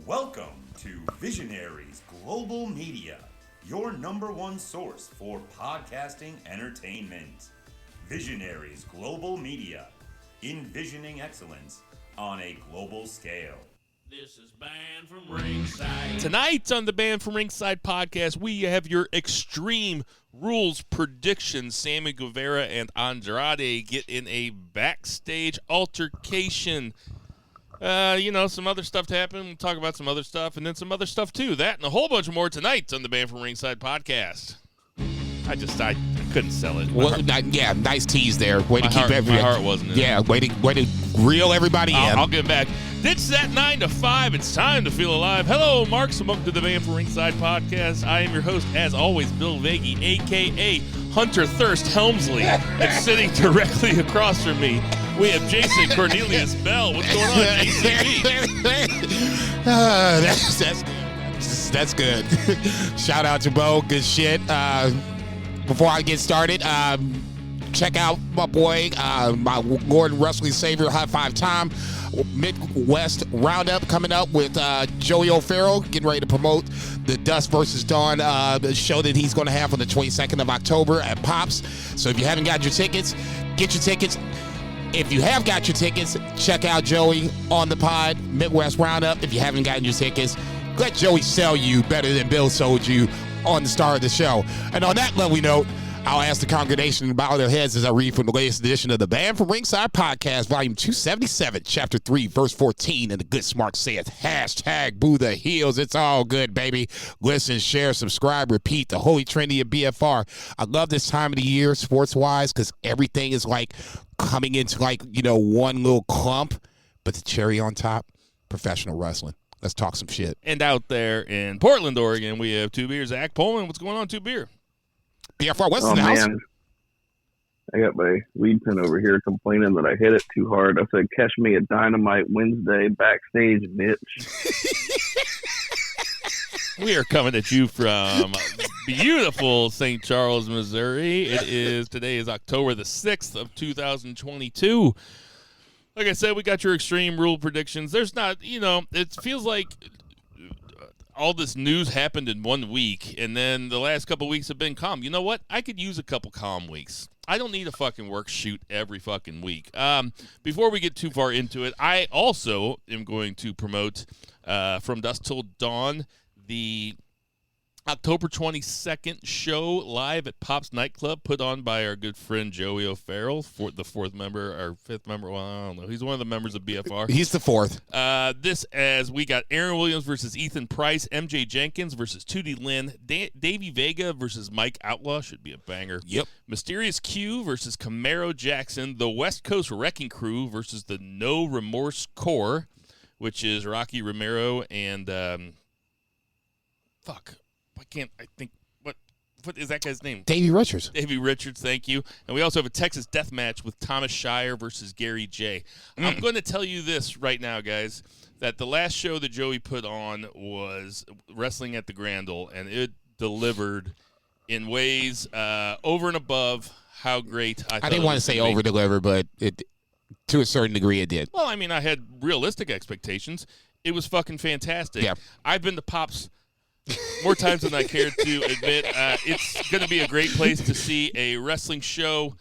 Welcome to Visionaries Global Media, your number one source for podcasting entertainment. Visionaries Global Media, envisioning excellence on a global scale. This is Banned from Ringside. Tonight on the Banned from Ringside podcast, we have your Extreme Rules predictions. Sammy Guevara and Andrade get in a backstage altercation. Some other stuff to happen. We'll talk about some other stuff and then some other stuff too. That and a whole bunch more tonight on the Banned from Ringside podcast. I couldn't sell it. Nice tease there. Way to keep everybody. My heart wasn't in it. Yeah, way to reel everybody in. I'll get back. Ditch that 9 to 5. It's time to feel alive. Hello, Mark. Welcome to the Banned from Ringside podcast. I am your host, as always, Bill Vagey, a.k.a. Hunter Thirst Helmsley. And sitting directly across from me, we have Jason Cornelius Bell. What's going on, JCB? That's good. Shout out to Bo. Good shit. Before I get started, check out my boy, my Lord and Wrestling Savior, High Five Time, Midwest Roundup coming up with Joey O'Farrell, getting ready to promote the Dust vs. Dawn show that he's going to have on the 22nd of October at Pops. So if you haven't got your tickets, get your tickets. If you have got your tickets, check out Joey on the pod, Midwest Roundup. If you haven't gotten your tickets, let Joey sell you better than Bill sold you on the start of the show. And on that lovely note, I'll ask the congregation to bow their heads as I read from the latest edition of the Banned from Ringside podcast, volume 277, chapter 3, verse 14. And the good smart saith, #boo the heels. It's all good, baby. Listen, share, subscribe, repeat. The holy trinity of BFR. I love this time of the year, sports-wise, because everything is like coming into one little clump. But the cherry on top, professional wrestling. Let's talk some shit. And out there in Portland, Oregon, we have Two Beer. Zach Pullman. What's going on, Two Beer? BFR West in the house. Man. I got my weed pen over here complaining that I hit it too hard. I said, catch me at Dynamite Wednesday backstage, bitch. We are coming at you from beautiful St. Charles, Missouri. Today is October the 6th of 2022. Like I said, we got your Extreme Rule predictions. There's not, it feels like all this news happened in 1 week, and then the last couple weeks have been calm. You know what? I could use a couple calm weeks. I don't need a fucking work shoot every fucking week. Before we get too far into it, I also am going to promote From Dusk Till Dawn, the October 22nd show live at Pop's Nightclub, put on by our good friend Joey O'Farrell, the fifth member. Well, I don't know. He's one of the members of BFR. He's the fourth. This as we got Aaron Williams versus Ethan Price, MJ Jenkins versus Tootie Lynn, Davey Vega versus Mike Outlaw, should be a banger. Yep. Mysterious Q versus Camaro Jackson, the West Coast Wrecking Crew versus the No Remorse Corps, which is Rocky Romero and what is that guy's name? Davey Richards. Davey Richards, thank you. And we also have a Texas death match with Thomas Shire versus Gary J. I'm going to tell you this right now, guys, that the last show that Joey put on was Wrestling at the Grand Ole, and it delivered in ways over and above how great I thought. I didn't want to say over-deliver, but it, to a certain degree it did. Well, I mean, I had realistic expectations. It was fucking fantastic. Yeah. I've been to Pops more times than I care to admit. It's going to be a great place to see a wrestling show.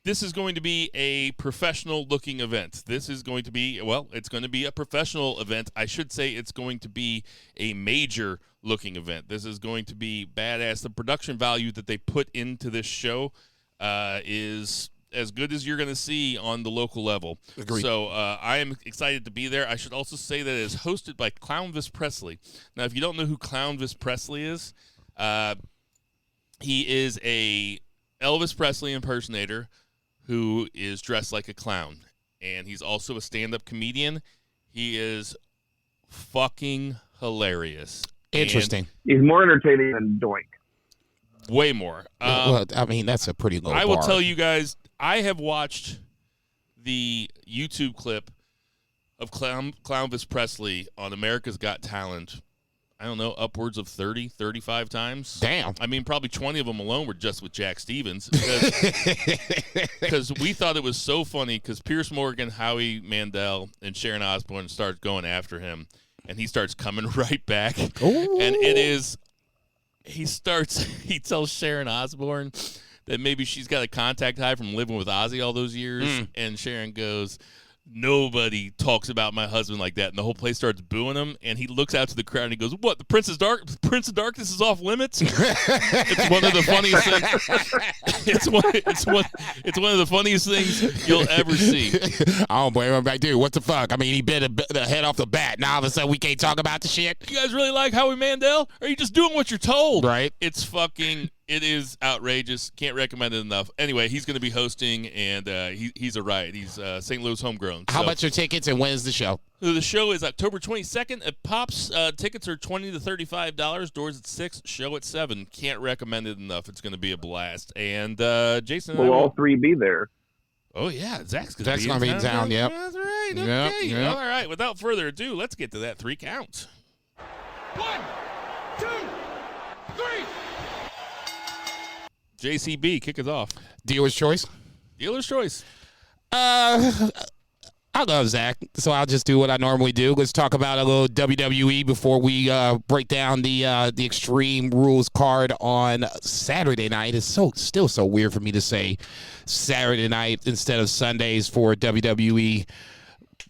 This is going to be a professional-looking event. This is going to be, it's going to be a professional event. I should say it's going to be a major-looking event. This is going to be badass. The production value that they put into this show is as good as you're going to see on the local level. Agreed. So I am excited to be there. I should also say that it is hosted by Clownvis Presley. Now, if you don't know who Clownvis Presley is, he is a Elvis Presley impersonator who is dressed like a clown. And he's also a stand-up comedian. He is fucking hilarious. Interesting. He's more entertaining than Doink. Way more. Well, I mean, that's a pretty low bar. I will tell you guys, I have watched the YouTube clip of Clownvis Presley on America's Got Talent, I don't know, upwards of 30, 35 times. Damn. I mean, probably 20 of them alone were just with Jack Stevens. Because we thought it was so funny because Pierce Morgan, Howie Mandel, and Sharon Osbourne started going after him. and he starts coming right back. Ooh. And it is, he tells Sharon Osbourne that maybe she's got a contact high from living with Ozzy all those years, and Sharon goes, nobody talks about my husband like that, and the whole place starts booing him, and he looks out to the crowd and he goes, what, the Prince of Darkness is off limits? It's one of the funniest things. It's one of the funniest things you'll ever see. I don't blame him. Like, dude, what the fuck? I mean, he bit the head off the bat. Now all of a sudden we can't talk about the shit. You guys really like Howie Mandel? Or are you just doing what you're told? Right. It is outrageous. Can't recommend it enough. Anyway, he's going to be hosting, and he's a riot. He's St. Louis homegrown. How much are tickets, and when is the show? The show is October 22nd at Pops. Tickets are $20 to $35. Doors at 6. Show at 7. Can't recommend it enough. It's going to be a blast. And Jason, Will all three be there? Oh yeah, Zach's going to be in town. Yep. That's right. Yep, Okay. yep. All right. Without further ado, let's get to that 3 count. 1, 2, 3. JCB, kick us off. Dealer's choice. Dealer's choice. I love Zach, so I'll just do what I normally do. Let's talk about a little WWE before we break down the Extreme Rules card on Saturday night. It's still so weird for me to say Saturday night instead of Sundays for WWE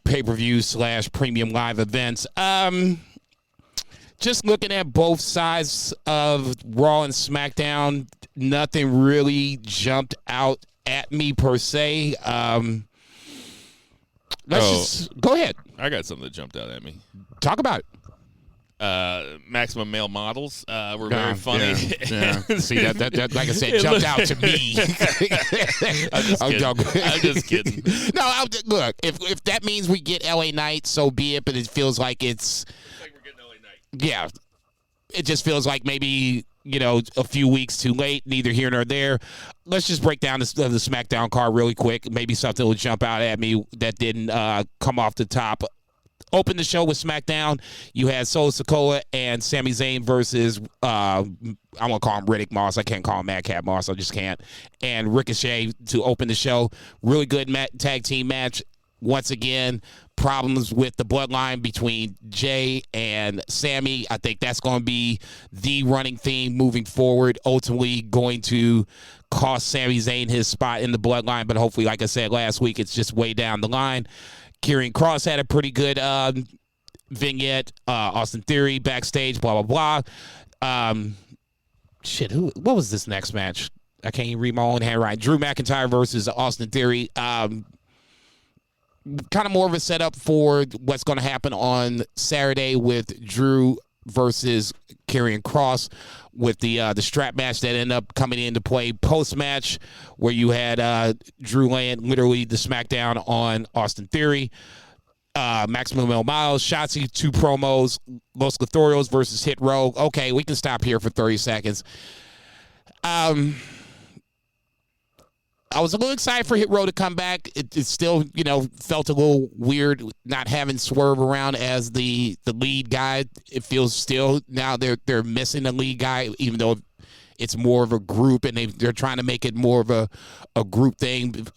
pay-per-view / premium live events. Just looking at both sides of Raw and SmackDown, nothing really jumped out at me per se. Go ahead. I got something that jumped out at me. Talk about it. Maximum male models were very funny. Yeah. See, that like I said, jumped out to me. I'm just kidding. No, look, if that means we get LA Knight, so be it, but it feels like it's... like we're getting LA Knight. Yeah. It just feels like maybe, a few weeks too late, neither here nor there. Let's just break down the SmackDown card really quick. Maybe something will jump out at me that didn't come off the top. Open the show with SmackDown. You had Solo Sikoa and Sami Zayn versus, I'm going to call him Riddick Moss. I can't call him Madcap Moss. I just can't. And Ricochet to open the show. Really good tag team match. Once again, problems with the bloodline between Jay and Sammy. I think that's going to be the running theme moving forward, ultimately going to cost Sami Zayn his spot in the bloodline. But hopefully, like I said last week, it's just way down the line. Karrion Kross had a pretty good vignette. Austin Theory backstage, blah, blah, blah. What was this next match? I can't even read my own handwriting. Drew McIntyre versus Austin Theory. Kind of more of a setup for what's going to happen on Saturday with Drew versus Karrion Kross with the strap match that ended up coming into play post-match where you had Drew laying literally the smackdown on Austin Theory. Maximum Male Miles, Shotzi, 2 promos, Los Lotharios versus Hit Row. Okay, we can stop here for 30 seconds. I was a little excited for Hit Row to come back. It still, felt a little weird not having Swerve around as the lead guy. It feels still now they're missing a lead guy, even though it's more of a group and they're trying to make it more of a group thing.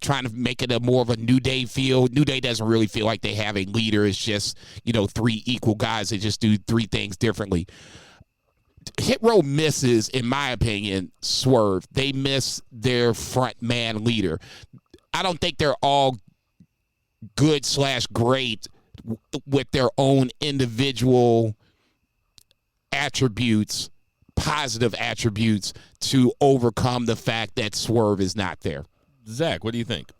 Trying to make it a more of a New Day feel. New Day doesn't really feel like they have a leader. It's just 3 equal guys that just do 3 things differently. Hit Row misses, in my opinion, Swerve. They miss their front man leader. I don't think they're all good / great with their own individual attributes, positive attributes, to overcome the fact that Swerve is not there. Zach, what do you think?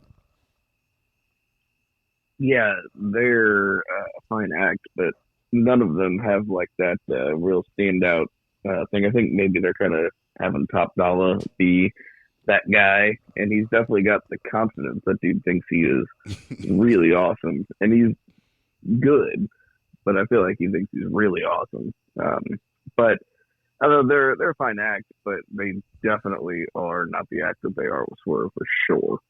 Yeah, they're a fine act, but none of them have like that real standout thing. I think maybe they're kind of having Top Dollar be that guy, and he's definitely got the confidence. That dude thinks he is really awesome, and he's good, but I feel like he thinks he's really awesome. But I don't know, they're a fine act, but they definitely are not the act that they are with Swerve for sure.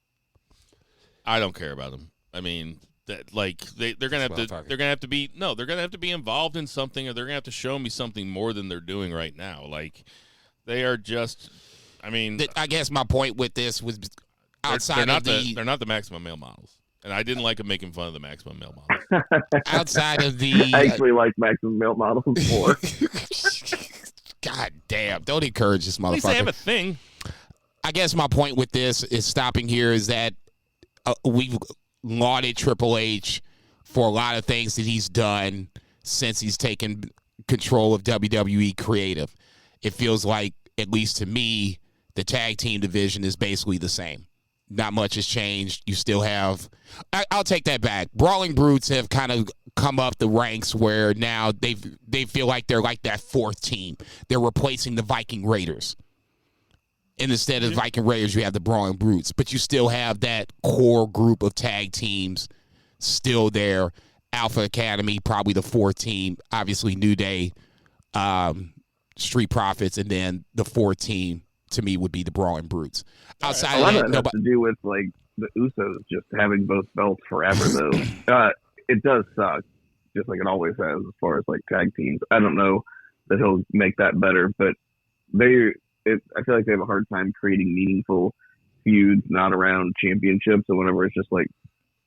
I don't care about them. I mean, they're gonna have to be involved in something, or they're gonna have to show me something more than they're doing right now. Like, they are just. I mean, I guess my point with this was outside they're not the maximum male models. And I didn't like him making fun of the Maximum Male Model. Outside of the... I actually like Maximum Male Models more. God damn. Don't encourage this motherfucker. At least they have a thing. I guess my point with this is stopping here is that we've lauded Triple H for a lot of things that he's done since he's taken control of WWE Creative. It feels like, at least to me, the tag team division is basically the same. Not much has changed. You still have... I'll take that back. Brawling Brutes have kind of come up the ranks where now they feel like they're like that fourth team. They're replacing the Viking Raiders. And instead of Viking Raiders, you have the Brawling Brutes. But you still have that core group of tag teams still there. Alpha Academy, probably the fourth team. Obviously, New Day, Street Profits, and then the fourth team, to me, would be the Brawling Brutes. Outside a lot of of that, that has to do with like the Usos just having both belts forever, though. It does suck, just like it always has as far as like tag teams. I don't know that he'll make that better, but I feel like they have a hard time creating meaningful feuds not around championships, and whenever it's just like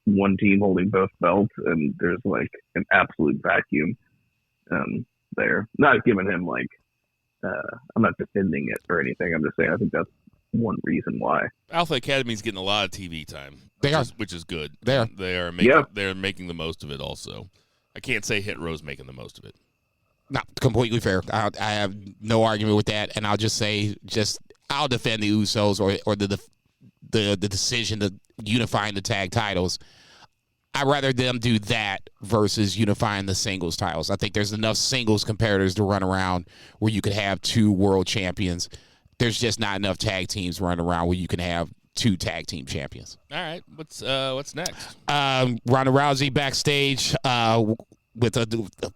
one team holding both belts and there's like an absolute vacuum there. Not giving him like I'm not defending it or anything. I'm just saying I think that's one reason why. Alpha Academy's getting a lot of TV time. Which is good. They are. They're making the most of it also. I can't say Hit Row's making the most of it. Not completely fair. I have no argument with that, and I'll just say, I'll defend the Usos or the decision to unifying the tag titles. I'd rather them do that versus unifying the singles titles. I think there's enough singles competitors to run around where you could have two world champions. There's just not enough tag teams running around where you can have two tag team champions. All right, what's next? Ronda Rousey backstage with a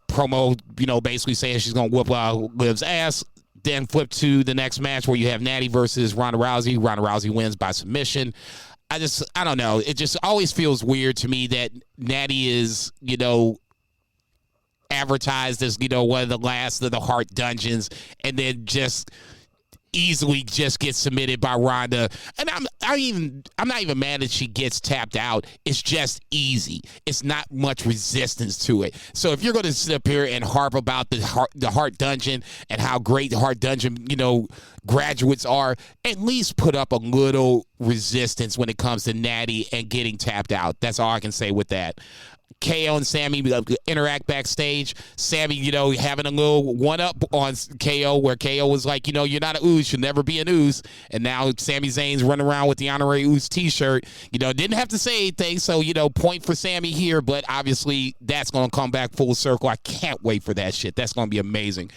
promo, basically saying she's gonna whoop Liv's ass. Then flip to the next match where you have Natty versus Ronda Rousey. Ronda Rousey wins by submission. I don't know. It just always feels weird to me that Natty is, advertised as, one of the last of the Heart Dungeons, and then just easily just gets submitted by Ronda. And I'm not even mad that she gets tapped out. It's just easy. It's not much resistance to it. So if you're going to sit up here and harp about the Heart Dungeon and how great the Heart Dungeon, graduates are, at least put up a little resistance when it comes to Natty and getting tapped out. That's all I can say with that. KO and Sammy interact backstage. Sammy, having a little one-up on KO where KO was like, you're not an ooze, you'll never be an ooze. And now Sami Zayn's running around with the Honorary Ooze t-shirt. Didn't have to say anything, so, point for Sammy here, but obviously that's going to come back full circle. I can't wait for that shit. That's going to be amazing.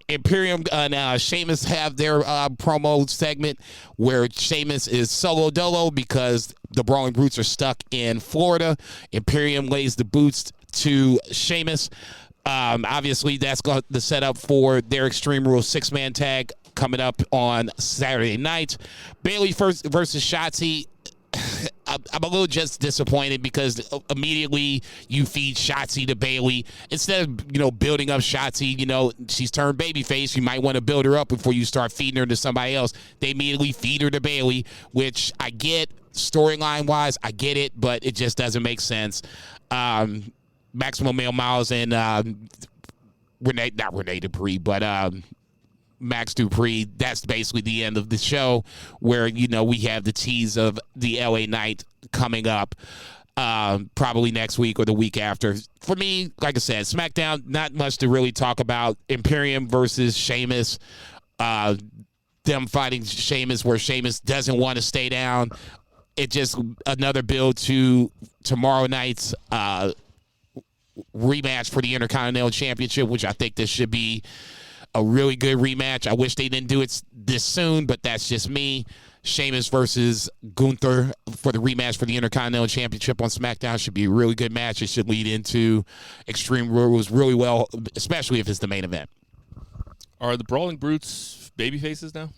Imperium and Sheamus have their promo segment where Sheamus is solo dolo because the Brawling Brutes are stuck in Florida. Imperium lays the boots to Sheamus. Obviously, that's got the setup for their Extreme Rules 6-man tag coming up on Saturday night. Bayley versus Shotzi. I'm a little just disappointed because immediately you feed Shotzi to Bayley. Instead of, building up Shotzi, she's turned babyface. You might want to build her up before you start feeding her to somebody else. They immediately feed her to Bayley, which I get storyline-wise. I get it, but it just doesn't make sense. Maximum Male Miles and not Renee Dupree, but Max Dupree, that's basically the end of the show where, we have the tease of the LA Knight coming up probably next week or the week after. For me, like I said, SmackDown, not much to really talk about. Imperium versus Sheamus, them fighting Sheamus where Sheamus doesn't want to stay down. It just another build to tomorrow night's rematch for the Intercontinental Championship, which I think this should be a really good rematch. I wish they didn't do it this soon, but that's just me. Sheamus versus Gunther for the rematch for the Intercontinental Championship on SmackDown should be a really good match. It should lead into Extreme Rules really well, especially if it's the main event. Are the Brawling Brutes babyfaces now?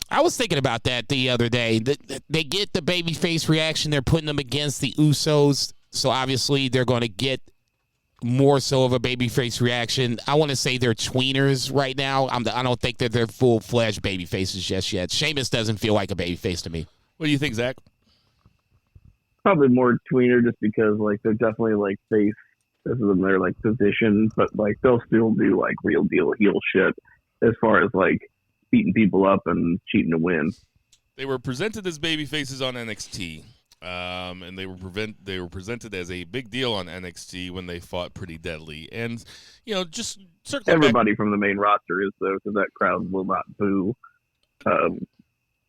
I was thinking about that the other day. They get the babyface reaction. They're putting them against the Usos, so obviously they're going to get more so of a babyface reaction. I want to say they're tweeners right now. I don't think that they're full-fledged babyfaces just yet. Sheamus doesn't feel like a babyface to me. What do you think, Zach? probably more tweener just because like they're definitely like face. This is in their like position, but like they'll still do like real deal heel shit as far as like beating people up and cheating to win. They were presented as baby faces on NXT, and they were presented as a big deal on NXT when they fought Pretty Deadly. And just circling everybody back, from the main roster is though, because that crowd will not boo. Even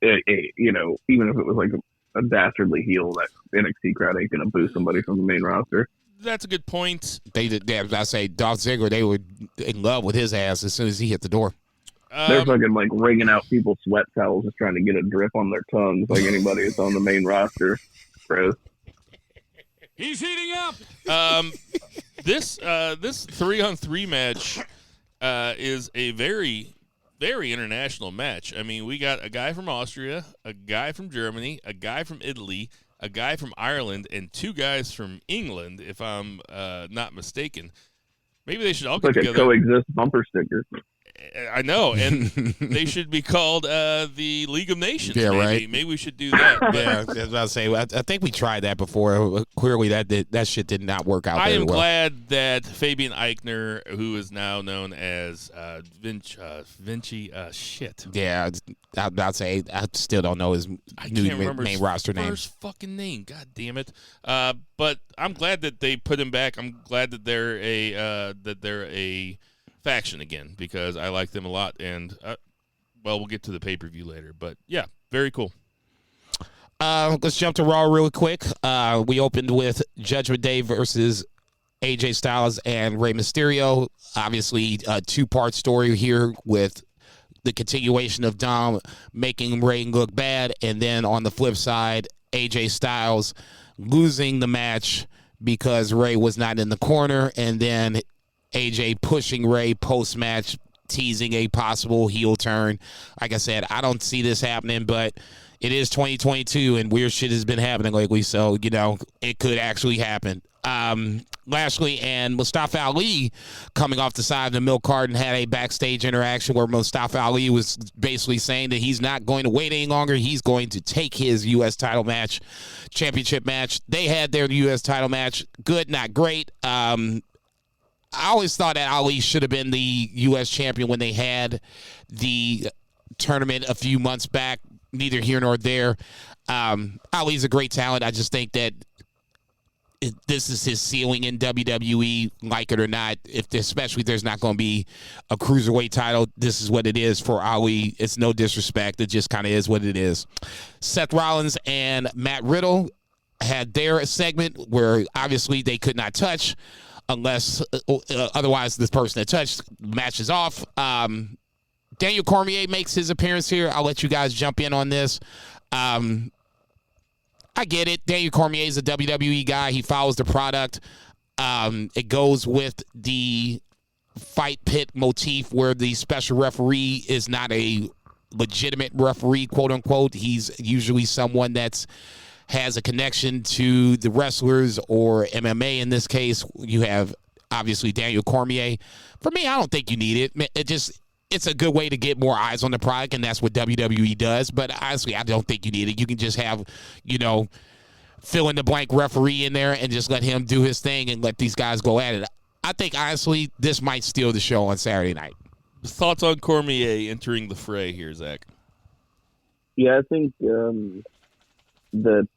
if it was like a dastardly heel, that NXT crowd ain't gonna boo somebody from the main roster. That's a good point. They did. I say Dolph Ziggler. They were in love with his ass as soon as he hit the door. They're fucking like wringing out people's sweat towels, just trying to get a drip on their tongues, like anybody that's on the main roster. Gross. He's heating up. This 3-on-3 match is a very, very international match. I mean, we got a guy from Austria, a guy from Germany, a guy from Italy, a guy from Ireland, and 2 guys from England, if I'm not mistaken. Maybe they should all get together. Like a coexist bumper sticker. I know, and they should be called the League of Nations. Yeah, maybe. right. Maybe we should do that. Yeah, I was about to say. I think we tried that before. Clearly, that shit did not work out. I am well. glad that Fabian Eichner, who is now known as Vinci, shit. Yeah, I'm about to say I still don't know his main roster name. First fucking name. God damn it. But I'm glad that they put him back. I'm glad that they're a faction again, because I like them a lot, and we'll get to the pay-per-view later, but yeah, very cool. Let's jump to Raw really quick. We opened with Judgment Day versus AJ Styles and Rey Mysterio. Obviously, a 2-part story here with the continuation of Dom making Rey look bad, and then on the flip side, AJ Styles losing the match because Rey was not in the corner, and then AJ pushing Rey post-match, teasing a possible heel turn. Like I said, I don't see this happening, but it is 2022, and weird shit has been happening lately, so, it could actually happen. Lashley and Mustafa Ali, coming off the side of the milk carton, had a backstage interaction where Mustafa Ali was basically saying that he's not going to wait any longer. He's going to take his U.S. title match, championship match. They had their U.S. title match. Good, not great. I always thought that Ali should have been the U.S. champion when they had the tournament a few months back. Neither here nor there. Ali's a great talent. I just think that this is his ceiling in WWE, like it or not. Especially if there's not going to be a cruiserweight title, this is what it is for Ali. It's no disrespect. It just kind of is what it is. Seth Rollins and Matt Riddle had their segment where obviously they could not touch unless otherwise this person that touched matches off. Daniel Cormier makes his appearance here. I'll let you guys jump in on this. I get it. Daniel Cormier is a WWE guy. He follows the product. It goes with the fight pit motif where the special referee is not a legitimate referee, quote unquote. He's usually someone that's has a connection to the wrestlers or MMA. In this case, you have obviously Daniel Cormier. For me, I don't think you need it. It's a good way to get more eyes on the product, and that's what WWE does. But honestly, I don't think you need it. You can just have, fill in the blank referee in there and just let him do his thing and let these guys go at it. I think, honestly, this might steal the show on Saturday night. Thoughts on Cormier entering the fray here, Zach? Yeah, I think that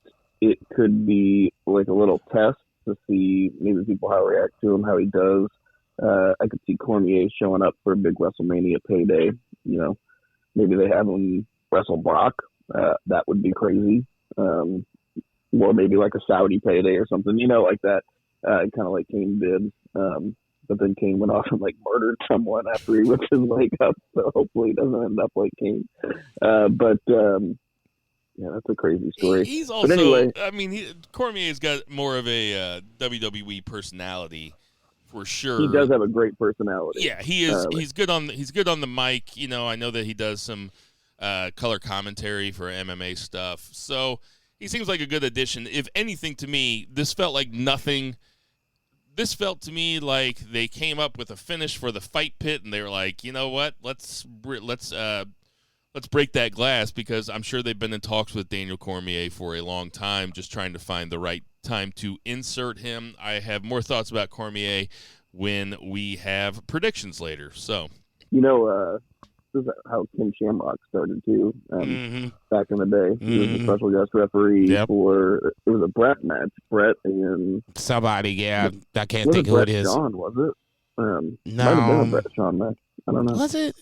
it could be like a little test to see maybe people how react to him, how he does. I could see Cormier showing up for a big WrestleMania payday. Maybe they have him wrestle Brock. That would be crazy. Or maybe like a Saudi payday or something, like that. Kind of like Kane did. But then Kane went off and like murdered someone after he ripped his leg up. So hopefully he doesn't end up like Kane. Yeah, that's a crazy story. He's also, but anyway, Cormier's got more of a WWE personality for sure. He does have a great personality. Yeah, he is. He's good on the mic. I know that he does some color commentary for MMA stuff. So he seems like a good addition. If anything, to me, this felt like nothing. This felt to me like they came up with a finish for the fight pit, and they were like, you know what? Let's let's break that glass, because I'm sure they've been in talks with Daniel Cormier for a long time, just trying to find the right time to insert him. I have more thoughts about Cormier when we have predictions later. So, this is how Ken Shamrock started too. Back in the day, he was a special guest referee for it was a Brett match. Brett and somebody, I can't think who it is. Shawn, was it? No, might have been a Brett Shawn match. I don't know. Was it?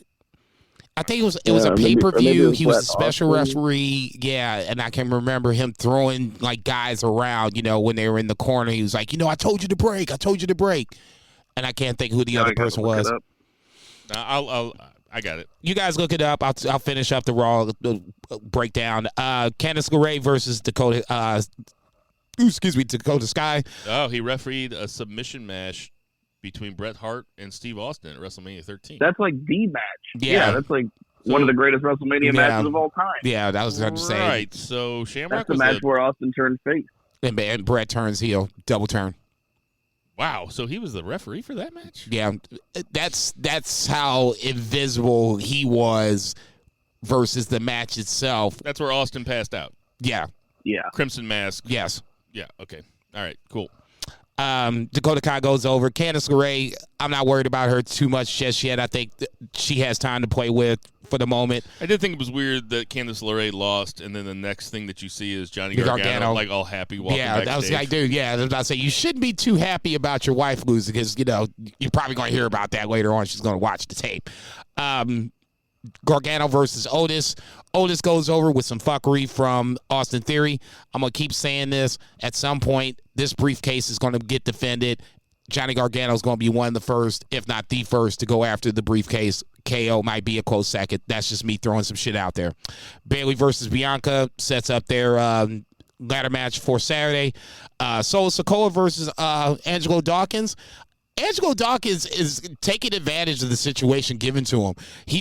I think it was a pay-per-view. He was a special Austin. referee, and I can remember him throwing like guys around, when they were in the corner. He was like, I told you to break. And I can't think who the other person was. I got it. You guys look it up. I'll finish up the Raw breakdown. Candice LeRae versus Dakota Sky. Oh, he refereed a submission match between Bret Hart and Steve Austin at WrestleMania 13. That's like the match. Yeah, that's like one of the greatest WrestleMania matches of all time. Yeah, that was what I'm saying. Right. So Shamrock That's the match where Austin turned face. And Bret turns heel, double turn. Wow, so he was the referee for that match? Yeah, that's how invisible he was versus the match itself. That's where Austin passed out. Yeah. Crimson Mask. Yes. Yeah, okay. All right, cool. Dakota Kai goes over. Candice LeRae, I'm not worried about her too much just yet. I think she has time to play with for the moment. I did think it was weird that Candice LeRae lost, and then the next thing that you see is Johnny Gargano like all happy walking backstage. That was like, dude, I was about to say, you shouldn't be too happy about your wife losing because, you're probably going to hear about that later on. She's going to watch the tape. Gargano versus Otis. Otis goes over with some fuckery from Austin Theory. I'm going to keep saying this. At some point, this briefcase is going to get defended. Johnny Gargano is going to be one of the first, if not the first, to go after the briefcase. KO might be a close second. That's just me throwing some shit out there. Bayley versus Bianca sets up their ladder match for Saturday. Solo Sikoa versus Angelo Dawkins. Angelo Dawkins is taking advantage of the situation given to him.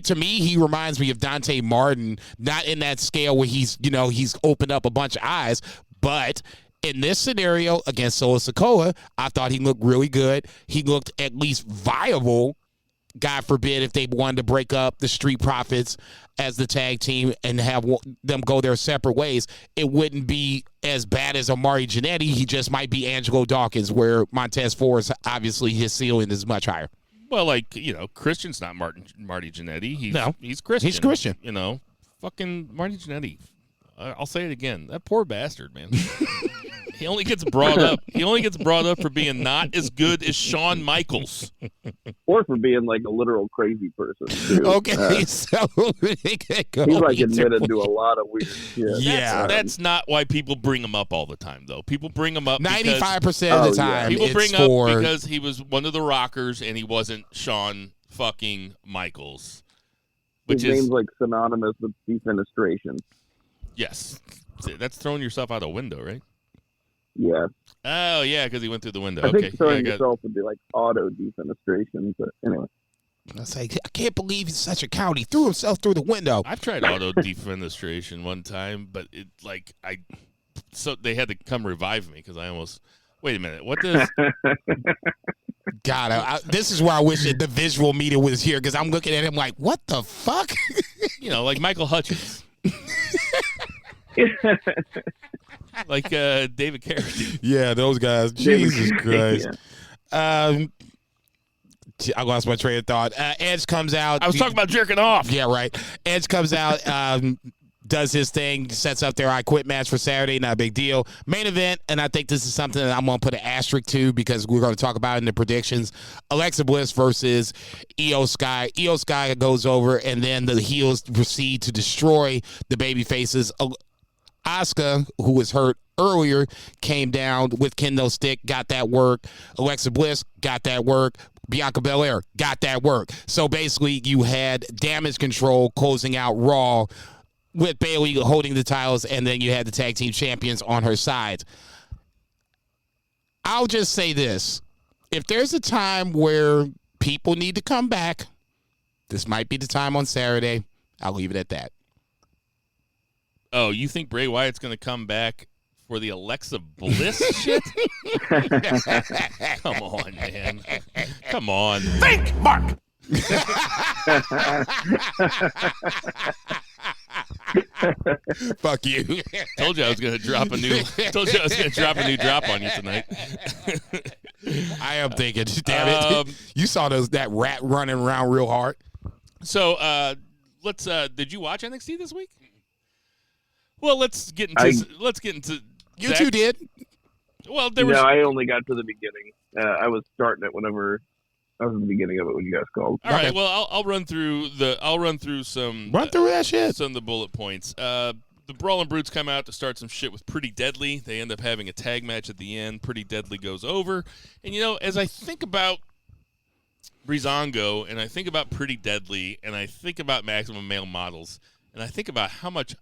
To me, he reminds me of Dante Martin, not in that scale where he's opened up a bunch of eyes, but in this scenario against Solo Sikoa, I thought he looked really good. He looked at least viable. God forbid if they wanted to break up the Street Profits as the tag team and have them go their separate ways, it wouldn't be as bad as Amari Jannetty. He just might be Angelo Dawkins, where Montez Ford, obviously his ceiling is much higher. Well, Christian's not Marty Jannetty. He's Christian. He's Christian. Fucking Marty Jannetty. I'll say it again. That poor bastard, man. He only gets brought up. He only gets brought up for being not as good as Shawn Michaels, or for being like a literal crazy person. Too. Okay, so he's like admitted to a lot of weird shit. Yeah, that's not why people bring him up all the time, though. People bring him up 95% of the time. People bring up because he was one of the Rockers and he wasn't Shawn fucking Michaels, which his name's like synonymous with defenestration. Yes, that's throwing yourself out a window, right? Yeah. Oh, yeah, because he went through the window. I think throwing yourself would be like auto defenestration, but anyway. I say, I can't believe he's such a coward. He threw himself through the window. I've tried auto defenestration one time, but so they had to come revive me because I almost. Wait a minute, what does? God, this is where I wish the visual media was here because I'm looking at him like, what the fuck? Like Michael Hutchins. Like David Carradine. Yeah, those guys. Jesus Christ. Yeah. I lost my train of thought. Edge comes out. I was talking about jerking off. Yeah, right. Edge comes out, does his thing, sets up their I Quit match for Saturday. Not a big deal. Main event, and I think this is something that I'm going to put an asterisk to because we're going to talk about it in the predictions. Alexa Bliss versus Io Sky. Io Sky goes over, and then the heels proceed to destroy the baby faces. Asuka, who was hurt earlier, came down with kendo stick, got that work. Alexa Bliss got that work. Bianca Belair got that work. So basically, you had Damage Control closing out Raw with Bayley holding the titles, and then you had the tag team champions on her side. I'll just say this. If there's a time where people need to come back, this might be the time on Saturday. I'll leave it at that. Oh, you think Bray Wyatt's going to come back for the Alexa Bliss shit? Come on, man. Come on. Think, Mark! Fuck you. Told you I was gonna drop a new. Told you I was gonna drop a new drop on you tonight. I am thinking, damn it. You saw that rat running around real hard. So let's. Did you watch NXT this week? Well, let's get into. You Zach. two did. Well, there was. No, I only got to the beginning. I was starting it whenever I was at the beginning of it when you guys called. All right. Well, I'll run through some. Run through that shit. Some of the bullet points. The Brawling Brutes come out to start some shit with Pretty Deadly. They end up having a tag match at the end. Pretty Deadly goes over. And, as I think about Breezango, and I think about Pretty Deadly, and I think about Maximum Male Models, and I think about how much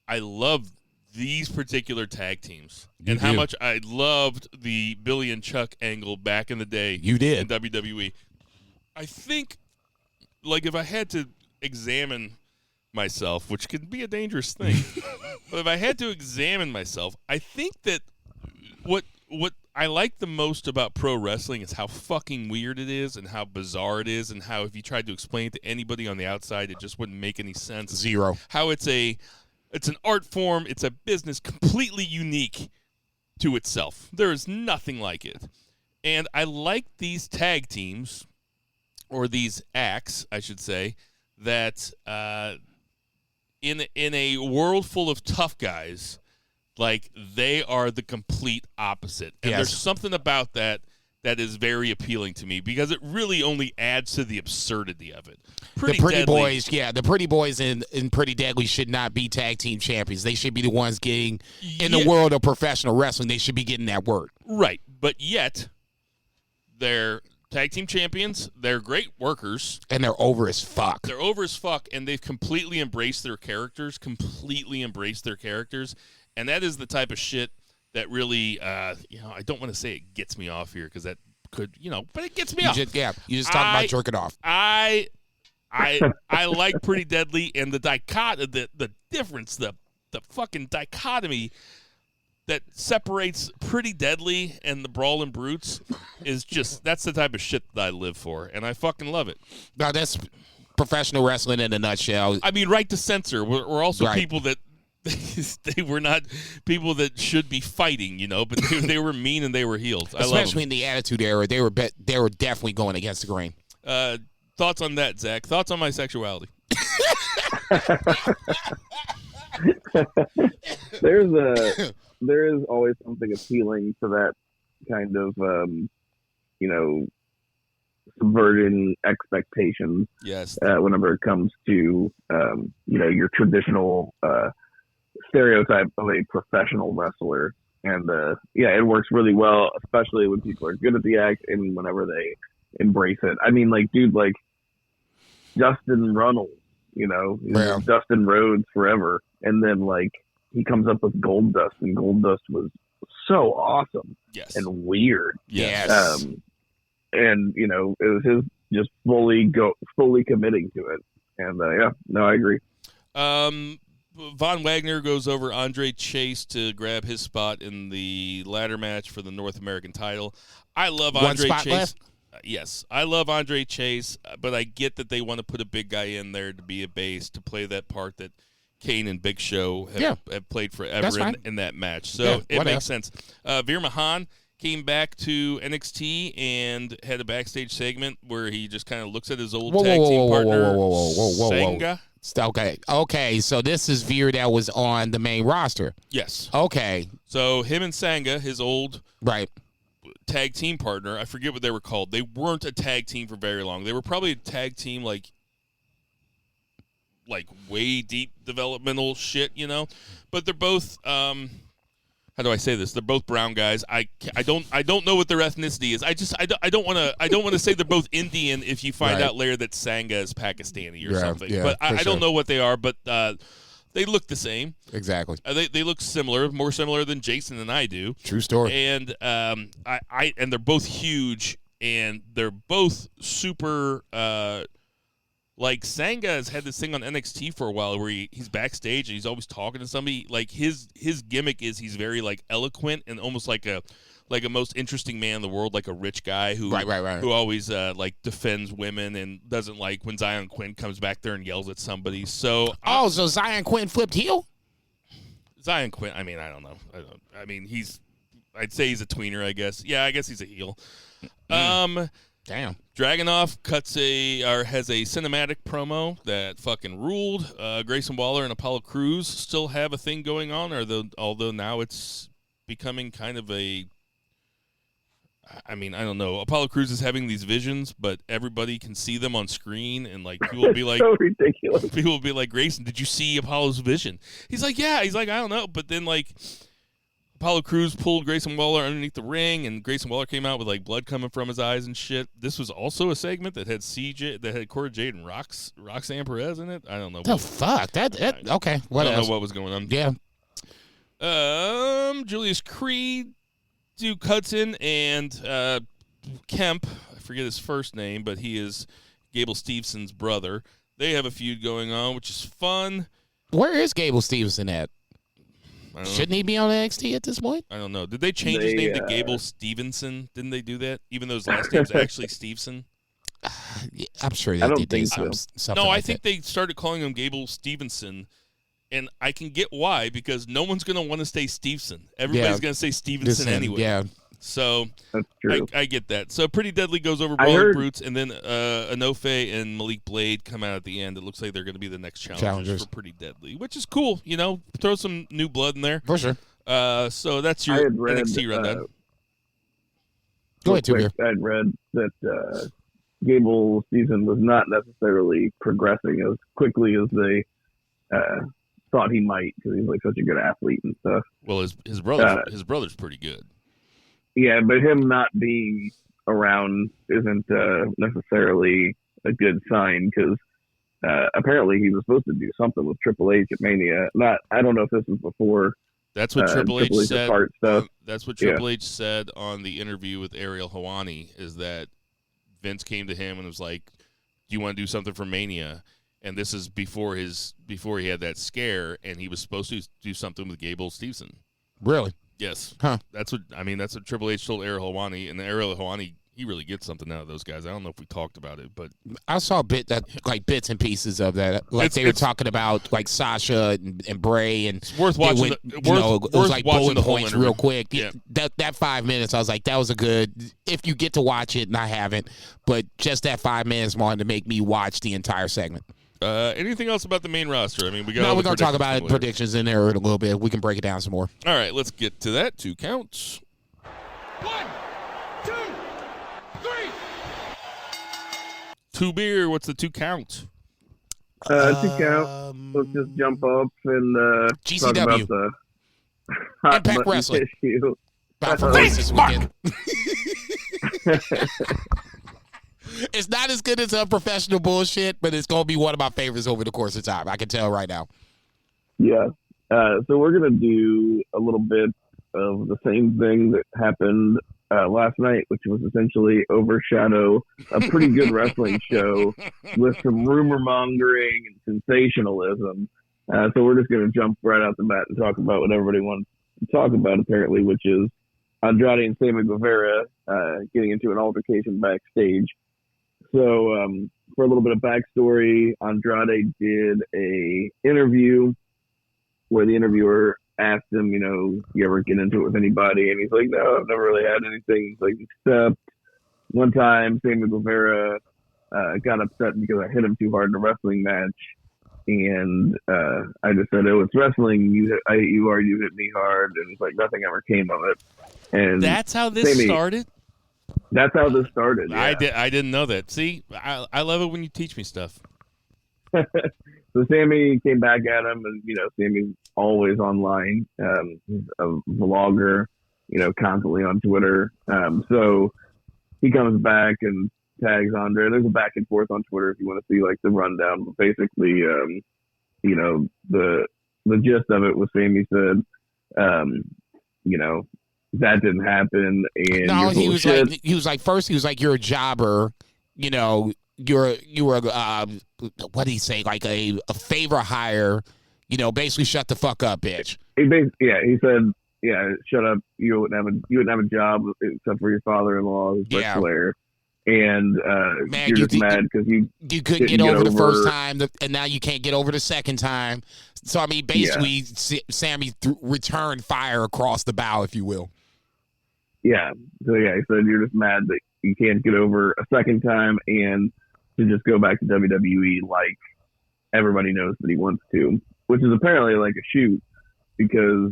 I love these particular tag teams and how much I loved the Billy and Chuck angle back in the day. You did. In WWE. I think, if I had to examine myself, which can be a dangerous thing, but if I had to examine myself, I think that what I like the most about pro wrestling is how fucking weird it is and how bizarre it is and how if you tried to explain it to anybody on the outside, it just wouldn't make any sense. Zero. How it's an art form, it's a business completely unique to itself. There is nothing like it. And I like these tag teams, or these acts, I should say, that in a world full of tough guys, they are the complete opposite. And there's something about that is very appealing to me because it really only adds to the absurdity of it. The Pretty Boys in Pretty Deadly should not be tag team champions. They should be the ones getting, in the world of professional wrestling, they should be getting that work. Right. But yet, they're tag team champions. They're great workers. And they're over as fuck. They're over as fuck, and they've completely embraced their characters, and that is the type of shit that really, I don't want to say it gets me off here because that could, but it gets me off. You just talk about jerking off. I like Pretty Deadly, and the difference, the fucking dichotomy that separates Pretty Deadly and the Brawling Brutes is that's the type of shit that I live for, and I fucking love it. Now that's professional wrestling in a nutshell. I mean, right to censor. We're also people that they were not people that should be fighting, but they were mean and they were heels. Especially in the Attitude Era, they were definitely going against the grain. Thoughts on that, Zach? Thoughts on my sexuality? There is always something appealing to that kind of, subverting expectations. Yes. Whenever it comes to, your traditional stereotype of a professional wrestler. And, it works really well, especially when people are good at the act and whenever they embrace it. I mean, Justin Runnels, Dustin Rhodes forever. And then, he comes up with Gold Dust, and Gold Dust was so awesome and weird. Yes. And, it was his just fully committing to it. And, I agree. Von Wagner goes over Andre Chase to grab his spot in the ladder match for the North American title. I love Andre Chase. Left? Yes, I love Andre Chase, but I get that they want to put a big guy in there to be a base, to play that part that Kane and Big Show have played forever in that match. So it makes sense. Veer Mahan came back to NXT and had a backstage segment where he just kind of looks at his old tag team partner, Sangha. Okay, so this is Veer that was on the main roster. Yes. Okay. So him and Sangha, his old tag team partner, I forget what they were called. They weren't a tag team for very long. They were probably a tag team like way deep developmental shit, But they're both how do I say this? They're both brown guys. I don't know what their ethnicity is. I don't want to say they're both Indian if you find out later that Sangha is Pakistani or something. But I don't know what they are. But they look the same. Exactly. They look similar, more similar than Jason and I do. True story. And and they're both huge, and they're both super. Sangha has had this thing on NXT for a while where he's backstage and he's always talking to somebody. His gimmick is he's very eloquent and almost like like a most interesting man in the world, like a rich guy who Right. who always like defends women and doesn't like when Zion Quinn comes back there and yells at somebody. So So Zion Quinn flipped heel? Zion Quinn, I mean, I don't know. I'd say he's a tweener, I guess. Yeah, I guess he's a heel. Damn. Dragunov has a cinematic promo that fucking ruled. Grayson Waller and Apollo Crews still have a thing going on, although now it's becoming kind of a. I mean, I don't know. Apollo Crews is having these visions, but everybody can see them on screen, and like people will be like, so ridiculous. People will be like, Grayson, did you see Apollo's vision? He's like, yeah. He's like, I don't know, but then like. Apollo Crews pulled Grayson Waller underneath the ring, and Grayson Waller came out with like blood coming from his eyes and shit. This was also a segment that had Cora Jade and Roxanne Perez in it. I don't know. The fuck? That okay. What I don't else? know what was going on. Yeah. Julius Creed, Duke Hudson, and Kemp. I forget his first name, but he is Gable Stevenson's brother. They have a feud going on, which is fun. Where is Gable Stevenson at? Shouldn't he be on NXT at this point? I don't know. Did they change his name to Gable Stevenson? Didn't they do that? Even though his last name's actually Stevenson? Yeah, I'm sure they I don't did think something No, like I think they started calling him Gable Stevenson, and I can get why, because no one's going to want to say Stevenson. Everybody's going to say Stevenson anyway. Yeah. So That's true. I get that. So Pretty Deadly goes over I Brawling heard- Brutes, and then Anofe and Malik Blade come out at the end. It looks like they're going to be the next challengers for Pretty Deadly, which is cool. You know, throw some new blood in there. For sure. So that's I your had read, NXT rundown. Go ahead, Tuber. I'd read that Gable's season was not necessarily progressing as quickly as they thought he might, because he's like such a good athlete and stuff. Well, his brother's pretty good. Yeah, but him not being around isn't necessarily a good sign, because apparently he was supposed to do something with Triple H at Mania. I don't know if this was before. That's what Triple H H's said. heart stuff. That's what Triple H said on the interview with Ariel Helwani, is that Vince came to him and was like, "Do you want to do something for Mania?" And this is before he had that scare, and he was supposed to do something with Gable Stevenson. Really? Yes. Huh. That's what Triple H told Ariel Helwani, and Ariel Helwani, he really gets something out of those guys. I don't know if we talked about it, but I saw bits and pieces of that. Like they were talking about like Sasha and Bray, and it's worth watching. It was like bullet points real quick. Yeah. That 5 minutes, I was like, that was a good. If you get to watch it, and I haven't, but just that 5 minutes wanted to make me watch the entire segment. Anything else about the main roster? I mean, we got. No, we're gonna talk about predictions in there in a little bit. We can break it down some more. All right, let's get to that. 2 counts. 1, 2, 3. 2 beer. What's the 2 count? 2 count. Let's just jump up and talk GCW. about the hot Impact button Wrestling. issue. About for this weekend. It's not as good as unprofessional bullshit, but it's going to be one of my favorites over the course of time. I can tell right now. Yeah. So we're going to do a little bit of the same thing that happened last night, which was essentially overshadow a pretty good wrestling show with some rumor mongering and sensationalism. So we're just going to jump right out the bat and talk about what everybody wants to talk about, apparently, which is Andrade and Sammy Guevara getting into an altercation backstage. So for a little bit of backstory, Andrade did a interview where the interviewer asked him, you ever get into it with anybody? And he's like, no, I've never really had anything. He's like, except one time Sammy Guevara got upset because I hit him too hard in a wrestling match. And I just said, oh, it's wrestling. You hit me hard. And it's like nothing ever came of it. And that's how this started? That's how this started. Yeah. I didn't know that. See, I love it when you teach me stuff. So Sammy came back at him, and Sammy's always online. He's a vlogger, constantly on Twitter. So he comes back and tags Andre. There's a back and forth on Twitter if you want to see like the rundown. But basically, the gist of it was Sammy said, that didn't happen. And no, he was like, first he was like, you're a jobber, you were what did he say, like a favor hire, basically shut the fuck up, bitch. He said yeah, shut up. You wouldn't have a job except for your father-in-law, who's Ric Flair. And Man, you're just mad because you couldn't get over the first time, and now you can't get over the second time. So, I mean, basically, Sammy returned fire across the bow, if you will. Yeah. So, yeah, he said you're just mad that you can't get over a second time and to just go back to WWE like everybody knows that he wants to, which is apparently like a shoot because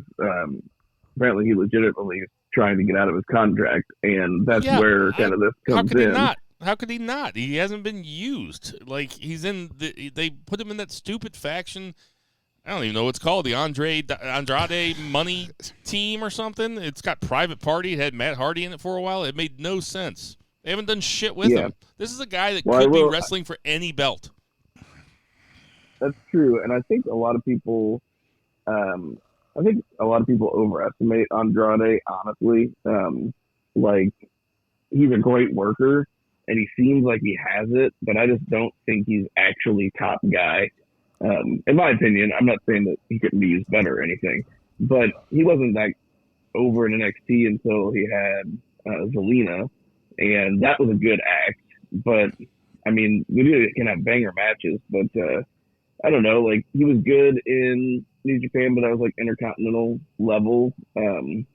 apparently he legitimately is trying to get out of his contract, and that's where kind of this comes in. How could he not? He hasn't been used. Like, he's in they put him in that stupid faction. I don't even know what it's called, the Andrade money team or something. It's got Private Party. It had Matt Hardy in it for a while. It made no sense. They haven't done shit with him. This is a guy that could be wrestling for any belt. That's true, and I think a lot of people overestimate Andrade, honestly. Like, he's a great worker, and he seems like he has it, but I just don't think he's actually top guy. In my opinion, I'm not saying that he couldn't be used better or anything, but he wasn't that over in NXT until he had Zelina, and that was a good act. But, I mean, we can have banger matches, but I don't know, like, he was good in New Japan, but that was like intercontinental level. You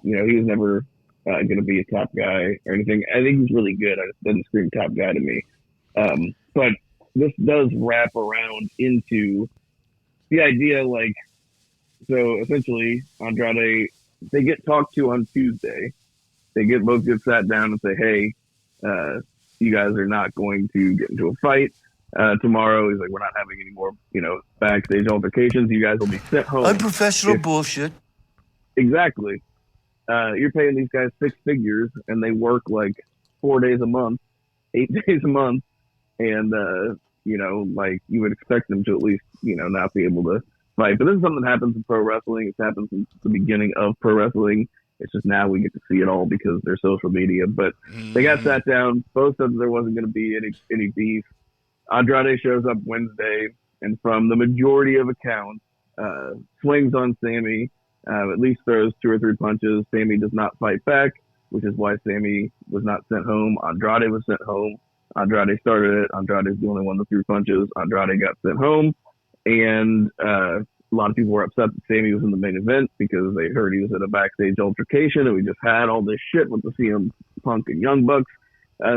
know, he was never going to be a top guy or anything. I think he's really good. I just doesn't scream top guy to me. But this does wrap around into the idea, like, so essentially Andrade, they get talked to on Tuesday. They both get sat down and say, hey, you guys are not going to get into a fight. Tomorrow, he's like, we're not having any more, backstage altercations. You guys will be sent home. Unprofessional bullshit. Exactly. You're paying these guys 6 figures, and they work like 4 days a month, 8 days a month, and like you would expect them to at least, not be able to fight. But this is something that happens in pro wrestling. It's happened since the beginning of pro wrestling. It's just now we get to see it all because they're social media. But they got sat down. Both said there wasn't going to be any beef. Andrade shows up Wednesday, and from the majority of accounts, swings on Sammy, at least throws 2 or 3 punches. Sammy does not fight back, which is why Sammy was not sent home. Andrade was sent home. Andrade started it. Andrade's the only one that threw punches. Andrade got sent home, and a lot of people were upset that Sammy was in the main event because they heard he was at a backstage altercation, and we just had all this shit with the CM Punk and Young Bucks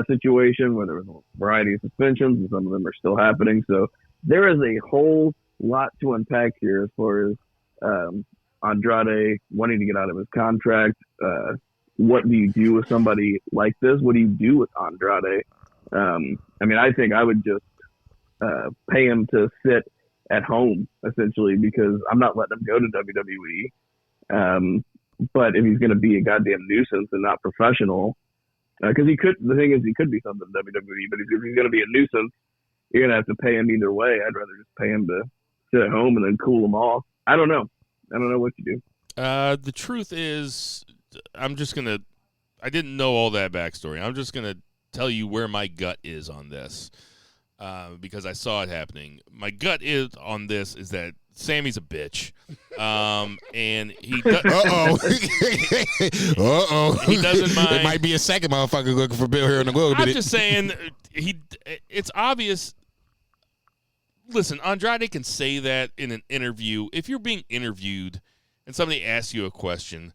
situation where there was a variety of suspensions, and some of them are still happening. So there is a whole lot to unpack here as far as Andrade wanting to get out of his contract. What do you do with somebody like this? What do you do with Andrade? I mean, I think I would just pay him to sit at home, essentially, because I'm not letting him go to WWE. But if he's going to be a goddamn nuisance and not professional, because the thing is, he could be something in WWE, but if he's going to be a nuisance, you're going to have to pay him either way. I'd rather just pay him to sit at home and then cool him off. I don't know what you do. The truth is, I didn't know all that backstory. I'm just going to tell you where my gut is on this, because I saw it happening. My gut is on this is that Sammy's a bitch, and he does. He doesn't mind. There might be a second motherfucker looking for Bill here in a little bit. I'm just saying, it's obvious. Listen, Andrade can say that in an interview. If you're being interviewed and somebody asks you a question,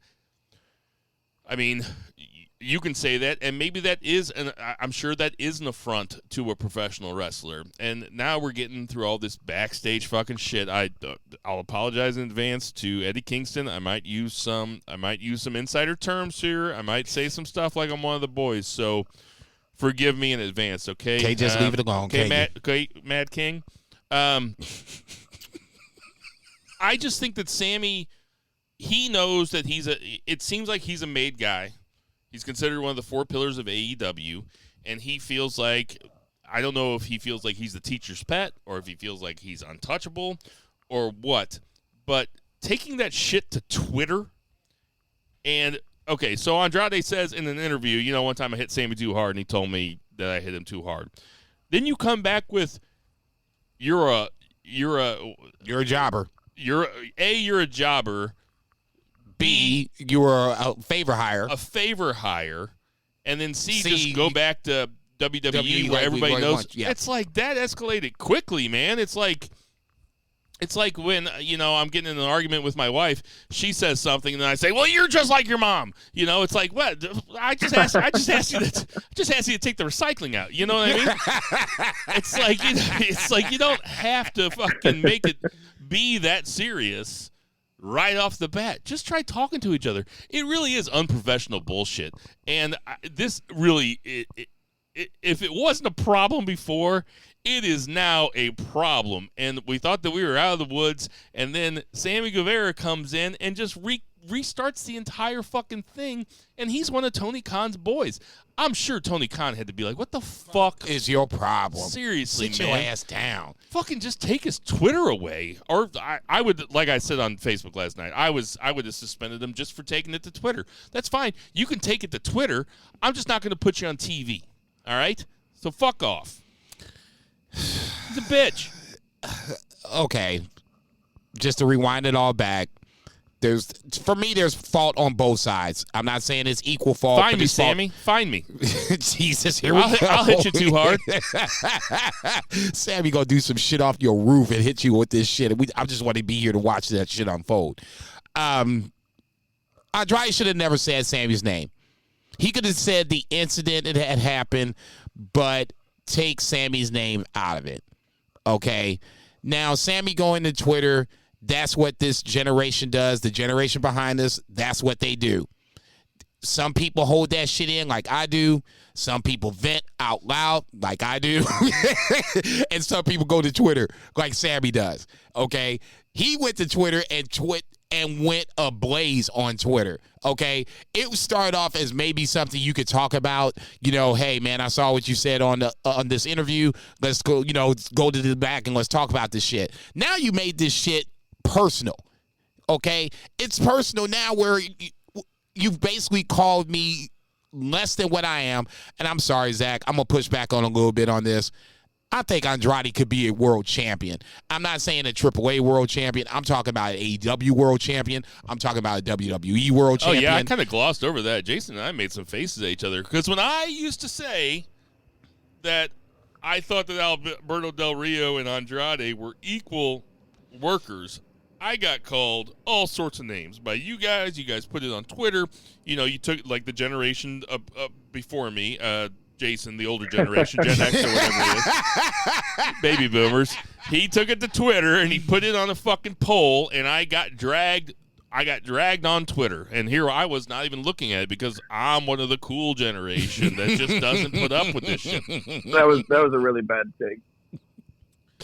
I mean, you can say that, and maybe that is, I'm sure that is an affront to a professional wrestler. And now we're getting through all this backstage fucking shit. I'll apologize in advance to Eddie Kingston. I might use some insider terms here. I might say some stuff like I'm one of the boys. So forgive me in advance, okay? Okay, just leave it alone. Okay, Mad King. I just think that Sammy, he knows that it seems like he's a made guy. He's considered one of the 4 pillars of AEW, and he feels like, I don't know if he feels like he's the teacher's pet or if he feels like he's untouchable or what, but taking that shit to Twitter and, okay, so Andrade says in an interview, one time I hit Sammy too hard, and he told me that I hit him too hard. Then you come back with, you're a jobber. You're a jobber. B, you were a favor hire. And then C just go back to WWE where everybody knows. It's like that escalated quickly, man. It's like when, I'm getting in an argument with my wife. She says something, and then I say, "Well, you're just like your mom." It's like, what? I just asked you to take the recycling out. You know what I mean? It's like you don't have to fucking make it be that serious right off the bat. Just try talking to each other. It really is unprofessional bullshit, and this really, if it wasn't a problem before, it is now a problem. And we thought that we were out of the woods, and then Sammy Guevara comes in and just restarts the entire fucking thing, and he's one of Tony Khan's boys. I'm sure Tony Khan had to be like, what the fuck is your problem? Seriously, Sit man. your ass down. Fucking just take his Twitter away. Or I would, like I said on Facebook last night, I would have suspended him just for taking it to Twitter. That's fine. You can take it to Twitter. I'm just not going to put you on TV. All right? So fuck off. He's a bitch. Okay. Just to rewind it all back, for me, there's fault on both sides. I'm not saying it's equal fault. Find me, Sammy. Find me. Jesus, here we go. I'll hit you too hard. Sammy gonna do some shit off your roof and hit you with this shit. I just want to be here to watch that shit unfold. Andrade should have never said Sammy's name. He could have said the incident that had happened, but take Sammy's name out of it. Okay? Now, Sammy going to Twitter, that's what this generation does. The generation behind us, that's what they do. Some people hold that shit in like I do. Some people vent out loud like I do. And some people go to Twitter like Sammy does. Okay? He went to Twitter and went ablaze on Twitter, okay? It started off as maybe something you could talk about. Hey, man, I saw what you said on this interview. Let's go, go to the back and let's talk about this shit. Now you made this shit personal, okay? It's personal now where you've basically called me less than what I am. And I'm sorry, Zach, I'm going to push back on a little bit on this. I think Andrade could be a world champion. I'm not saying a AAA world champion. I'm talking about an AEW world champion. I'm talking about a WWE world champion. Oh, yeah, I kind of glossed over that. Jason and I made some faces at each other. Because when I used to say that I thought that Alberto Del Rio and Andrade were equal workers, I got called all sorts of names by you guys. You guys put it on Twitter. You took, like, the generation before me, Jason, the older generation, Gen X or whatever it is, baby boomers. He took it to Twitter and he put it on a fucking poll, and I got dragged on Twitter. And here I was not even looking at it because I'm one of the cool generation that just doesn't put up with this shit. That was a really bad take.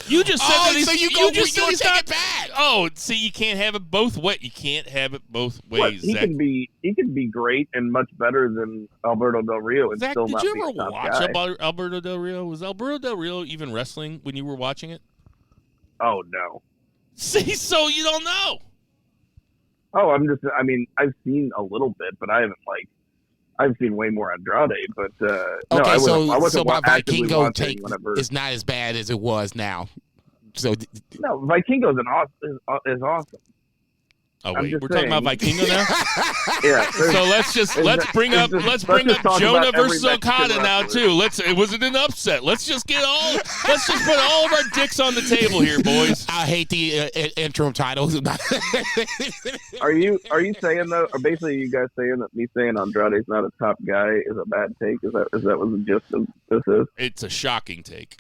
You just said that so you just take it bad. Oh, see, you can't have it both ways. You can't have it both ways. He could be great and much better than Alberto Del Rio, and Zach, still did not you be ever a top watch guy. Alberto Del Rio? Was Alberto Del Rio even wrestling when you were watching it? Oh no. See, so you don't know. Oh, I've seen a little bit, but I've seen way more Andrade, but okay, no, I wasn't so my actively Vikingo watching take whenever. is not as bad as it was now. So No, Vikingo's is awesome. Oh I'm wait, just we're talking about Vikingo now. Yeah. So let's bring up talk Jonah about versus every Okada Mexican now wrestler. too. It was an upset. Let's just put all of our dicks on the table here, boys. I hate the interim titles. Are you saying though, or basically you guys saying that me saying Andrade's not a top guy is a bad take? Is that what the gist of this is? It's a shocking take.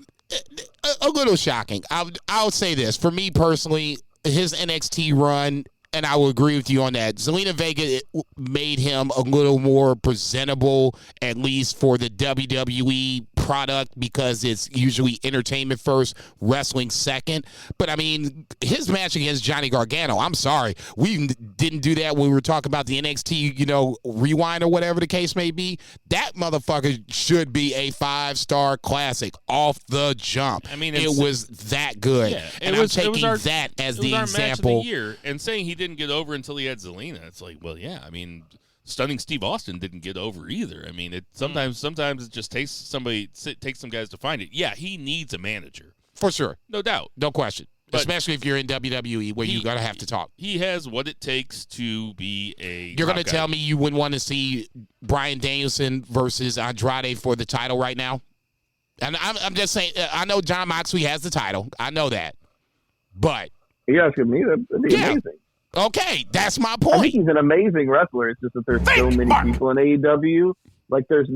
A little shocking. I'll say this. For me personally, his NXT run, and I will agree with you on that, Zelina Vega made him a little more presentable, at least for the WWE product, because it's usually entertainment first, wrestling second. But, his match against Johnny Gargano, I'm sorry, we didn't do that when we were talking about the NXT, rewind or whatever the case may be. That motherfucker should be a 5-star classic off the jump. It was that good. Yeah, and I'm taking that as the example. Match of the year, and saying he didn't get over until he had Zelina, it's like, well, yeah, Stunning Steve Austin didn't get over either. Sometimes it just takes some guys to find it. Yeah, he needs a manager. For sure. No doubt. No question. But especially if you're in WWE, where you're gonna have to talk. He has what it takes to be a. You're gonna top tell guy. me you wouldn't want to see Bryan Danielson versus Andrade for the title right now? And I'm just saying. I know Jon Moxley has the title. I know that, but You asking me? That'd be amazing. Okay, that's my I point. think he's an amazing wrestler. It's just that there's so many people in AEW. Like, there's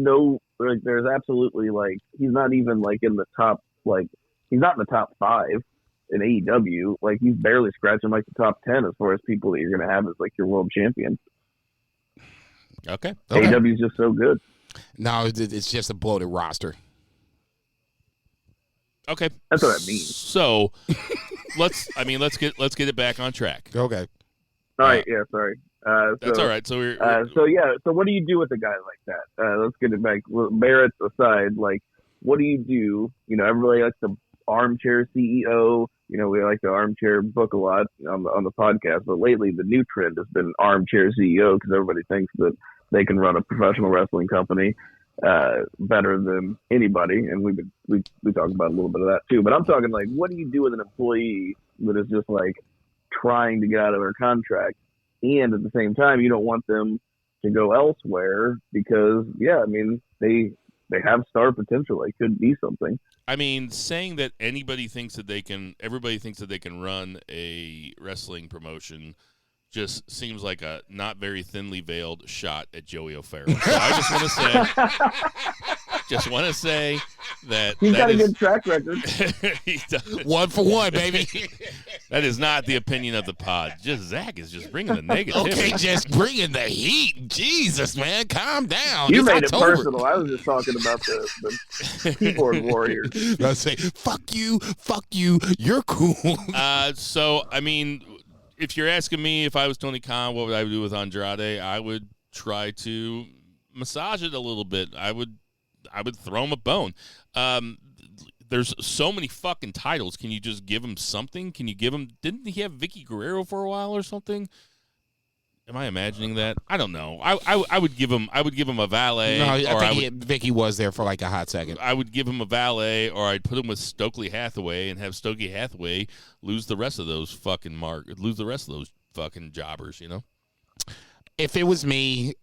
absolutely, like, he's not even, like, in the top, like, he's not in the top 5 in AEW. Like, he's barely scratching, like, the top 10 as far as people that you're going to have as, like, your world champion. Okay. AEW is just so good. No, it's just a bloated roster. Okay. That's what I mean. So let's get it back on track. Okay. All right, yeah, sorry. That's all right. So we're So what do you do with a guy like that? Let's get it back. Merits aside, like, what do you do? You know, everybody likes the armchair CEO. You know, we like the armchair book a lot on the podcast, but lately the new trend has been armchair CEO because everybody thinks that they can run a professional wrestling company better than anybody, and we talked about a little bit of that too. But I'm talking, like, what do you do with an employee that is just, like, trying to get out of their contract, and at the same time you don't want them to go elsewhere because, yeah, I mean, they have star potential. They could be something. I mean, saying that everybody thinks that they can run a wrestling promotion just seems like a not very thinly veiled shot at Joey O'Farrell. So I just want to say that He's got a good track record. He does. 1 for 1, baby. That is not the opinion of the pod. Just Zach is just bringing the negativity. Okay, just bringing the heat. Jesus, man, calm down. You It's made October. it personal. I was just talking about the keyboard warriors. I say, fuck you, you're cool. So, I mean, if you're asking me if I was Tony Khan, what would I do with Andrade? I would try to massage it a little bit. I would throw him a bone. There's so many fucking titles. Can you just give him something? Can you give him? Didn't he have Vicky Guerrero for a while or something? Am I imagining that? I don't know. I would give him a valet. No, I think Vicky was there for like a hot second. I would give him a valet, or I'd put him with Stokely Hathaway and have Stokely Hathaway lose the rest of those fucking jobbers. You know. If it was me,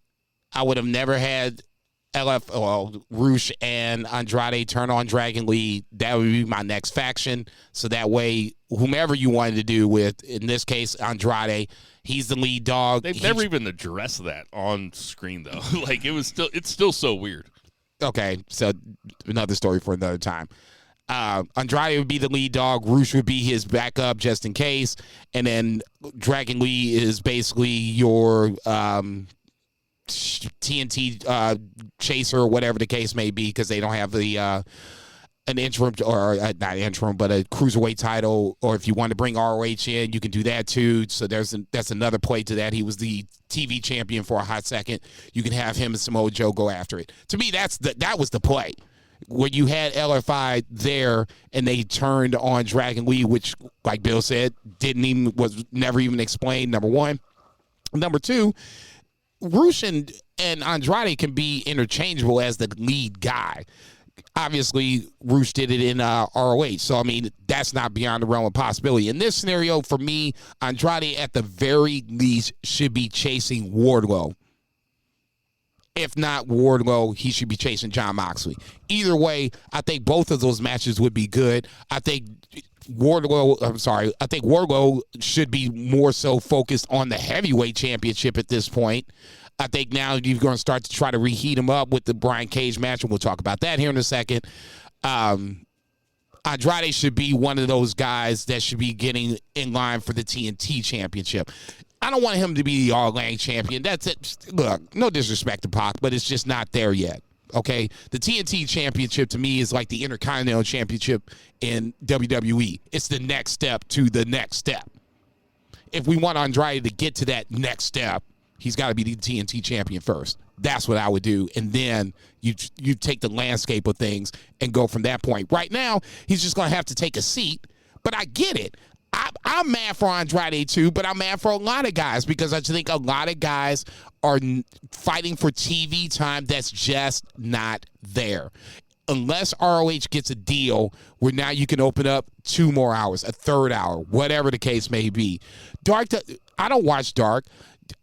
I would have never had Roosh and Andrade turn on Dragon Lee. That would be my next faction. So that way, whomever you wanted to do with, in this case, Andrade, he's the lead dog. They've never even addressed that on screen, though. Like, it's still so weird. Okay, so another story for another time. Andrade would be the lead dog. Roosh would be his backup just in case. And then Dragon Lee is basically your TNT chaser or whatever the case may be, because they don't have the an interim, or not interim, but a cruiserweight title. Or if you want to bring ROH in, you can do that too. So that's another play to that. He was the TV champion for a hot second. You can have him and Samoa Joe go after it. To me, that was the play. When you had LFI there and they turned on Dragon Lee, which, like Bill said, was never even explained, number one. Number two, Roosh and Andrade can be interchangeable as the lead guy. Obviously, Roosh did it in ROH, so, I mean, that's not beyond the realm of possibility. In this scenario, for me, Andrade, at the very least, should be chasing Wardlow. If not Wardlow, he should be chasing Jon Moxley. Either way, I think both of those matches would be good. I think Wardlow should be more so focused on the heavyweight championship at this point. I think now you're going to start to try to reheat him up with the Brian Cage match, and we'll talk about that here in a second. Andrade should be one of those guys that should be getting in line for the TNT championship. I don't want him to be the All-Lang champion. That's it. Look, no disrespect to Pac, but it's just not there yet. Okay? The TNT championship to me is like the Intercontinental Championship in WWE. It's the next step to the next step. If we want Andrade to get to that next step, he's got to be the TNT champion first. That's what I would do. And then you take the landscape of things and go from that point. Right now, he's just going to have to take a seat, but I get it. I'm mad for Andrade too, but I'm mad for a lot of guys because I just think a lot of guys are fighting for TV time that's just not there. unless ROH gets a deal where now you can open up 2 more hours, a third hour, whatever the case may be. Dark, I don't watch Dark.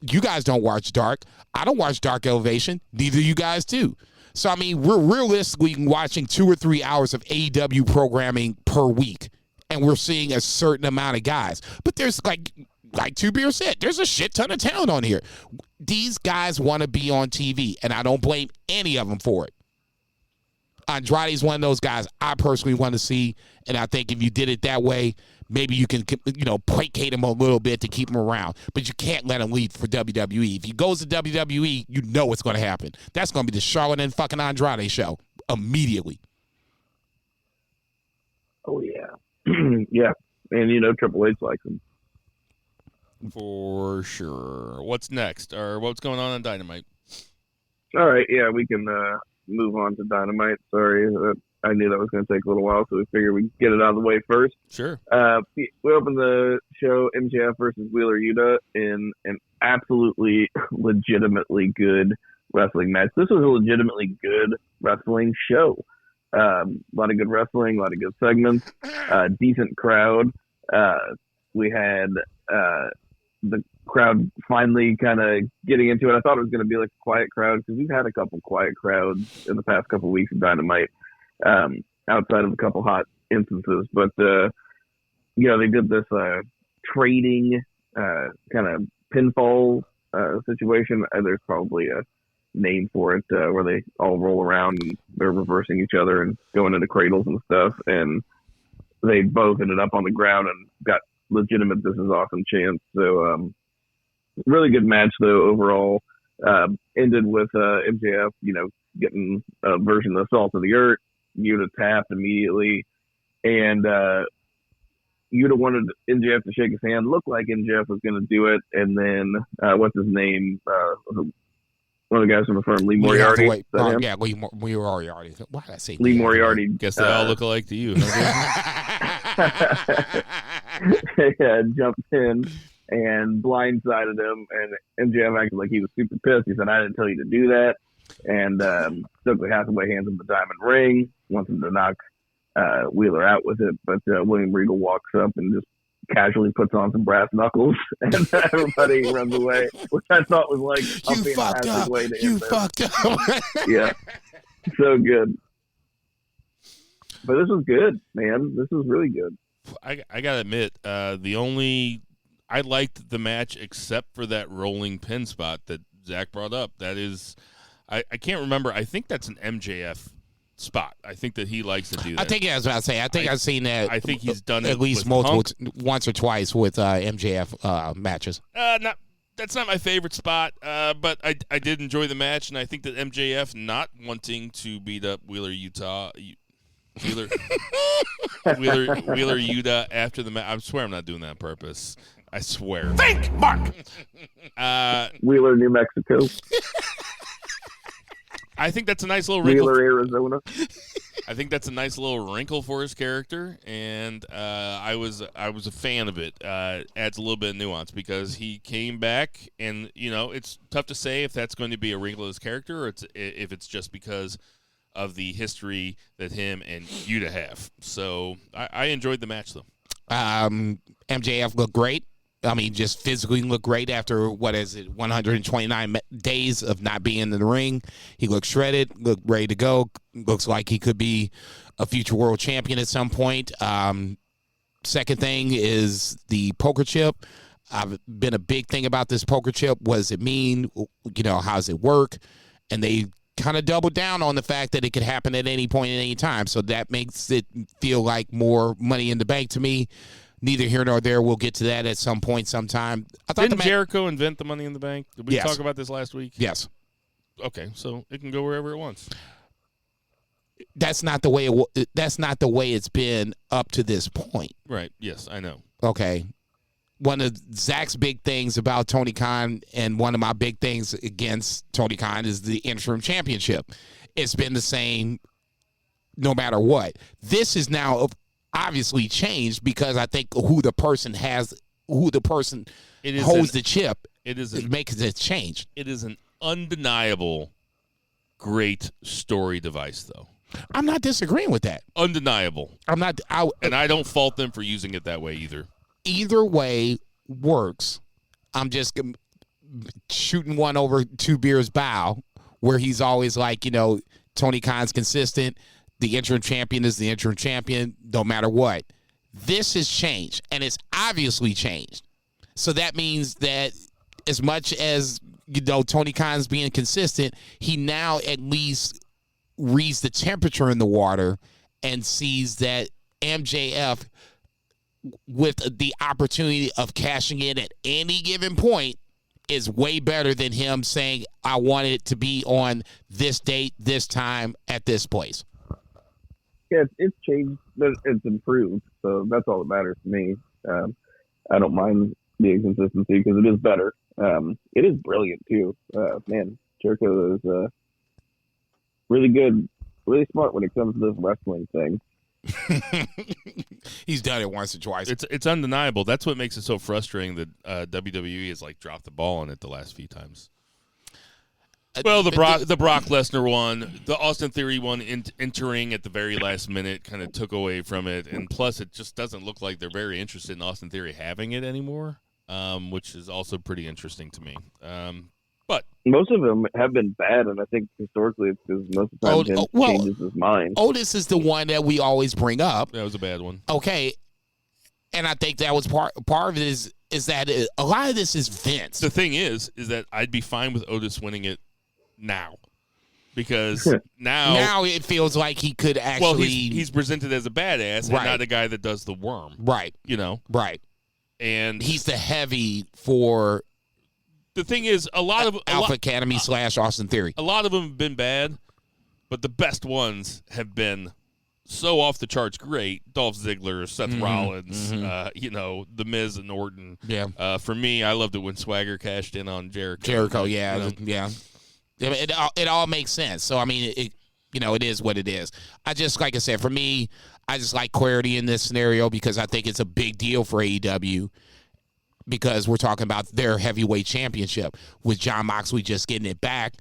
You guys don't watch Dark. I don't watch Dark Elevation. Neither you guys do. So, I mean, we're realistically watching 2 or 3 hours of AEW programming per week, and we're seeing a certain amount of guys. But there's, like Two Beer said, there's a shit ton of talent on here. These guys want to be on TV, and I don't blame any of them for it. Andrade's one of those guys I personally want to see, and I think if you did it that way, maybe you can, placate him a little bit to keep him around. But you can't let him leave for WWE. If he goes to WWE, you know what's going to happen. That's going to be the Charlotte and fucking Andrade show immediately. Oh, yeah. Yeah. And, Triple H likes him. For sure. What's next? Or what's going on Dynamite? All right. Yeah, we can move on to Dynamite. Sorry. I knew that was going to take a little while, so we figured we'd get it out of the way first. Sure. We opened the show MJF versus Wheeler Yuta in an absolutely legitimately good wrestling match. This was a legitimately good wrestling show. A lot of good wrestling, a lot of good segments, decent crowd. We had the crowd finally kind of getting into it. I thought it was going to be like a quiet crowd because we've had a couple quiet crowds in the past couple weeks of Dynamite, outside of a couple hot instances. But, they did this trading kind of pinfall situation. There's probably a name for it where they all roll around and they're reversing each other and going into cradles and stuff. And they both ended up on the ground and got legitimate "this is awesome" chants. So really good match though overall. Ended with MJF getting a version of the Salt of the Earth. Yuta tapped immediately, and Yuta wanted MJF to shake his hand. Looked like MJF was going to do it, and then what's his name, one of the guys from the firm, Lee Moriarty. Lee Moriarty. Why did I say Lee Moriarty? Guess they all look alike to you. Yeah, jumped in and blindsided him, and MJF acted like he was super pissed. He said, "I didn't tell you to do that." And Stokely Hathaway hands him the diamond ring, wants him to knock Wheeler out with it, but William Regal walks up and just casually puts on some brass knuckles, and everybody runs away, which I thought was like a fantastic way to end this. Fucked up. Yeah, so good. But this was good, man. This was really good. I gotta admit, I liked the match except for that rolling pin spot that Zach brought up. That is, I can't remember. I think that's an MJF spot. I think that he likes to do that. I think I was about to say. I've seen that. I think he's done it at least once or twice with MJF matches. That's not my favorite spot, but I did enjoy the match, and I think that MJF not wanting to beat up Wheeler Yuta after the match. I swear I'm not doing that on purpose. I swear. Think, Mark! Wheeler, New Mexico. I think that's a nice little wrinkle. Wheeler, Arizona. I think that's a nice little wrinkle for his character, and I was a fan of it. Adds a little bit of nuance because he came back, and it's tough to say if that's going to be a wrinkle in his character or if it's just because of the history that him and Yuta have. So I enjoyed the match though. MJF looked great. I mean, just physically looked great after, 129 days of not being in the ring. He looked shredded, looked ready to go. Looks like he could be a future world champion at some point. Second thing is the poker chip. I've been a big thing about this poker chip. What does it mean? How does it work? And they kind of doubled down on the fact that it could happen at any point at any time. So that makes it feel like more Money in the Bank to me. Neither here nor there. We'll get to that at some point sometime. Didn't Jericho invent the Money in the Bank? Did we talk about this last week? Yes. Okay, so it can go wherever it wants. That's not the way that's not the way it's been up to this point. Right. Yes, I know. Okay. One of Zach's big things about Tony Khan and one of my big things against Tony Khan is the interim championship. It's been the same no matter what. This is now obviously changed because I think who the person holds the chip, it makes it change. It is an undeniable great story device, though. I'm not disagreeing with that. Undeniable. I'm not. And I don't fault them for using it that way either. Either way works. I'm just shooting one over Two Beers' bow, where he's always like, Tony Khan's consistent. The interim champion is the interim champion, no matter what. This has changed, and it's obviously changed. So that means that as much as, Tony Khan's being consistent, he now at least reads the temperature in the water and sees that MJF, with the opportunity of cashing in at any given point, is way better than him saying, I want it to be on this date, this time, at this place. Yeah, it's changed, but it's improved. So that's all that matters to me. I don't mind the inconsistency because it is better. It is brilliant too. Man, Jericho is really good, really smart when it comes to this wrestling thing. He's done it once or twice. It's undeniable. That's what makes it so frustrating that WWE has dropped the ball on it the last few times. Well, the Brock Lesnar one, the Austin Theory one, entering at the very last minute kind of took away from it, and plus it just doesn't look like they're very interested in Austin Theory having it anymore, which is also pretty interesting to me. But most of them have been bad, and I think historically it's because most of the time Vince changes his mind. Otis is the one that we always bring up. That was a bad one. Okay, and I think that was part of it is that a lot of this is Vince. The thing is that I'd be fine with Otis winning it now, because now it feels like he could actually. Well, he's presented as a badass, and not a guy that does the worm, right? Right, and he's the heavy for. The thing is, Alpha Academy / Austin Theory. A lot of them have been bad, but the best ones have been so off the charts great. Dolph Ziggler, Seth Rollins, The Miz and Orton. Yeah. For me, I loved it when Swagger cashed in on Jericho. Yeah. It all makes sense. So I mean, it is what it is. Like I said, for me, I just like clarity in this scenario because I think it's a big deal for AEW. Because we're talking about their heavyweight championship with Jon Moxley just getting it back.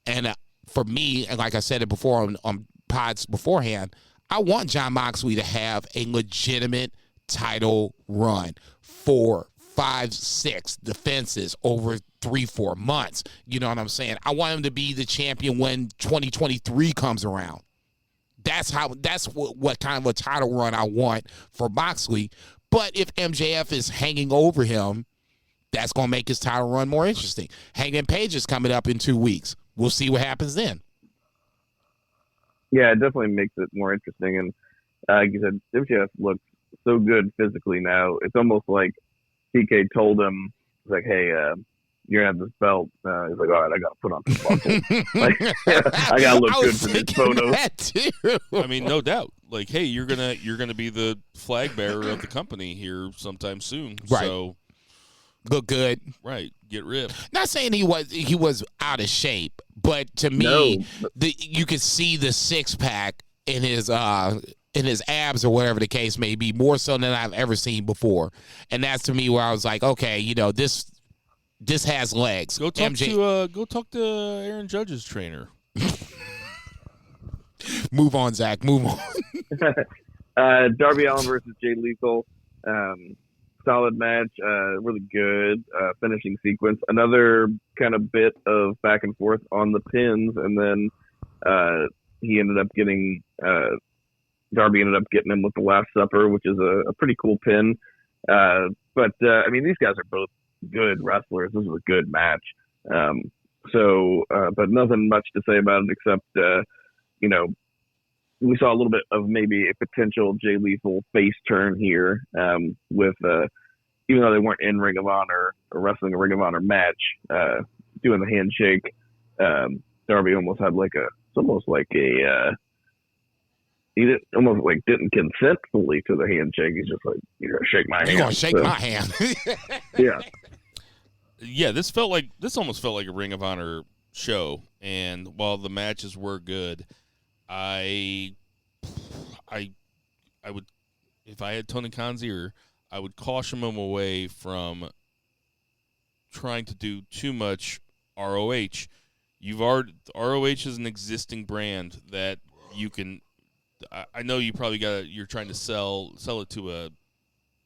And for me, and like I said it before on pods beforehand, I want Jon Moxley to have a legitimate title run. 4, 5, 6 defenses over 3-4 months. You know what I'm saying? I want him to be the champion when 2023 comes around. That's what kind of a title run I want for Moxley. But if MJF is hanging over him, that's going to make his title run more interesting. Hangman Page is coming up in 2 weeks. We'll see what happens then. Yeah, it definitely makes it more interesting. And like you said, MJF looks so good physically now. It's almost like PK told him, like, hey, you're going to have this belt. He's like, all right, I got to put on some muscle. I got to look good for this photo. That too. I mean, no doubt. Like, hey, you're gonna be the flag bearer of the company here sometime soon. Right. So look good. Right. Get ripped. Not saying he was out of shape, but to me, you could see the 6-pack in his abs or whatever the case may be, more so than I've ever seen before. And that's to me where I was like, okay, this has legs. Go talk to Aaron Judge's trainer. Move on, Zach. Move on. Darby Allin versus Jay Lethal. Solid match. Really good finishing sequence. Another kind of bit of back and forth on the pins, and then he ended up getting Darby ended up getting him with the Last Supper, which is a pretty cool pin. But I mean, these guys are both good wrestlers. This was a good match. But nothing much to say about it except we saw a little bit of maybe a potential Jay Lethal face turn here with even though they weren't in Ring of Honor or wrestling a Ring of Honor match, doing the handshake. Darby almost had didn't consent fully to the handshake. He's just like, you're gonna shake my hand. You're gonna shake my hand. Yeah. Yeah, this almost felt like a Ring of Honor show, and while the matches were good, I would, if I had Tony Khan's ear, I would caution him away from trying to do too much ROH. ROH is an existing brand that you can. I know you probably you're trying to sell it to a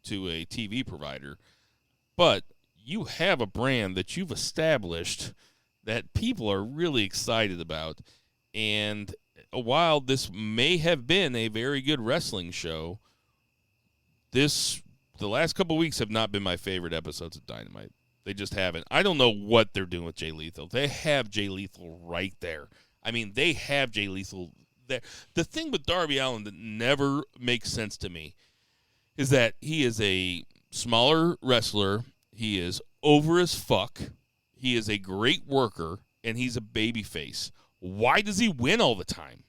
TV provider, but you have a brand that you've established that people are really excited about. And while this may have been a very good wrestling show, the last couple of weeks have not been my favorite episodes of Dynamite. They just haven't. I don't know what they're doing with Jay Lethal. They have Jay Lethal right there. I mean, they have Jay Lethal there. The thing with Darby Allin that never makes sense to me is that he is a smaller wrestler. He is over as fuck. He is a great worker, and he's a babyface. Why does he win all the time?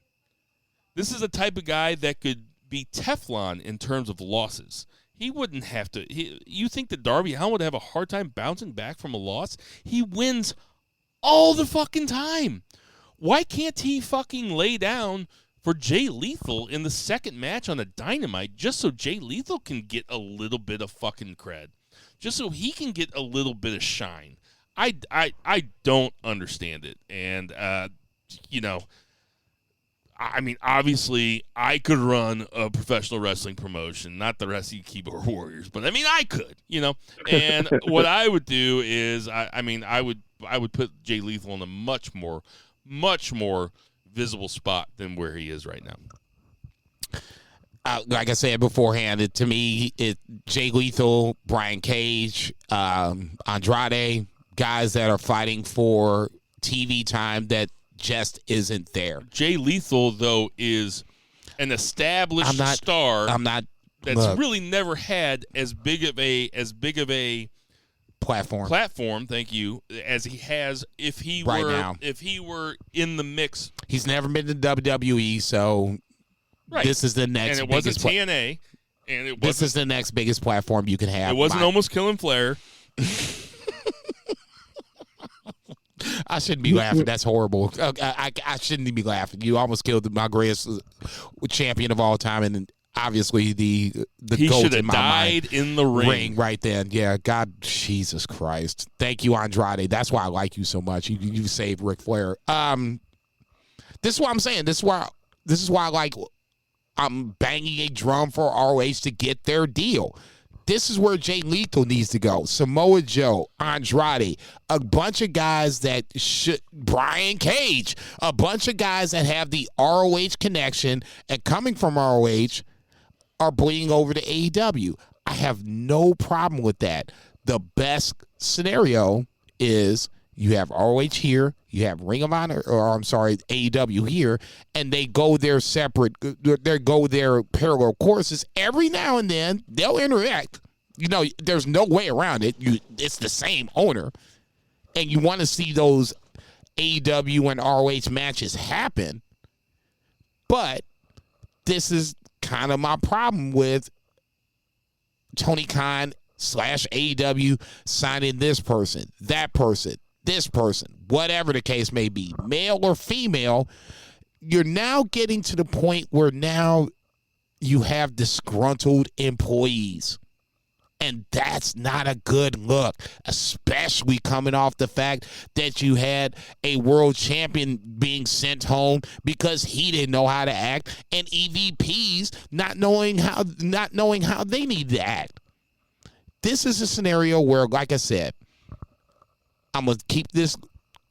This is the type of guy that could be Teflon in terms of losses. He wouldn't have to. You think that Darby Allin would have a hard time bouncing back from a loss? He wins all the fucking time. Why can't he fucking lay down for Jay Lethal in the second match on a Dynamite just so Jay Lethal can get a little bit of fucking cred? Just so he can get a little bit of shine. I don't understand it. And, I mean, obviously, I could run a professional wrestling promotion, not the rest of you keyboard warriors, but I mean, I could, And what I would do is, I would put Jay Lethal in a much more visible spot than where he is right now. Like I said beforehand, to me, Jay Lethal, Brian Cage, Andrade, guys that are fighting for TV time that just isn't there. Jay Lethal, though, is an established star. That's really never had as big of a platform. Thank you, as he has if he were in the mix. He's never been to WWE, so this is the next. And it wasn't TNA, and this is the next biggest platform you can have. It wasn't almost killing Flair. I shouldn't be laughing. That's horrible. I shouldn't be laughing. You almost killed my greatest champion of all time, and obviously the he GOAT should have in my died mind. in the ring right then. Yeah, God, Jesus Christ. Thank you, Andrade. That's why I like you so much. You saved Ric Flair. This is what I'm saying. This is why I like. I'm banging a drum for ROH to get their deal. This is where Jay Lethal needs to go. Samoa Joe, Andrade, a bunch of guys that Brian Cage, a bunch of guys that have the ROH connection and coming from ROH are bleeding over to AEW. I have no problem with that. The best scenario is you have ROH here, you have Ring of Honor, AEW here, and they go their parallel courses. Every now and then, they'll interact. There's no way around it. It's the same owner. And you want to see those AEW and ROH matches happen. But this is kind of my problem with Tony Khan / AEW signing this person, that person, this person, whatever the case may be, male or female. You're now getting to the point where now you have disgruntled employees. And that's not a good look, especially coming off the fact that you had a world champion being sent home because he didn't know how to act, and EVPs not knowing how they need to act. This is a scenario where, like I said, I'm going to keep this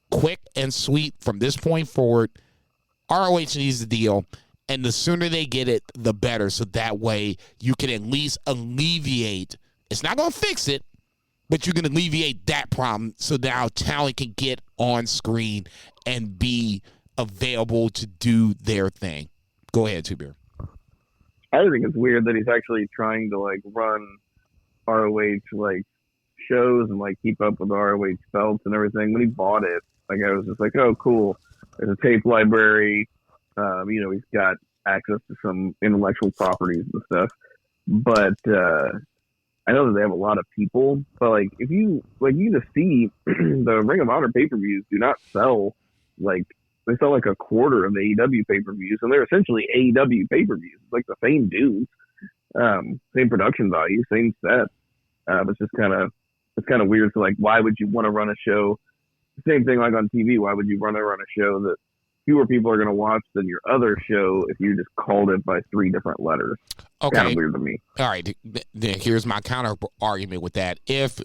quick and sweet from this point forward. ROH needs the deal, and the sooner they get it, the better. So that way you can at least alleviate. It's not going to fix it, but you can alleviate that problem so now talent can get on screen and be available to do their thing. Go ahead, Two Beer. I think it's weird that he's actually trying to run ROH shows and keep up with the ROH belts and everything. When he bought it, I was just like, oh, cool. There's a tape library. He's got access to some intellectual properties and stuff. But I know that they have a lot of people. But if you just see the Ring of Honor pay-per-views do not sell they sell a quarter of the AEW pay-per-views, and they're essentially AEW pay-per-views. It's the same dudes, same production value, same set. It's just kind of weird. So why would you want to run a show? Same thing on TV. Why would you run a show that fewer people are going to watch than your other show if you just called it by 3 different letters. Okay. Kind of weird to me. All right. Then here's my counter argument with that. If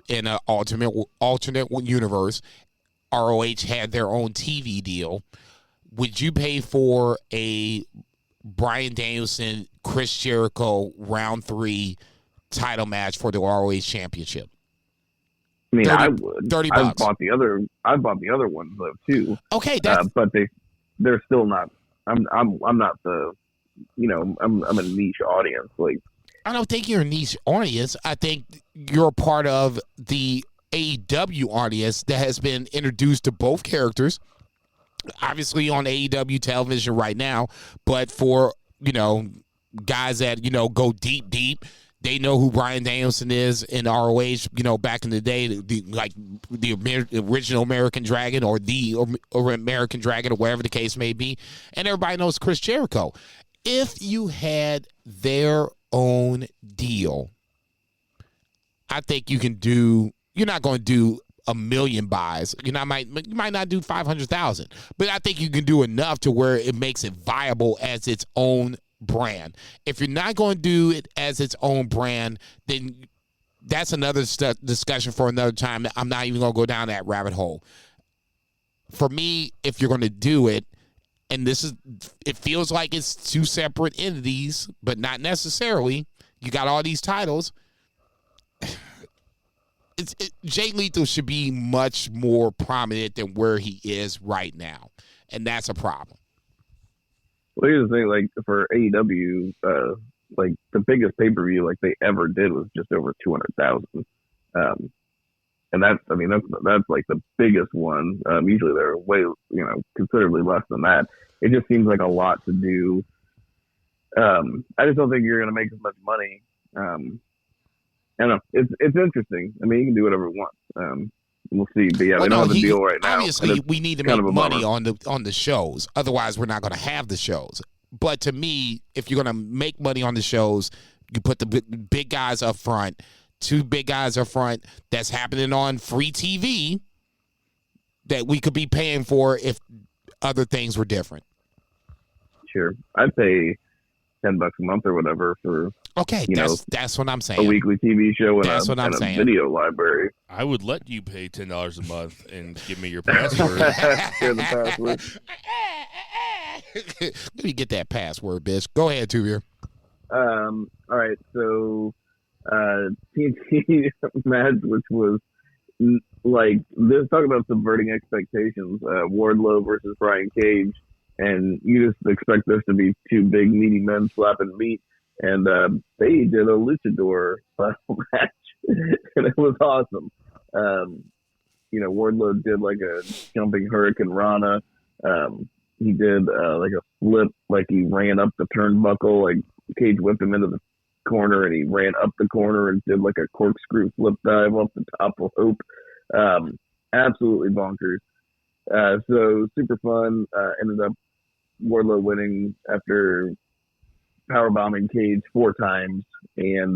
in an alternate universe, ROH had their own TV deal, would you pay for a Bryan Danielson, Chris Jericho round 3 title match for the ROH championship? I mean, 30, I would. $30. I've bought the other ones though too. Okay, that's but they're still not. I'm not the, I'm a niche audience. Like, I don't think you're a niche audience. I think you're a part of the AEW audience that has been introduced to both characters, obviously on AEW television right now, but for, guys that, go deep, they know who Bryan Danielson is in ROH, back in the day, the original American Dragon or American Dragon or whatever the case may be. And everybody knows Chris Jericho. If you had their own deal, I think you're not going to do 1 million buys. You might not do 500,000, but I think you can do enough to where it makes it viable as its own brand. If you're not going to do it as its own brand, then that's another discussion for another time. I'm not even going to go down that rabbit hole. For me, if you're going to do it, and it feels like it's 2 separate entities, but not necessarily. You got all these titles. Jay Lethal should be much more prominent than where he is right now, and that's a problem. Well, here's the thing, like for AEW, like the biggest pay-per-view like they ever did was just over 200,000. And that's like the biggest one. Usually they're way, considerably less than that. It just seems like a lot to do. I just don't think you're going to make as much money. I don't know. It's interesting. I mean, you can do whatever you want. We'll see. But yeah, we don't have a deal right now. Obviously, we need to make money on the shows. Otherwise, we're not going to have the shows. But to me, if you're going to make money on the shows, you put the big guys up front, 2 big guys up front. That's happening on free TV that we could be paying for if other things were different. Sure, I'd pay $10 a month or whatever for. Okay, that's what I'm saying. A weekly TV show and a video library. I would let you pay $10 a month and give me your password. Share the password. Let me get that password, bitch. Go ahead, Tuvier. All right, so TNT match, which was like this. Talk about subverting expectations. Wardlow versus Brian Cage, and you just expect this to be 2 big meaty men slapping meat. And they did a luchador match, and it was awesome. Wardlow did like a jumping Hurricane Rana. He did like a flip, like he ran up the turnbuckle, like Cage whipped him into the corner, and he ran up the corner and did like a corkscrew flip dive off the top of Hope. Absolutely bonkers. So super fun. Ended up Wardlow winning after powerbombing Cage 4 times, and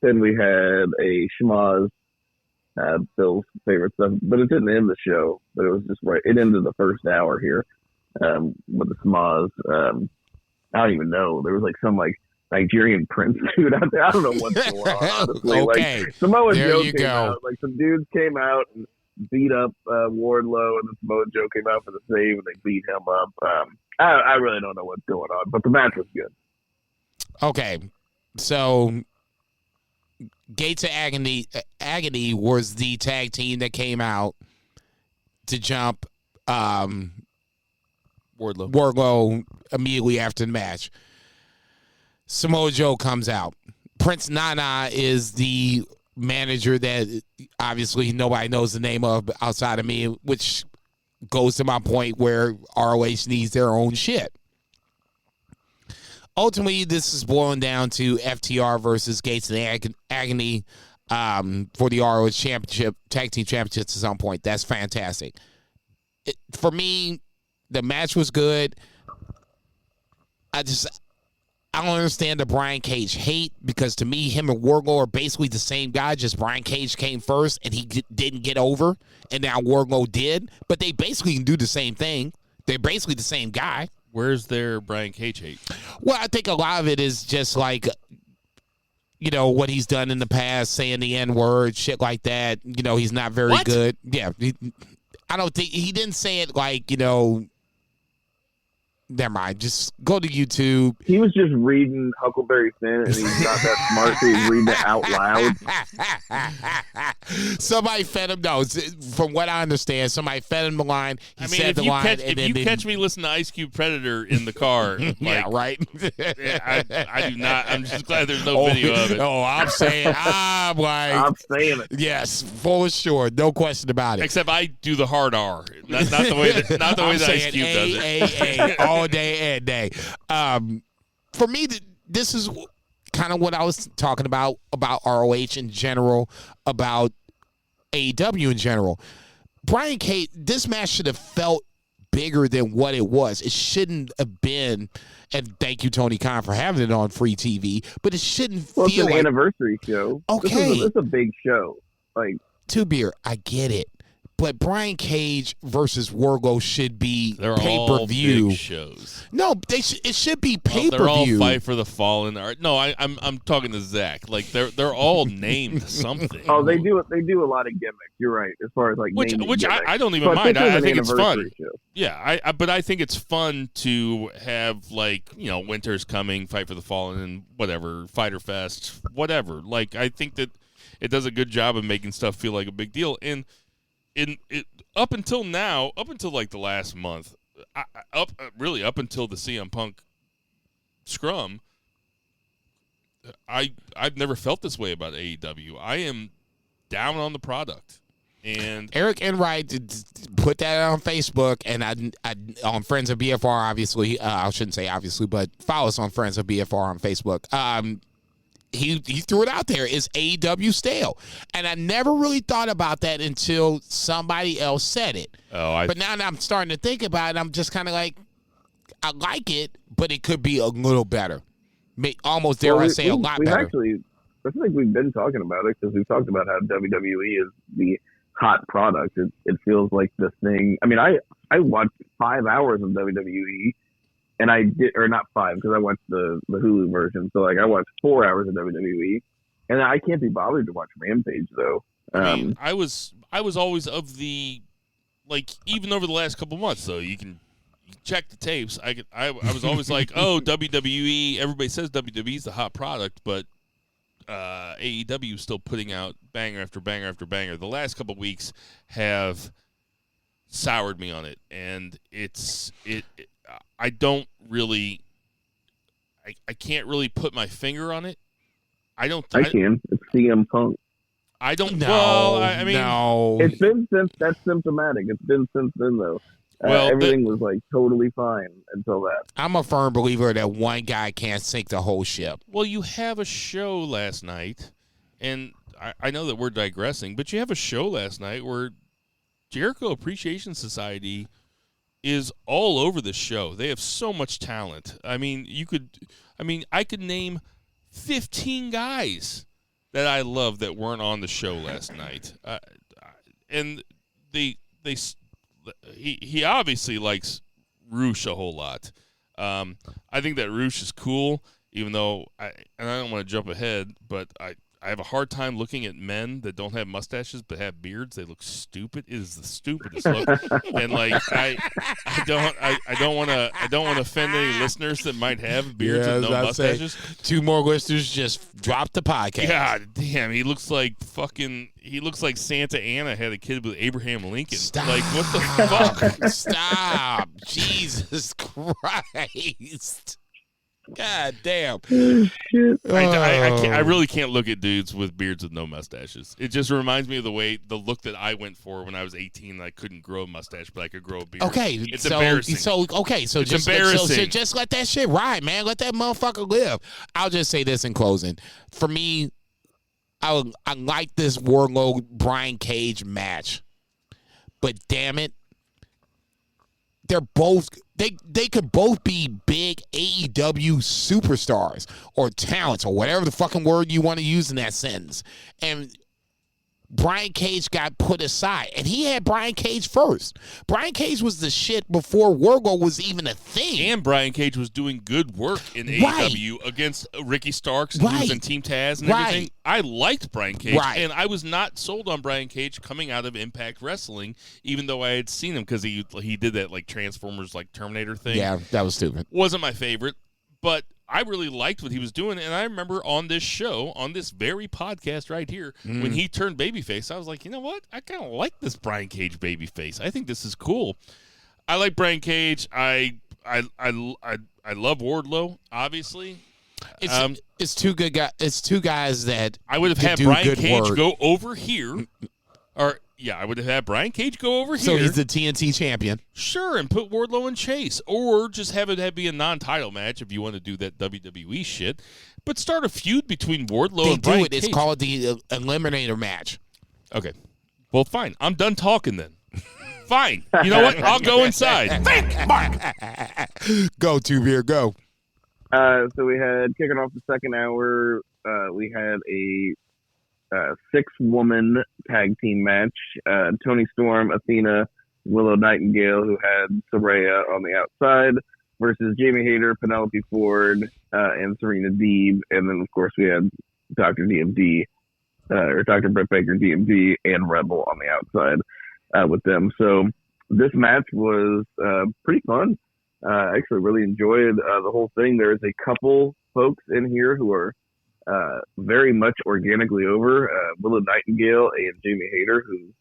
then we had a schmoz, Bill's favorite stuff, but it didn't end the show. But it was just right. It ended the first hour here with the schmoz. I don't even know. There was like some like Nigerian prince dude out there. I don't know what's going on. Honestly. Okay, like Samoa there Joe you came go. out. Like some dudes came out and beat up Wardlow, and then Samoa Joe came out for the save, and they beat him up. I really don't know what's going on, but the match was good. Okay, so Gates of Agony was the tag team that came out to jump Wardlow immediately after the match. Samoa Joe comes out. Prince Nana is the manager that obviously nobody knows the name of outside of me, which goes to my point where ROH needs their own shit. Ultimately, this is boiling down to FTR versus Gates and Agony for the ROH Championship, Tag Team Championships at some point. That's fantastic. For me, the match was good. I don't understand the Brian Cage hate, because to me, him and Wardlow are basically the same guy, just Brian Cage came first and he didn't get over, and now Wardlow did. But they basically can do the same thing. They're basically the same guy. Where's their Brian Cage hate? Well, I think a lot of it is just like, what he's done in the past, saying the N-word, shit like that. He's not very good. Yeah. I don't think he didn't say it like, never mind. Just go to YouTube. He was just reading Huckleberry Finn, and he's not that smart, so he's reading it out loud. Somebody fed him. No, from what I understand, somebody fed him the line. He said the line. If you catch me listening to Ice Cube Predator in the car, yeah, right. I do not. I'm just glad there's no video of it. I'm saying it. Yes, full sure, no question about it. Except I do the hard R, not the way that Ice Cube does it. All day and day. For me, this is kind of what I was talking about ROH in general, about AEW in general. Brian Cage, this match should have felt bigger than what it was. It shouldn't have been, and thank you, Tony Khan, for having it on free TV, but it shouldn't feel it's an like anniversary show. Okay. This is a big show. Like, Two Beer, I get it. But Brian Cage versus Wardlow should be pay-per-view shows. No, it should be pay-per-view. They're all Fight for the Fallen. No, I'm talking to Zach. Like they're all named something. Oh, they do a lot of gimmicks. You're right. As far as like which I don't even mind. I think it's fun. Show. Yeah, but I think it's fun to have like Winter's Coming, Fight for the Fallen, and whatever Fighter Fest, whatever. Like I think that it does a good job of making stuff feel like a big deal. And up until now, up until like the last month, up until the CM Punk scrum, I've never felt this way about AEW. I am down on the product. And Eric Enright put that on Facebook, and I on Friends of BFR, obviously. I shouldn't say obviously, but follow us on Friends of BFR on Facebook. He threw it out there. Is AEW stale? And I never really thought about that until somebody else said it. But now that I'm starting to think about it, I'm just kind of like, I like it, but it could be a little better. Almost dare I say a lot better. Actually, I feel like we've been talking about it because we've talked about how WWE is the hot product. It feels like the thing. I mean, I watched 5 hours of WWE. And I did, or not 5, because I watched the Hulu version. So like I watched 4 hours of WWE, and I can't be bothered to watch Rampage though. I mean, I was always of the, like, even over the last couple months though. You can check the tapes. I was always like, oh, WWE. Everybody says WWE is the hot product, but AEW is still putting out banger after banger after banger. The last couple weeks have soured me on it, and I don't really, I can't really put my finger on it. I can. It's CM Punk. I don't. No, well, I mean, no. It's been since that's symptomatic. It's been since then though. Everything was like totally fine until that. I'm a firm believer that one guy can't sink the whole ship. Well, you have a show last night, and I know that we're digressing, but you have a show last night where Jericho Appreciation Society is all over the show. They have so much talent. I mean, I could name 15 guys that I love that weren't on the show last night. And he obviously likes Roosh a whole lot. I think that Roosh is cool, even though I don't want to jump ahead, but I have a hard time looking at men that don't have mustaches but have beards. They look stupid. It is the stupidest look. And like I don't want to offend any listeners that might have beards and no mustaches. 2 more listeners just dropped the podcast. God damn, he looks like Santa Anna had a kid with Abraham Lincoln. Stop. Like what the fuck? Stop. Jesus Christ. God damn. I really can't look at dudes with beards with no mustaches. It just reminds me of the look that I went for when I was 18 and I couldn't grow a mustache, but I could grow a beard. Okay. It's embarrassing. So just embarrassing. Just let that shit ride, man. Let that motherfucker live. I'll just say this in closing. For me, I like this Wardlow Brian Cage match. But damn it, they're both they could both be big AEW superstars or talents or whatever the fucking word you want to use in that sentence. And Brian Cage got put aside, and he had Brian Cage first. Brian Cage was the shit before Wardlow was even a thing. And Brian Cage was doing good work in AEW against Ricky Starks, and he was in Team Taz and everything. I liked Brian Cage, and I was not sold on Brian Cage coming out of Impact Wrestling, even though I had seen him because he did that like Transformers, like Terminator thing. Yeah, that was stupid. Wasn't my favorite, but I really liked what he was doing, and I remember on this show, on this very podcast right here, when he turned babyface, I was like, you know what? I kind of like this Brian Cage babyface. I think this is cool. I like Brian Cage. I love Wardlow, obviously. It's two good guys. It's two guys that I would have had Brian Cage go over here, or. Yeah, I would have had Brian Cage go over here. So he's the TNT champion. Sure, and put Wardlow in Chase. Or just have it be a non-title match if you want to do that WWE shit. But start a feud between Wardlow and Brian Cage. It's called the Eliminator match. Okay. Well, fine. I'm done talking then. Fine. You know what? I'll go inside. Think, Mark! Go, Two-Beer, go. So we had, kicking off the second hour, we had a 6-woman tag team match. Toni Storm, Athena, Willow Nightingale, who had Saraya on the outside, versus Jamie Hayter, Penelope Ford, and Serena Deeb. And then, of course, we had Dr. DMD, or Dr. Britt Baker, DMD, and Rebel on the outside with them. So this match was pretty fun. I actually really enjoyed the whole thing. There's a couple folks in here who are very much organically over. Willow Nightingale and Jamie Hayter, who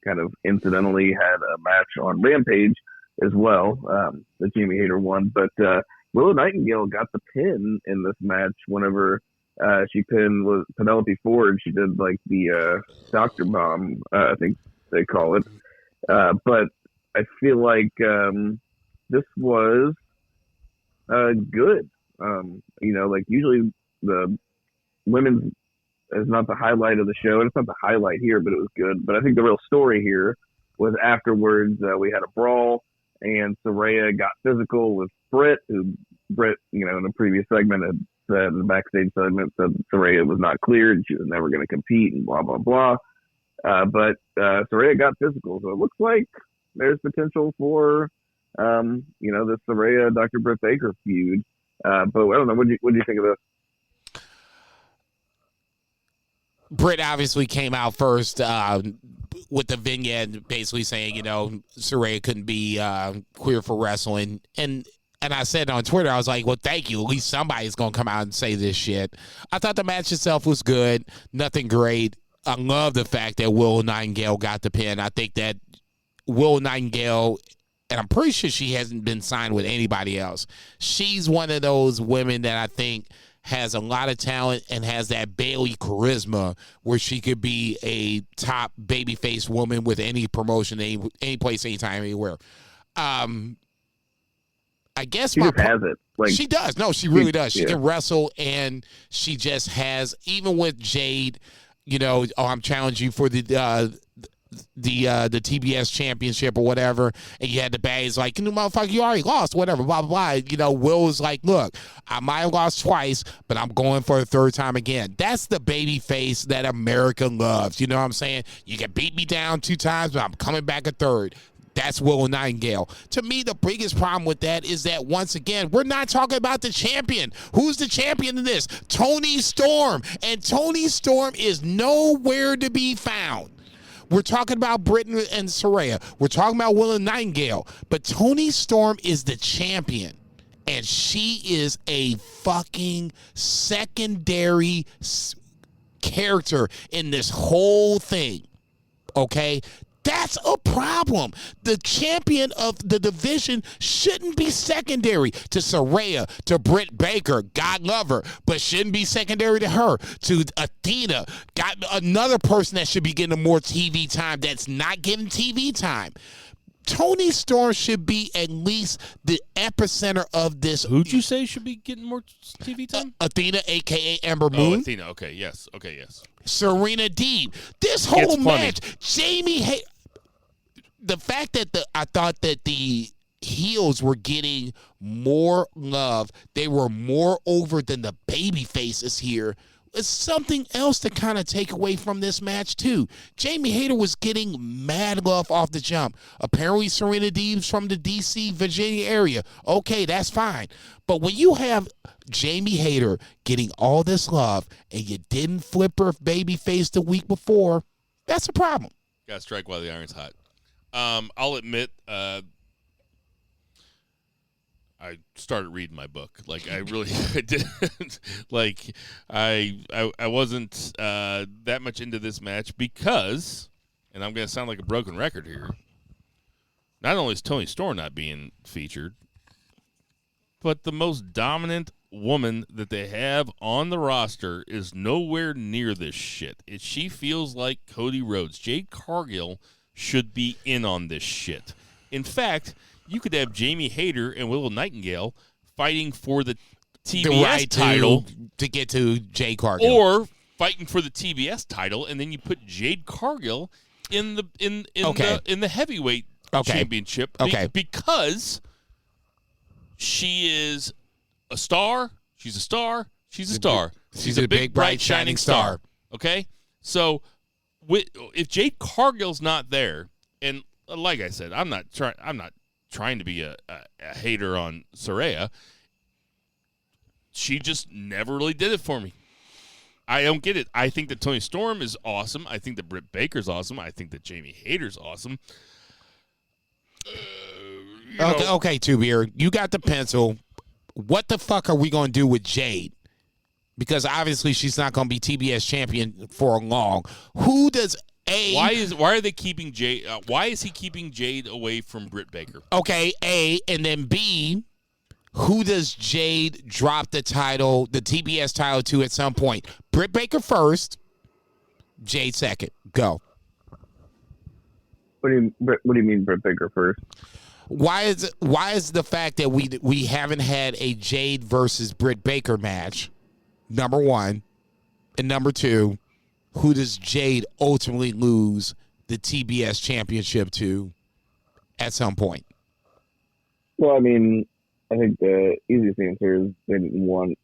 kind of incidentally had a match on Rampage as well. That Jamie Hayter won. But Willow Nightingale got the pin in this match whenever she pinned was Penelope Ford. She did like the Dr. Bomb, I think they call it. But I feel like this was good. Like usually the women's is not the highlight of the show, and it's not the highlight here, but it was good. But I think the real story here was afterwards we had a brawl, and Saraya got physical with Britt, who Britt, in the previous segment had said, in the backstage segment, said Saraya was not cleared, she was never going to compete, and blah, blah, blah. But Saraya got physical, so it looks like there's potential for, the Saraya Dr. Britt Baker feud. But I don't know, what do you think of this? Britt obviously came out first with the vignette basically saying, Saraya couldn't be queer for wrestling. And I said on Twitter, I was like, well, thank you. At least somebody's going to come out and say this shit. I thought the match itself was good. Nothing great. I love the fact that Willow Nightingale got the pin. I think that Willow Nightingale, and I'm pretty sure she hasn't been signed with anybody else. She's one of those women that I think has a lot of talent and has that Bayley charisma where she could be a top babyface woman with any promotion, any place, anytime, anywhere. I guess she just has it. Like, she does. No, she really does. She can wrestle, and she just has, even with Jade, I'm challenging you for the TBS championship or whatever, and you had the badge like, motherfucker, you already lost, whatever, blah, blah, blah. Will was like, look, I might have lost twice, but I'm going for a third time again. That's the baby face that America loves. You know what I'm saying? You can beat me down 2 times, but I'm coming back a third. That's Willow Nightingale. To me, the biggest problem with that is that, once again, we're not talking about the champion. Who's the champion in this? Toni Storm. And Toni Storm is nowhere to be found. We're talking about Britt and Saraya. We're talking about Willow Nightingale. But Toni Storm is the champion. And she is a fucking secondary character in this whole thing. Okay? That's a problem. The champion of the division shouldn't be secondary to Saraya, to Britt Baker, God love her, but shouldn't be secondary to her, to Athena. Got another person that should be getting more TV time that's not getting TV time. Toni Storm should be at least the epicenter of this. Who'd you say should be getting more TV time? Athena, a.k.a. Amber Moon. Oh, Athena. Okay, yes. Serena Deeb. This whole match, Jamie Hayter. The fact that I thought that the heels were getting more love, they were more over than the baby faces here, something else to kind of take away from this match too. Jamie Hayter was getting mad love off the jump. Apparently Serena Deeb's from the DC, Virginia area. Okay, that's fine. But when you have Jamie Hayter getting all this love and you didn't flip her babyface the week before, that's a problem. Got to strike while the iron's hot. I'll admit, I started reading my book. Like I really I didn't. Like I wasn't that much into this match because, and I'm going to sound like a broken record here. Not only is Toni Storm not being featured, but the most dominant woman that they have on the roster is nowhere near this shit. She feels like Cody Rhodes. Jade Cargill should be in on this shit. In fact, you could have Jamie Hayter and Willow Nightingale fighting for the TBS title to get to Jade Cargill, or fighting for the TBS title, and then you put Jade Cargill in the heavyweight championship because she is a star. She's a star. She's a star. She's a big, bright, shining star. Okay, so if Jade Cargill's not there, and like I said, I'm not trying to be a hater on Saraya. She just never really did it for me. I don't get it. I think that Toni Storm is awesome. I think that Britt Baker's awesome. I think that Jamie Hayter's awesome. Okay, Two-Beer, you got the pencil. What the fuck are we going to do with Jade? Because obviously she's not going to be TBS champion for long. Who does why are they keeping Jade? Why is he keeping Jade away from Britt Baker? Okay, A, and then B, who does Jade drop the title, the TBS title to at some point? Britt Baker first, Jade second. Go. What do you mean Britt Baker first? Why is the fact that we haven't had a Jade versus Britt Baker match, number one, and number two, who does Jade ultimately lose the TBS championship to at some point? Well, I mean, I think the easiest answer is they didn't want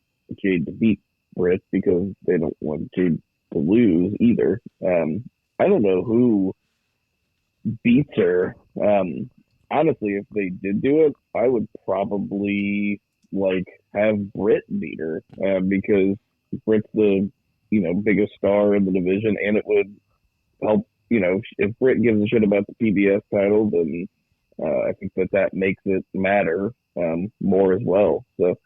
Jade to beat Britt because they don't want Jade to lose either. I don't know who beats her. Honestly, if they did do it, I would probably have Britt beat her because Britt's the biggest star in the division, and it would help. If Britt gives a shit about the PBS title, then I think that makes it matter more as well. So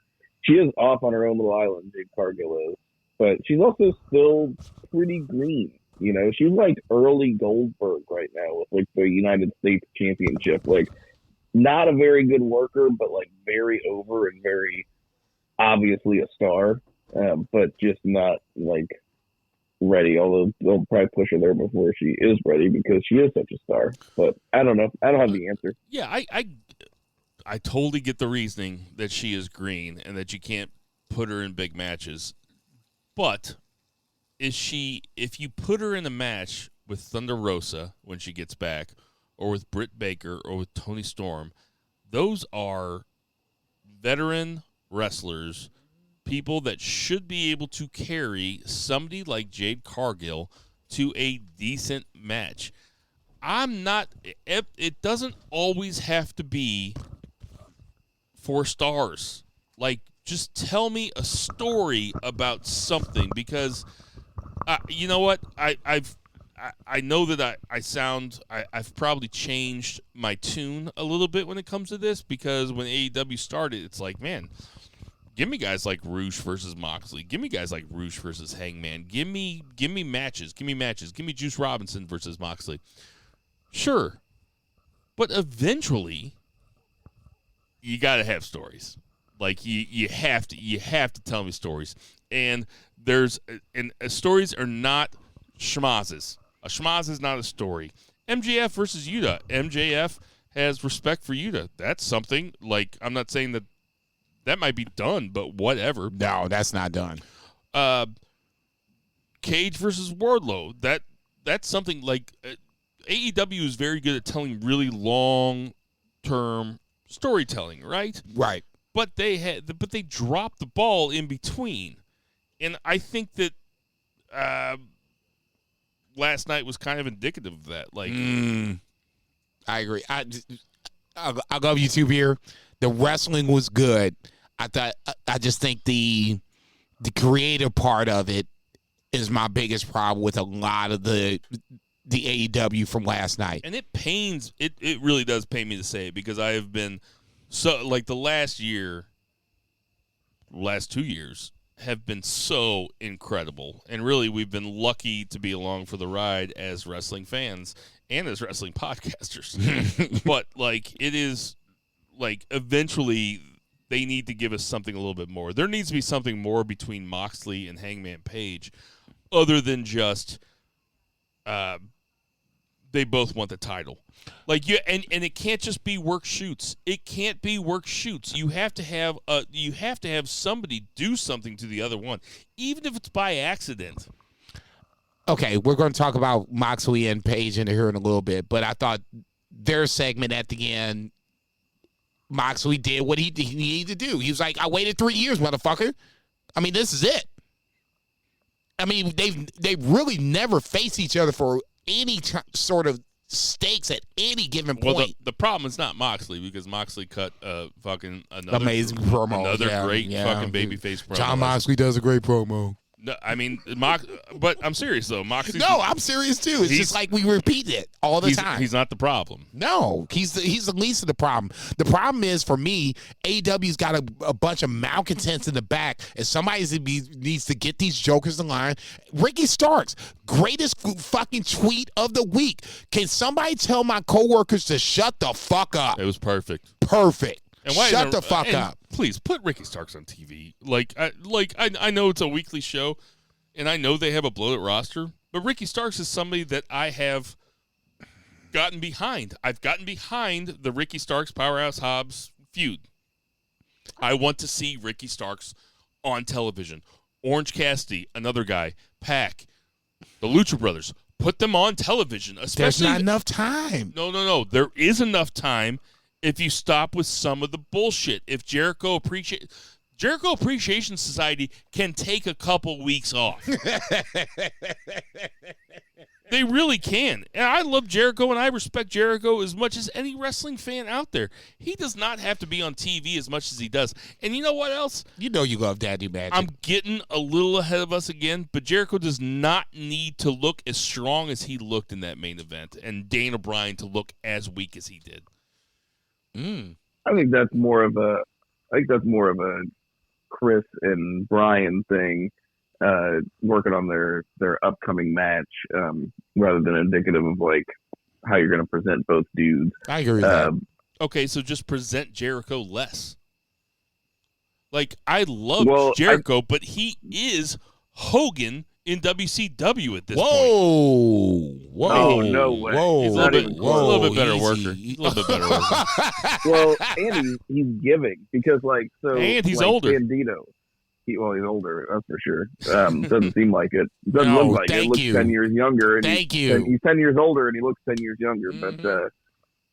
she is off on her own little island, Jade Cargill is, but she's also still pretty green. She's like early Goldberg right now with the United States Championship. Not a very good worker, but very over and very obviously a star. But just not ready. Although they'll probably push her there before she is ready because she is such a star. But I don't know. I don't have the answer. Yeah, I totally get the reasoning that she is green and that you can't put her in big matches. But if you put her in a match with Thunder Rosa when she gets back, or with Britt Baker, or with Toni Storm, those are veteran wrestlers, people that should be able to carry somebody like Jade Cargill to a decent match. It doesn't always have to be 4 stars. Just tell me a story about something, because you know what? I know that I've probably changed my tune a little bit when it comes to this, because when AEW started, it's man, give me guys like Roosh versus Moxley. Give me guys like Roosh versus Hangman. Give me matches. Give me Juice Robinson versus Moxley. Sure. But eventually, you got to have stories. You have to tell me stories. And stories are not schmazes. A schmaz is not a story. MJF versus Yuta. MJF has respect for Yuta. That's something. I'm not saying that might be done, but whatever. No, that's not done. Cage versus Wardlow. That's something AEW is very good at telling really long-term storytelling, right? Right. But they dropped the ball in between. And I think that last night was kind of indicative of that. Like, I agree. I'll go with you two here. The wrestling was good. I just think the creative part of it is my biggest problem with a lot of the AEW from last night. and it really does pain me to say it, because I have been so, like, the last 2 years have been so incredible, and really we've been lucky to be along for the ride as wrestling fans and as wrestling podcasters. But, like, it is, like, eventually they need to give us something a little bit more. There needs to be something more between Moxley and Hangman Page, other than just they both want the title. Like, and it can't just be work shoots. It can't be work shoots. You have to have somebody do something to the other one, even if it's by accident. Okay, we're going to talk about Moxley and Page in here in a little bit, but I thought their segment at the end, Moxley did what he needed to do. He was like, I waited 3 years, motherfucker. I mean, this is it. I mean, they've really never faced each other for any sort of stakes at any given point. Well, the problem is not Moxley, because Moxley cut fucking another amazing promo, great fucking babyface promo. John Moxley does a great promo. No, I mean, but I'm serious though. Moxley. No, I'm serious too. It's just like we repeat it all the time. He's not the problem. No, he's the least of the problem. The problem is, for me, AEW's got a bunch of malcontents in the back, and somebody needs to get these jokers in line. Ricky Starks, greatest fucking tweet of the week. Can somebody tell my coworkers to shut the fuck up? It was perfect. Perfect. And why shut the fuck up. Please put Ricky Starks on TV. I know it's a weekly show, and I know they have a bloated roster, but Ricky Starks is somebody that I have gotten behind. I've gotten behind the Ricky Starks Powerhouse Hobbs feud. I want to see Ricky Starks on television. Orange Cassidy, another guy. Pac, the Lucha Brothers. Put them on television. Especially, there's not enough time. No. There is enough time if you stop with some of the bullshit. If Jericho Appreciation Society can take a couple weeks off. They really can. And I love Jericho, and I respect Jericho as much as any wrestling fan out there. He does not have to be on TV as much as he does. And you know what else? You know you love Daddy Magic. I'm getting a little ahead of us again, but Jericho does not need to look as strong as he looked in that main event, and Dana Bryan to look as weak as he did. I think that's more of a Chris and Brian thing, working on their upcoming match, rather than indicative of like how you're going to present both dudes. I agree with that. Okay, so just present Jericho less. Like, I love Jericho, but he is Hogan in WCW at this point. Whoa, no way. He's a little bit better worker. He's a little bit better worker. Well, and he's giving, because and he's like older. Bandito. He's older, that's for sure. Doesn't seem like it. Doesn't look like it. Looks 10 years younger. And Thank he's you. He's 10 years older, and he looks 10 years younger. Mm-hmm.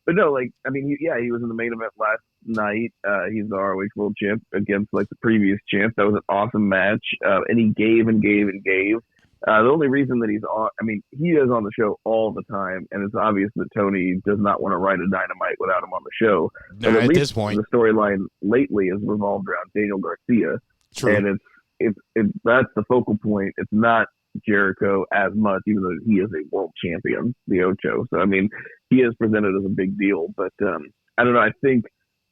But no, like, I mean, he was in the main event last night. He's the ROH World Champ against like the previous champ. That was an awesome match, and he gave and gave and gave. The only reason that he's on, I mean, he is on the show all the time, and it's obvious that Tony does not want to write a Dynamite without him on the show. No, but at this point, the storyline lately has revolved around Daniel Garcia. True. And it's that's the focal point. It's not Jericho as much, even though he is a world champion, the Ocho. So I mean, he is presented as a big deal. But I don't know. I think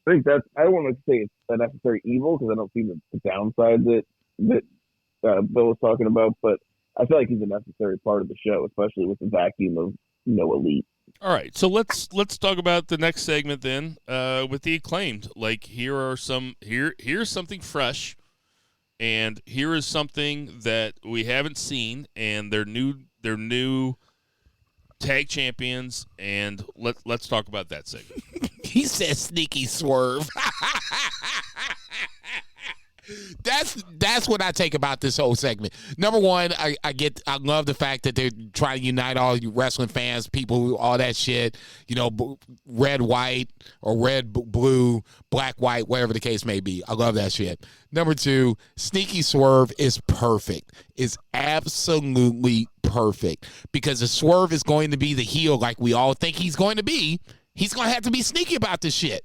that's, I don't want to say it's a necessary evil, because I don't see the downside that Bill was talking about. But I feel like he's a necessary part of the show, especially with the vacuum of Elite. All right, so let's talk about the next segment then, with the Acclaimed. Like, here's something fresh. And here is something that we haven't seen, and they're new tag champions, and let's talk about that segment. He said sneaky swerve. That's what I take about this whole segment. Number one, I love the fact that they're trying to unite all you wrestling fans, people who all that shit, red, white, or red, blue, black, white, whatever the case may be. I love that shit. Number two, Sneaky Swerve is perfect. Is absolutely perfect because if Swerve is going to be the heel like we all think he's going to be, he's going to have to be sneaky about this shit.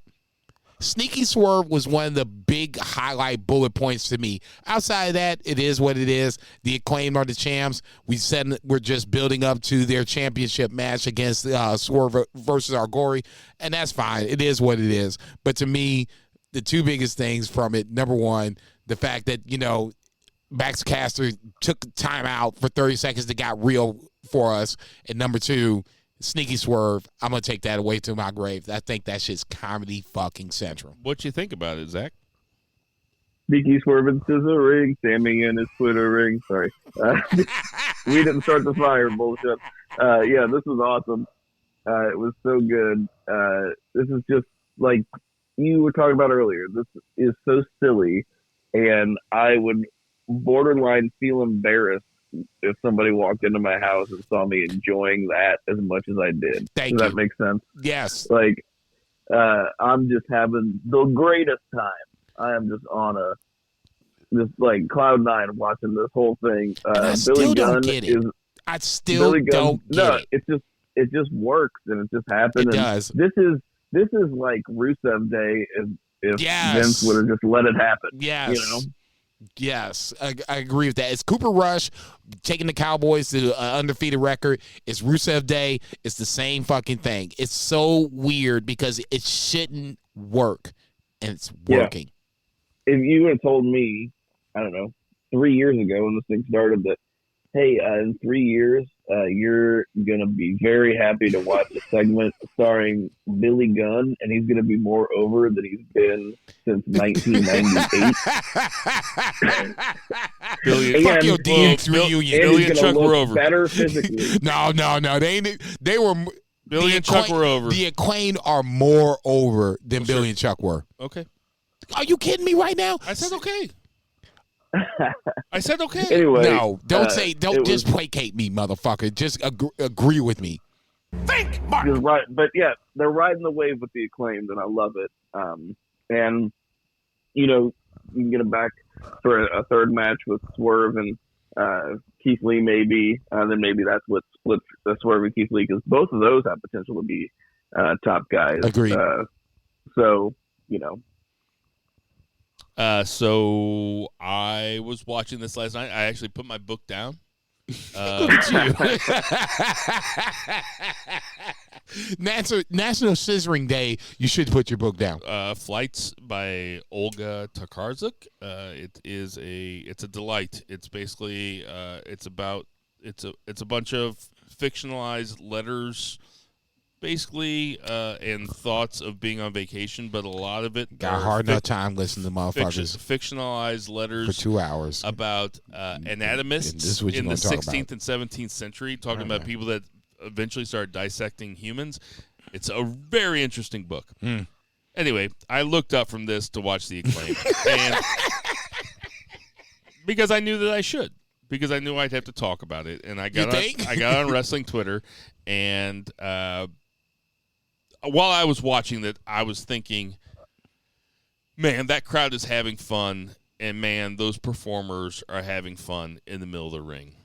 Sneaky Swerve was one of the big highlight bullet points to me. Outside of that, it is what it is. The Acclaim are the champs. We said we're just building up to their championship match against Swerve versus Argori, and that's fine. It is what it is. But to me, the two biggest things from it, number one, the fact that, Baxcaster took time out for 30 seconds that got real for us, and number two, Sneaky Swerve, I'm going to take that away to my grave. I think that shit's comedy fucking central. What you think about it, Zach? Sneaky Swerve and Scissor Ring, Sammy and his Twitter ring. Sorry. We didn't start the fire, bullshit. Yeah, this was awesome. It was so good. This is just like you were talking about earlier. This is so silly, and I would borderline feel embarrassed if somebody walked into my house and saw me enjoying that as much as I did. Does that make sense? Yes. Like, I'm just having the greatest time. I am just on just like cloud nine watching this whole thing. I still don't get it. I still don't get it. It just works and it just happened. It does. This is like Rusev Day if Vince would have just let it happen. Yes. Yes, I agree with that. It's Cooper Rush taking the Cowboys to an undefeated record. It's Rusev Day. It's the same fucking thing. It's so weird because it shouldn't work, and it's working. If you had told me, I don't know, 3 years ago when this thing started that, hey, in 3 years, you're going to be very happy to watch a segment starring Billy Gunn, and he's going to be more over than he's been since 1998. Fuck your DX reunion. Billy and Chuck were over. Better physically. No. They were. Billy and Chuck were over. The Acclaim are more over than Billy and Chuck were. Okay. Are you kidding me right now? I said okay. I said okay. Anyway, no, don't just placate me, motherfucker. Just agree with me. Think, Mark. You're right, but yeah, they're riding the wave with the Acclaimed, and I love it. And you can get them back for a third match with Swerve and Keith Lee, maybe. Then maybe that's what splits Swerve and Keith Lee, because both of those have potential to be top guys. Agreed. So So I was watching this last night. I actually put my book down. Look at you. National Scissoring Day. You should put your book down. Flights by Olga Tokarczuk. It's a delight. It's basically it's a bunch of fictionalized letters, basically, and thoughts of being on vacation, but a lot of it got hard enough time listening to motherfuckers. Fictionalized letters for 2 hours about anatomists in the 16th and 17th century, talking about people that eventually started dissecting humans. It's a very interesting book. Anyway, I looked up from this to watch the Acclaim, and because I knew that I should. Because I knew I'd have to talk about it, and I got on wrestling Twitter, and while I was watching that, I was thinking, man, that crowd is having fun, and man, those performers are having fun in the middle of the ring.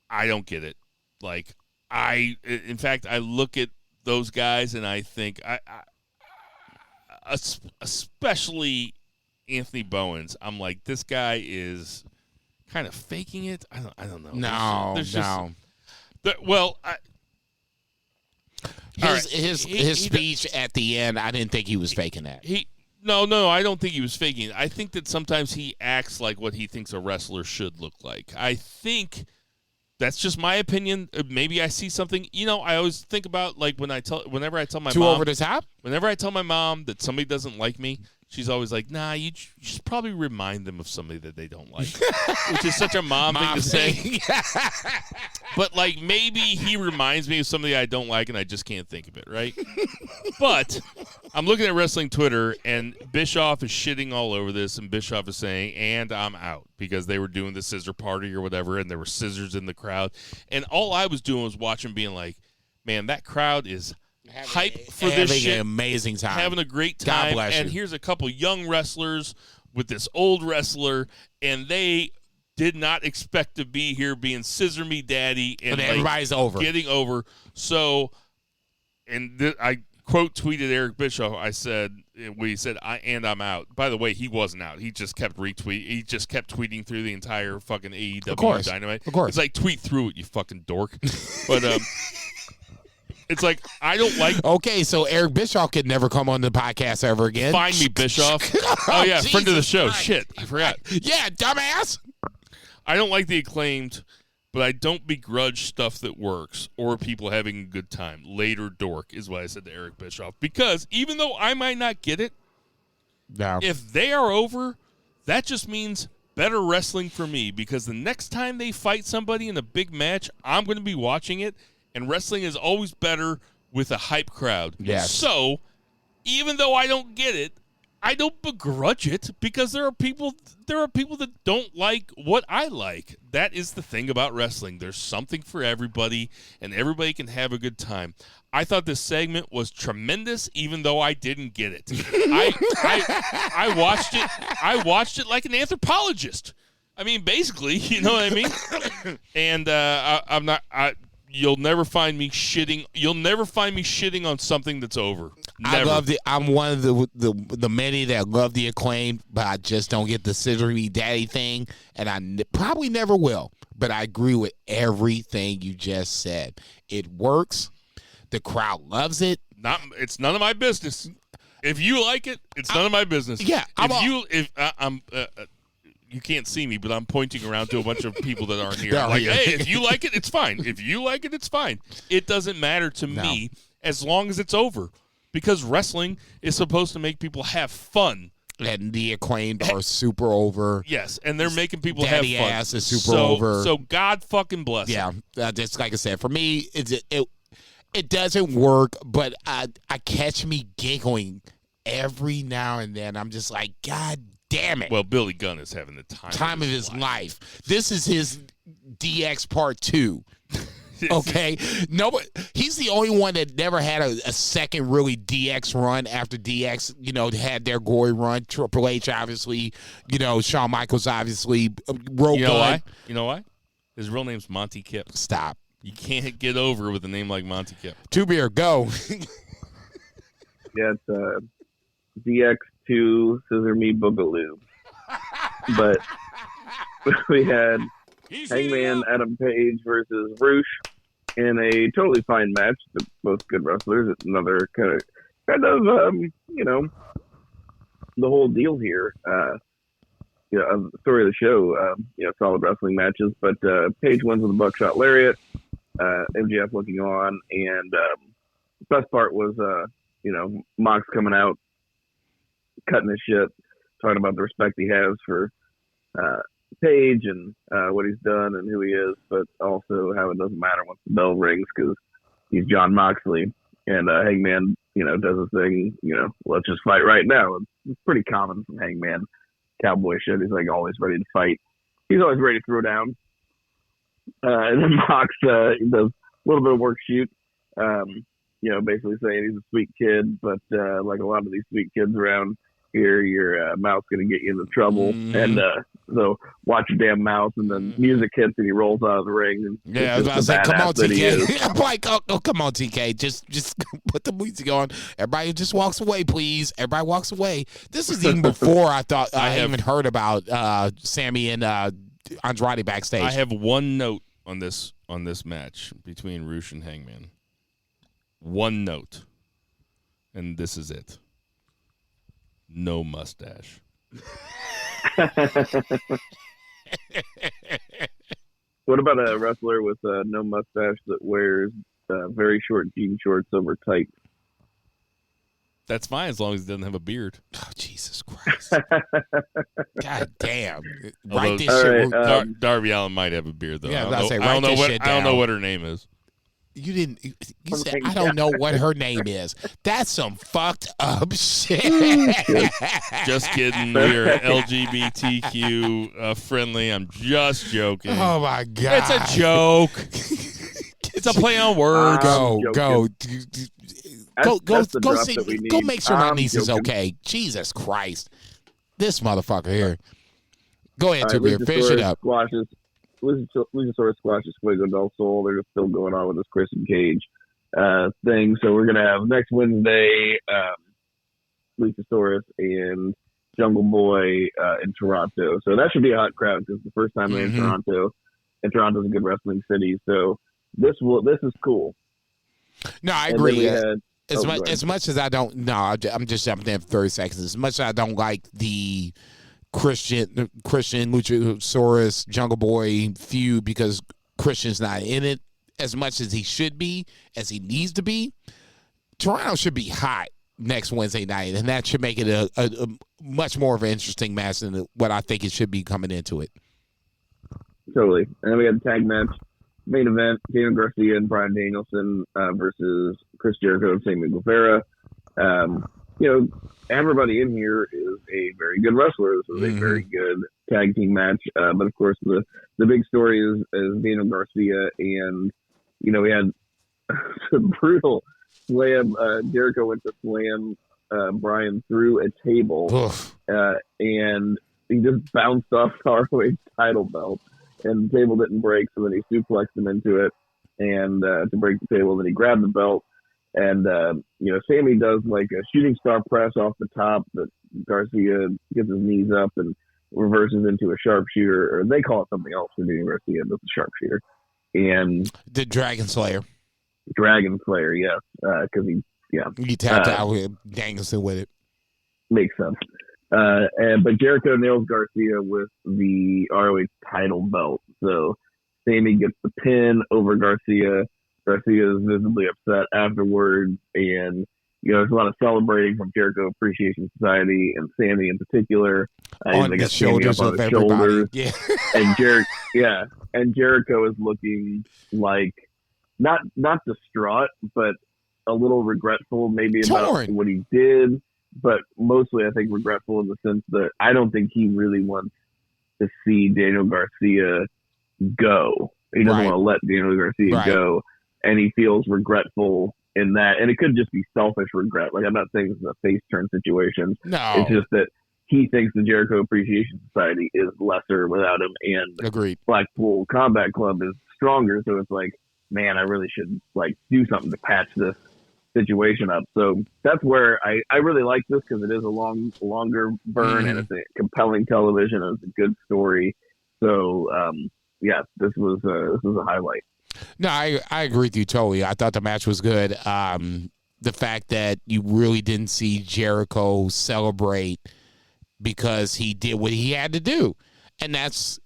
I don't get it. Like, in fact, I look at those guys, and I think, especially Anthony Bowens, I'm like, this guy is kind of faking it. I don't know. No. His speech at the end, I didn't think he was faking that. No, I don't think he was faking it. I think that sometimes he acts like what he thinks a wrestler should look like. I think that's just my opinion. Maybe I see something. I always think about, like, whenever I tell my mom, over the top. Whenever I tell my mom that somebody doesn't like me, she's always like, nah, you just probably remind them of somebody that they don't like, which is such a mom thing to say. But, like, maybe he reminds me of somebody I don't like, and I just can't think of it, right? But I'm looking at wrestling Twitter, and Bischoff is shitting all over this, and Bischoff is saying, and I'm out, because they were doing the scissor party or whatever, and there were scissors in the crowd. And all I was doing was watching, being like, man, that crowd is hype for this shit. Having an amazing time. Having a great time. God bless and you. Here's a couple young wrestlers with this old wrestler, and they did not expect to be here being Scissor Me Daddy. And everybody's over. Getting over. So, and I quote tweeted Eric Bischoff. I said, when he said, I'm out. By the way, he wasn't out. He just kept He just kept tweeting through the entire fucking AEW Dynamite. Of course. It's like, tweet through it, you fucking dork. But, it's like, I don't like. Okay, so Eric Bischoff could never come on the podcast ever again. Find me, Bischoff. Oh, yeah, friend of the show. Christ. Shit, I forgot. Yeah, dumbass. I don't like the Acclaimed, but I don't begrudge stuff that works or people having a good time. Later dork is what I said to Eric Bischoff. Because even though I might not get it, No. if they are over, that just means better wrestling for me. Because the next time they fight somebody in a big match, I'm going to be watching it. And wrestling is always better with a hype crowd. Yes. So, even though I don't get it, I don't begrudge it, because there are people that don't like what I like. That is the thing about wrestling. There's something for everybody, and everybody can have a good time. I thought this segment was tremendous, even though I didn't get it. I watched it. I watched it like an anthropologist. I mean, basically, you know what I mean? And I'm not. You'll never find me shitting. You'll never find me shitting on something that's over. Never. I'm one of the many that love the Acclaim, but I just don't get the Scissor Me Daddy thing, and I probably never will. But I agree with everything you just said. It works. The crowd loves it. It's none of my business. If you like it, it's none of my business. Yeah, you can't see me, but I'm pointing around to a bunch of people that aren't here. They're Like, here. hey, if you like it, it's fine. If you like it, it's fine. It doesn't matter to me as long as it's over, because wrestling is supposed to make people have fun. And the Acclaimed are super over. Yes, and they're making people Daddy have fun. ass is super over. So God fucking bless. Yeah, just like I said, for me, it doesn't work, but I catch me giggling every now and then. I'm just like, God damn it. Well, Billy Gunn is having the time of his life. This is his DX Part 2. Okay? He's the only one that never had a second really DX run after DX, had their glory run. Triple H, obviously. Shawn Michaels, obviously. You know why? His real name's Monty Kip. Stop. You can't get over with a name like Monty Kip. Two Beer, go. Yeah, it's DX2 Scissor Me Boogaloo. But we had Hangman Adam Page versus Roosh in a totally fine match. They're both good wrestlers. It's another kind of the whole deal here. The story of the show, solid wrestling matches. But Page wins with a buckshot lariat. MJF looking on, and the best part was, Mox coming out, cutting his shit, talking about the respect he has for Page and what he's done and who he is, but also how it doesn't matter once the bell rings because he's John Moxley. And Hangman, does his thing, let's just fight right now. It's pretty common from Hangman, cowboy shit. He's like always ready to fight. He's always ready to throw down. And then Mox does a little bit of work shoot, basically saying he's a sweet kid, but like a lot of these sweet kids around here, your mouth's going to get you into trouble. Mm-hmm. And so watch your damn mouth. And then music hits and he rolls out of the ring. And yeah, I was about to say, come on, TK. I'm like, oh, come on, TK. Just put the music on. Everybody just walks away, please. Everybody walks away. This is even before I thought I even heard about Sammy and Andrade backstage. I have one note on this match between Roosh and Hangman. One note. And this is it. No mustache. What about a wrestler with no mustache that wears very short jean shorts over tights? That's fine as long as he doesn't have a beard. Oh, Jesus Christ. God damn. Although Write this shit. right, Darby Allin might have a beard though. Yeah, I I was don't about know, to say, write this shit I don't know down. what her name is. You didn't. You said I don't know what her name is. That's some fucked up shit. Just kidding. We are LGBTQ friendly. I'm just joking. Oh my god. It's a joke. It's a play on words. Go. That's the drop See. that we need. Go make sure my I'm niece is joking. okay. Jesus Christ. This motherfucker here. Go ahead, All right, Tabir. Finish it up. Luchasaurus squashes Fuego del Sol. They're still going on with this Christian Cage thing. So we're going to have next Wednesday Luchasaurus and Jungle Boy in Toronto. So that should be a hot crowd because it's the first time they're in Toronto. And Toronto's a good wrestling city. So this is cool. No, I And agree. then we had- As much as I don't, no, I'm just jumping in for 30 seconds. As much as I don't like the Christian Luchasaurus Jungle Boy feud because Christian's not in it as much as he should be, as he needs to be, Toronto should be hot next Wednesday night, and that should make it a much more of an interesting match than what I think it should be coming into it. Totally. And then we had the tag match. Main event, Daniel Garcia and Bryan Danielson versus Chris Jericho and Sammy Guevara. Everybody in here is a very good wrestler. This was a very good tag team match. But of course, the big story is Daniel Garcia, and we had some brutal slam. Jericho went to slam Bryan through a table, and he just bounced off ROH title belt. And the table didn't break, so then he suplexed him into it, and to break the table, then he grabbed the belt, and Sammy does like a shooting star press off the top, but Garcia gets his knees up and reverses into a sharpshooter, or they call it something else for doing Garcia, but the sharpshooter, and the Dragon Slayer, yes, because he tapped out with Danielson with it. Makes sense. But Jericho nails Garcia with the ROH title belt. So Sammy gets the pin over Garcia. Garcia is visibly upset afterwards. And, there's a lot of celebrating from Jericho Appreciation Society and Sammy in particular. On the shoulders of everybody. Yeah. And Jericho is looking like not distraught, but a little regretful maybe about what he did. But mostly, I think, regretful in the sense that I don't think he really wants to see Daniel Garcia go. He doesn't want to let Daniel Garcia go, and he feels regretful in that. And it could just be selfish regret. Like, I'm not saying this is a face turn situation. No. It's just that he thinks the Jericho Appreciation Society is lesser without him, and Agreed. Blackpool Combat Club is stronger. So it's like, man, I really should do something to patch this situation up. So that's where I really like this, because it is a longer burn and it's a compelling television and it's a good story. So this was a highlight. No, I agree with you totally. I thought the match was good. The fact that you really didn't see Jericho celebrate because he did what he had to do, and that's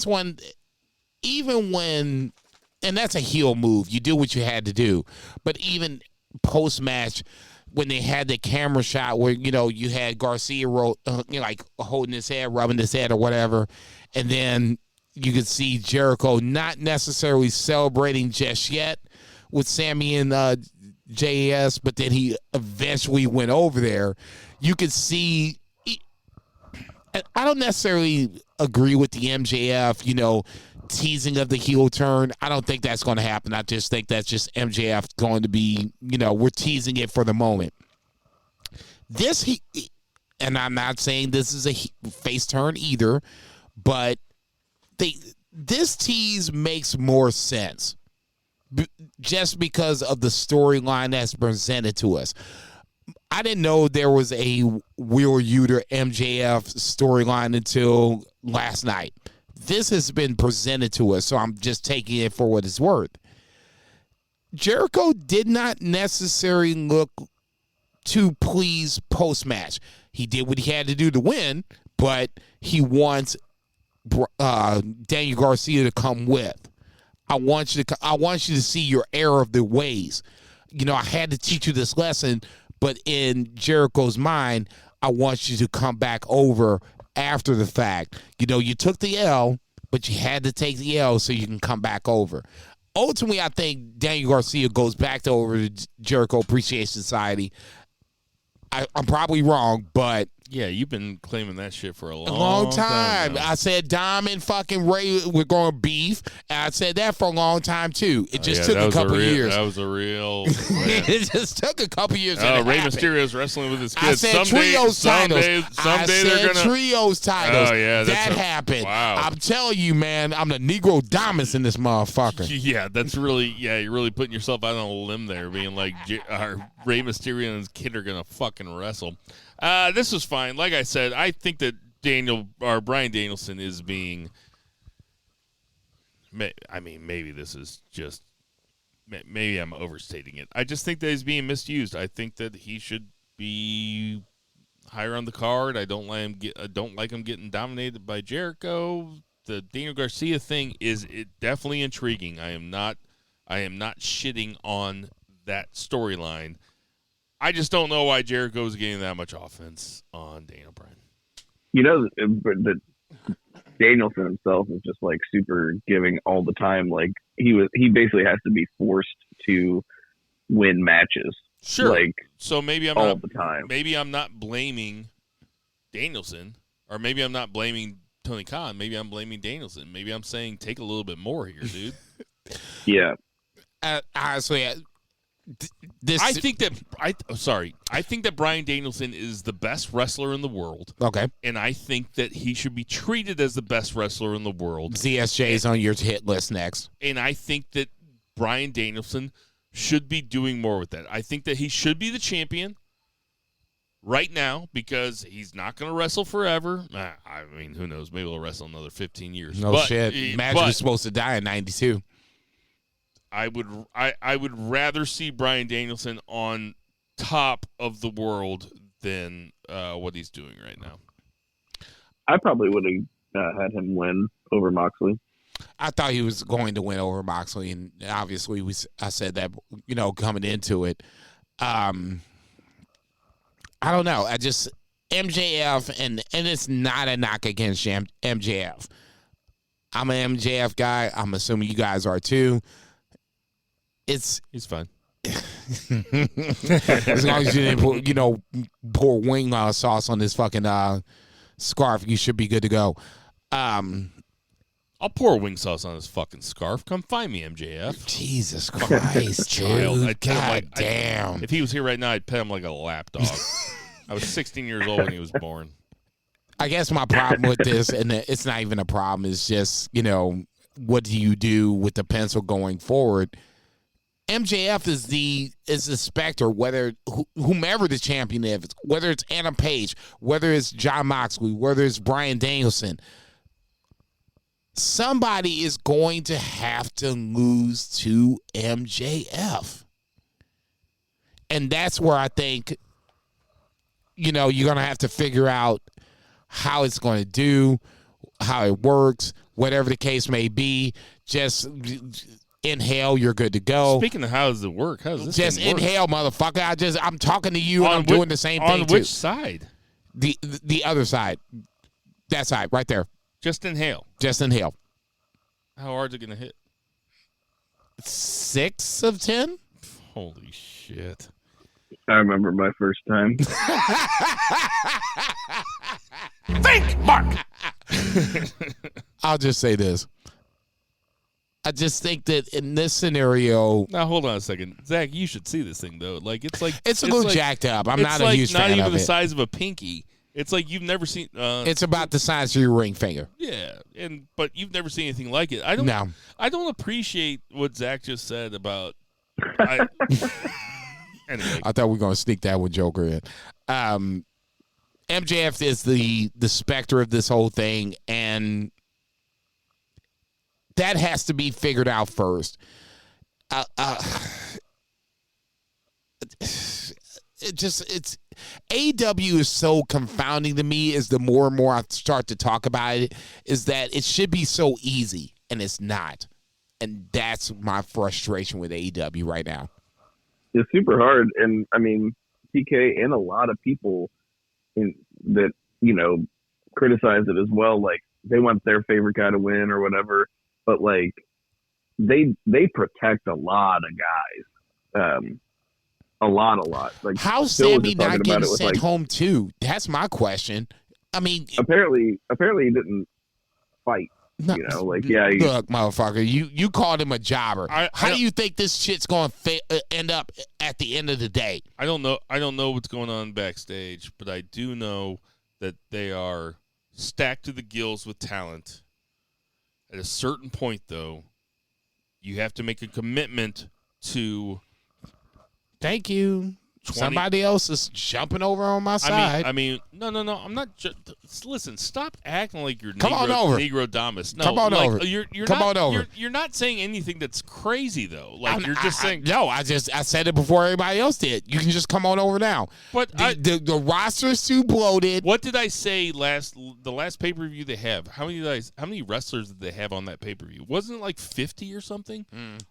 when, even when, and that's a heel move. You do what you had to do, but even post match, when they had the camera shot where you had Garcia holding his head, rubbing his head or whatever, and then you could see Jericho not necessarily celebrating just yet with Sammy and JAS, but then he eventually went over there. You could see. I don't necessarily agree with the MJF, teasing of the heel turn. I don't think that's going to happen. I just think that's just MJF going to be, we're teasing it for the moment. And I'm not saying this is a face turn either, but this tease makes more sense just because of the storyline that's presented to us. I didn't know there was a Wheeler Yuta MJF storyline until last night. This has been presented to us, so I'm just taking it for what it's worth. Jericho did not necessarily look too pleased post-match. He did what he had to do to win, but he wants Daniel Garcia to come with. I want you to see your error of the ways. I had to teach you this lesson, but in Jericho's mind, I want you to come back over after the fact. You know, you took the L, but you had to take the L so you can come back over. Ultimately, I think Daniel Garcia goes back over to Jericho Appreciation Society. I'm probably wrong, but Yeah, you've been claiming that shit for a long time. now. I said Dom and fucking Ray were going beef, and I said that for a long time too. It just took a couple years. That was a real. It just took a couple years. Oh, Rey Mysterio's wrestling with his kids. I said trios titles. Someday they're gonna trios titles. Oh yeah, that happened. Wow. I'm telling you, man. I'm the Negro Dominus in this motherfucker. Yeah, that's really. Yeah, you're really putting yourself out on a limb there, being like Rey Mysterio and his kid are gonna fucking wrestle. This was fine. Like I said, I think that Bryan Danielson is being. I mean, maybe this is just. Maybe I'm overstating it. I just think that he's being misused. I think that he should be higher on the card. I don't like him getting dominated by Jericho. The Daniel Garcia thing is definitely intriguing. I am not shitting on that storyline. I just don't know why Jericho's getting that much offense on Daniel Bryan. You know, the Danielson himself is just like super giving all the time. Like he basically has to be forced to win matches. Sure. Like so maybe I'm all not the time. Maybe I'm not blaming Danielson, or maybe I'm not blaming Tony Khan. Maybe I'm blaming Danielson. Maybe I'm saying take a little bit more here, dude. Yeah. Honestly, I think that Bryan Danielson is the best wrestler in the world. Okay. And I think that he should be treated as the best wrestler in the world. ZSJ is on your hit list next. And I think that Bryan Danielson should be doing more with that. I think that he should be the champion right now because he's not going to wrestle forever. I mean, who knows? Maybe he'll wrestle another 15 years. No shit. Magic was supposed to die in 92. I would rather see Bryan Danielson on top of the world than what he's doing right now. I probably would have had him win over Moxley. I thought he was going to win over Moxley, and obviously I said that, you know, coming into it. I don't know. I just MJF, and it's not a knock against MJF. I'm an MJF guy. I'm assuming you guys are too. He's fine. As long as you didn't pour wing sauce on this fucking scarf, you should be good to go. I'll pour wing sauce on his fucking scarf. Come find me, MJF. Jesus Christ, dude. God damn. If he was here right now, I'd pet him like a lap dog. I was 16 years old when he was born. I guess my problem with this, and it's not even a problem, is just, what do you do with the pencil going forward? MJF is the specter, whether whomever the champion is, whether it's Adam Page, whether it's Jon Moxley, whether it's Bryan Danielson. Somebody is going to have to lose to MJF. And that's where I think, you're going to have to figure out how it's going to do, how it works, whatever the case may be. Just inhale, you're good to go. Speaking of how does it work, how does this just thing work? Inhale, motherfucker. I'm talking to you, and I'm doing the same thing too. On which side? The other side. That side, right there. Just inhale. Just inhale. How hard is it going to hit? 6 of 10. Holy shit. I remember my first time. Think, Mark! I'll just say this. I just think that in this scenario... Now, hold on a second. Zach, you should see this thing, though. It's a little jacked up. I'm not a huge fan of it. It's not even the size of a pinky. It's like you've never seen... it's about the size of your ring finger. Yeah, but you've never seen anything like it. I don't appreciate what Zach just said about... Anyway. I thought we were going to sneak that with Joker in. MJF is the specter of this whole thing, and that has to be figured out first. It's AEW is so confounding to me as the more and more I start to talk about it, is that it should be so easy, and it's not. And that's my frustration with AEW right now. It's super hard, and I mean, TK and a lot of people that, you know, criticize it as well. Like, they want their favorite guy to win or whatever, but like they protect a lot of guys, a lot. Like, how's Phil was Sammy just talking not about getting it with, sent like, home too? That's my question. I mean, apparently he didn't fight. no, You know, like, yeah, look, motherfucker, you called him a jobber. How do you think this shit's going to end up at the end of the day? I don't know what's going on backstage, but I do know that they are stacked to the gills with talent. At a certain point, though, you have to make a commitment to. Thank you. Somebody else is jumping over on my side. I mean, no. I'm not. Listen, stop acting like you're Come on over. Negro Damas. No, Come on like, over. You're Come not, on over. You're not saying anything that's crazy though. Like, you're just saying. No, I said it before everybody else did. You can just come on over now. But the roster is too bloated. What did I say the last pay per view they have? How many wrestlers did they have on that pay per view? Wasn't it like 50 or something,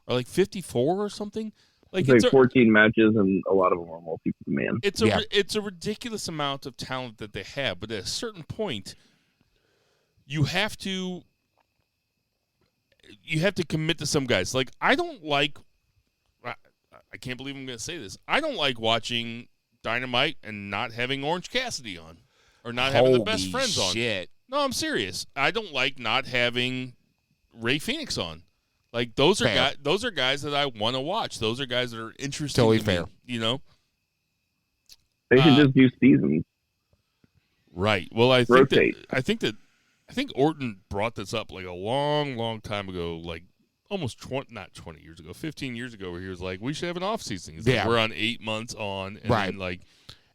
or like 54 or something? Like, it's 14 matches, and a lot of them are multi-man. It's a ridiculous amount of talent that they have, but at a certain point, you have to commit to some guys. Like, I can't believe I'm going to say this. I don't like watching Dynamite and not having Orange Cassidy on, or not having the best friends on. Shit. No, I'm serious. I don't like not having Ray Phoenix on. Like, those are guys that I want to watch. Those are guys that are interesting to me, you know? They should just do seasons. Right. Well, I think Orton brought this up like a long, long time ago, like almost 20 years ago, 15 years ago, where he was like, we should have an off season. Like, we're on 8 months on, and then, like,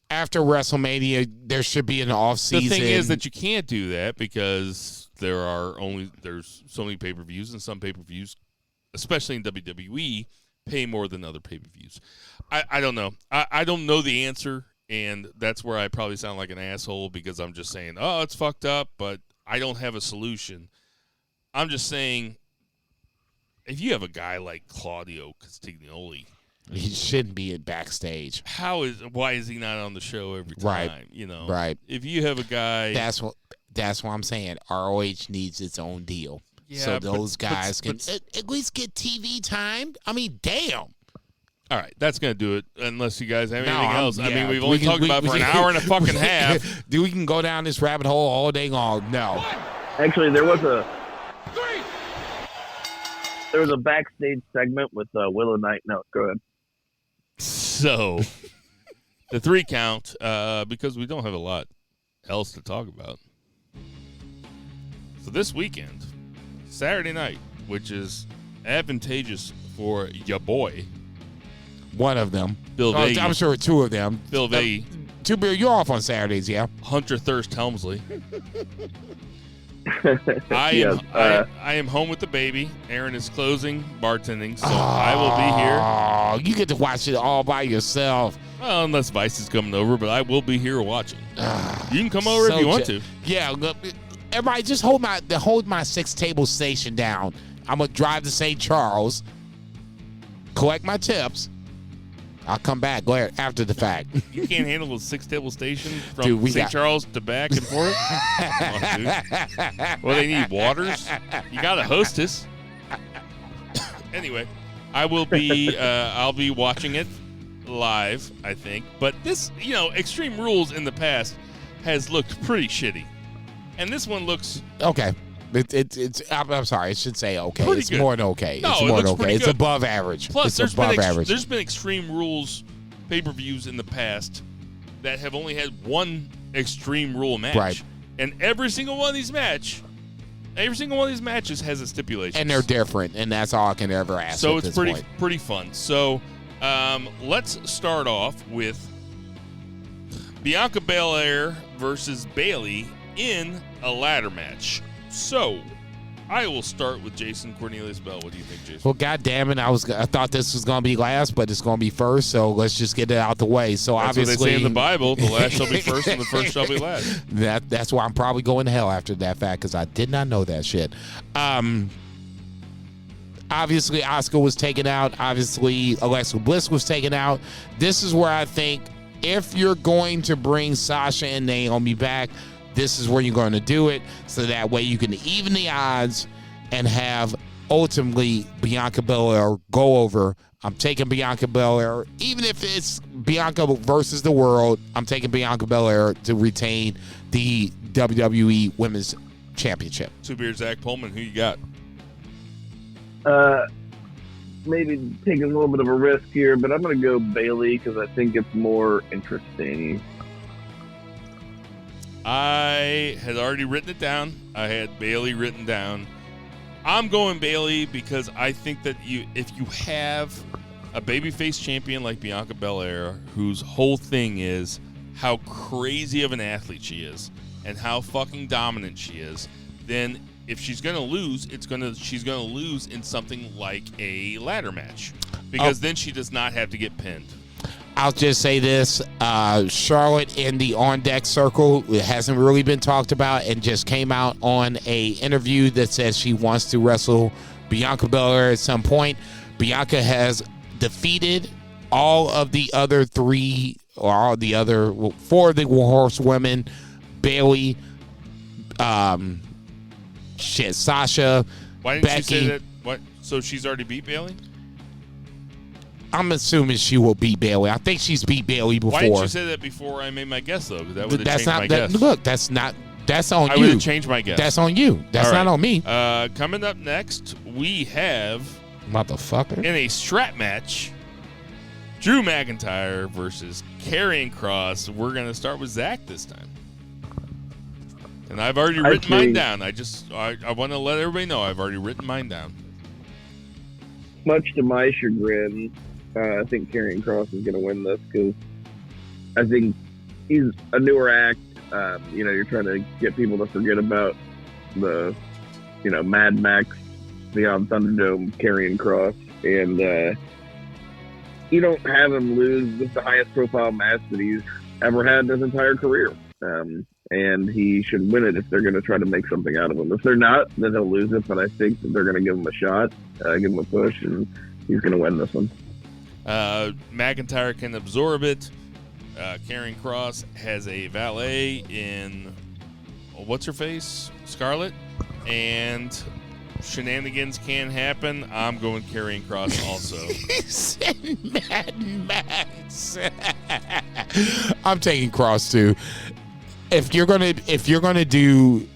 after WrestleMania, there should be an off season. The thing is that you can't do that because there's so many pay-per-views, and some pay-per-views, especially in WWE, pay more than other pay-per-views. I don't know. I don't know the answer, and that's where I probably sound like an asshole because I'm just saying, oh, it's fucked up, but I don't have a solution. I'm just saying, if you have a guy like Claudio Castagnoli, he shouldn't be in backstage. Why is he not on the show every time? Right. You know, right. If you have a guy, that's what I'm saying. ROH needs its own deal. Yeah, so those guys can at least get TV time. I mean, damn. All right, that's going to do it, unless you guys have anything else. Yeah, I mean, we've only talked about it for an hour and a fucking half. We can go down this rabbit hole all day long. No. Actually, there was a backstage segment with Willow Knight. No, go ahead. So, the 3 count, because we don't have a lot else to talk about. So this weekend, Saturday night, which is advantageous for your boy. One of them. Bill Vagey. I'm sure 2 of them. Bill Vagey. Two Beer, you're off on Saturdays, yeah? Hunter Thirst Helmsley. I am home with the baby. Aaron is closing, bartending, so I will be here. Oh, you get to watch it all by yourself. Well, unless Vice is coming over, but I will be here watching. You can come over if you want to. Yeah, everybody, just hold my 6 table station down. I'm gonna drive to St. Charles, collect my tips. I'll come back after the fact. You can't handle a 6 table station from St. Charles to back and forth? Come on, dude. Well, they need waters. You got a hostess. Anyway, I'll be watching it live, I think. But this, Extreme Rules in the past has looked pretty shitty. And this one looks okay. I'm sorry. I should say okay. Pretty it's good. More than okay. No, it's more than okay. Okay. It's above average. Plus, it's above average. There's been Extreme Rules pay-per-views in the past that have only had one Extreme Rule match. Right. And every single one of these matches has a stipulation. And they're different, and that's all I can ever ask. So it's pretty fun. So let's start off with Bianca Belair versus Bayley in a ladder match. So, I will start with Jason Cornelius Bell. What do you think, Jason? Well, goddamn it, I thought this was going to be last, but it's going to be first. So let's just get it out the way. So that's obviously, what they say in the Bible: the last shall be first, and the first shall be last. That's why I'm probably going to hell after that fact, because I did not know that shit. Obviously, Asuka was taken out. Obviously, Alexa Bliss was taken out. This is where I think if you're going to bring Sasha and Naomi back, this is where you're going to do it, so that way you can even the odds and have ultimately Bianca Belair go over. I'm taking Bianca Belair, even if it's Bianca versus the world. I'm taking Bianca Belair to retain the WWE Women's Championship. Two Beard Zach Pullman, who you got? Maybe taking a little bit of a risk here, but I'm going to go Bayley because I think it's more interesting. I had already written it down. I had Bayley written down. I'm going Bayley because I think that if you have a babyface champion like Bianca Belair, whose whole thing is how crazy of an athlete she is and how fucking dominant she is, then if she's going to lose, she's going to lose in something like a ladder match, because then she does not have to get pinned. I'll just say this, Charlotte in the on-deck circle, it hasn't really been talked about, and just came out on a interview that says she wants to wrestle Bianca Belair at some point. Bianca has defeated all of the other four of the horsewomen, Bayley, Sasha, Why didn't Becky. you say that? What? So she's already beat Bayley? I'm assuming she will beat Bayley. I think she's beat Bayley before. Why didn't you say that before I made my guess, though? Because that would have changed my guess. Look, that's on I you. would have changed my guess. That's on you. That's All not right. on me. Coming up next, we have, Motherfucker. in a strap match, Drew McIntyre versus Karrion Kross. We're going to start with Zach this time. And I've already written mine down. I want to let everybody know I've already written mine down. Much to my chagrin, I think Karrion Kross is going to win this because I think he's a newer act. You're trying to get people to forget about the, Mad Max Beyond Thunderdome Karrion Kross, and you don't have him lose with the highest profile match that he's ever had in his entire career. And he should win it if they're going to try to make something out of him. If they're not, then he'll lose it. But I think that they're going to give him a shot, give him a push, and he's going to win this one. McIntyre can absorb it. Karrion Kross has a valet in what's her face, Scarlett, and shenanigans can happen. I'm going Karrion Kross also. He said Mad Max. I'm taking Kross too. If you're gonna do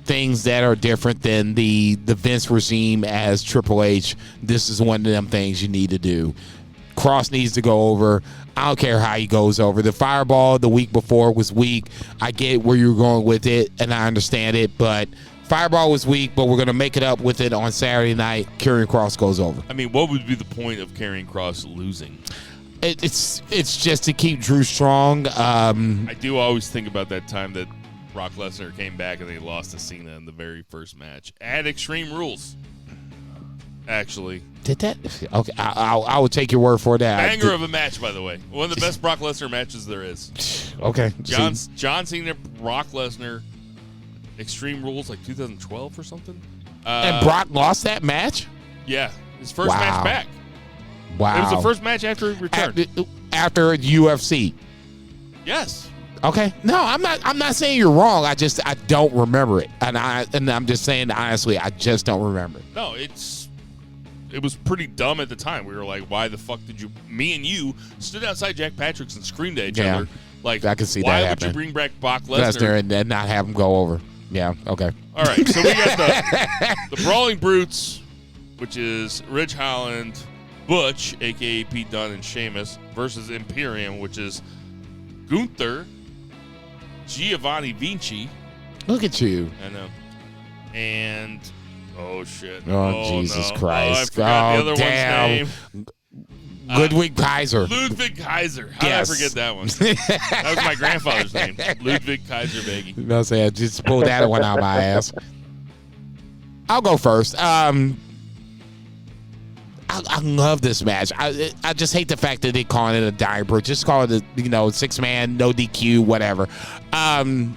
things that are different than the Vince regime as Triple H, this is one of them things you need to do. Kross needs to go over. I don't care how he goes over. The Fireball the week before was weak. I get where you're going with it, and I understand it, but Fireball was weak, but we're going to make it up with it on Saturday night. Karrion Kross goes over. I mean, what would be the point of Karrion Kross losing? It's just to keep Drew strong. I do always think about that time that Brock Lesnar came back and they lost to Cena in the very first match at Extreme Rules. Actually, did that? Okay, I will take your word for that. Banger of a match, by the way. One of the best Brock Lesnar matches there is. Okay, John Cena, Brock Lesnar, Extreme Rules, like 2012 or something. And Brock lost that match? Yeah, his first match back. Wow. It was the first match after he returned. After UFC. Yes. Okay. No, I'm not saying you're wrong. I don't remember it. And I'm just saying honestly, I just don't remember. No, it was pretty dumb at the time. We were like, why the fuck did me and you stood outside Jack Patrick's and screamed at each other. Like, I can see why that would happening. you bring back Brock Lesnar and not have him go over? Yeah, okay. All right, so we got the Brawling Brutes, which is Ridge Holland, Butch, a.k.a. Pete Dunne, and Sheamus, versus Imperium, which is Gunther, Giovanni Vinci. Look at you. I know. And, oh, shit. Oh, Jesus no. Christ. Oh, I forgot the other damn. one's name. Ludwig Kaiser. Ludwig Kaiser. How did I forget that one? That was my grandfather's name. Ludwig Kaiser Baggy. You know what I'm saying? Just pull that one out of my ass. I'll go first. I love this match. I just hate the fact that they call it a dying bird. Just call it a 6-man, no DQ, whatever. I'm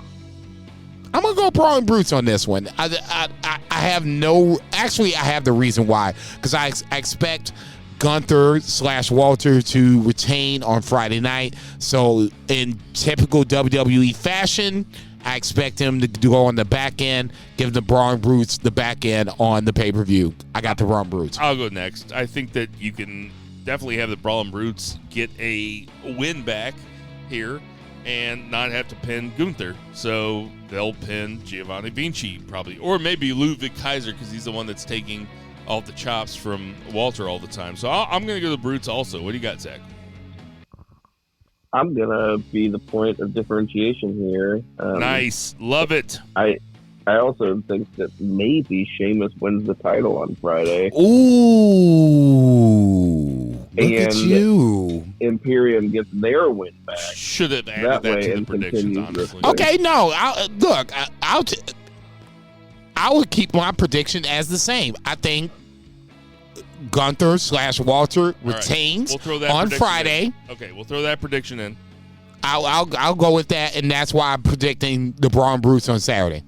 gonna go Brawling Brutes on this one. I have I have the reason why, because I expect Gunther/Walter to retain on Friday night. So in typical WWE fashion, I expect him to go on the back end, give the Braun Brutes the back end on the pay-per-view. I got the Braun Brutes. I'll go next. I think that you can definitely have the Braun Brutes get a win back here and not have to pin Gunther. So they'll pin Giovanni Vinci probably. Or maybe Ludwig Kaiser because he's the one that's taking all the chops from Walter all the time. So I'm going to go to the Brutes also. What do you got, Zach? I'm gonna be the point of differentiation here. Nice, love it. I also think that maybe Sheamus wins the title on Friday. Ooh, look at you. Imperium gets their win back. Should have added that to the predictions, honestly. Okay, no. I would keep my prediction as the same. I think Gunther/Walter retains on Friday. In. Okay, we'll throw that prediction in. I'll go with that, and that's why I'm predicting the Braun Brutes on Saturday.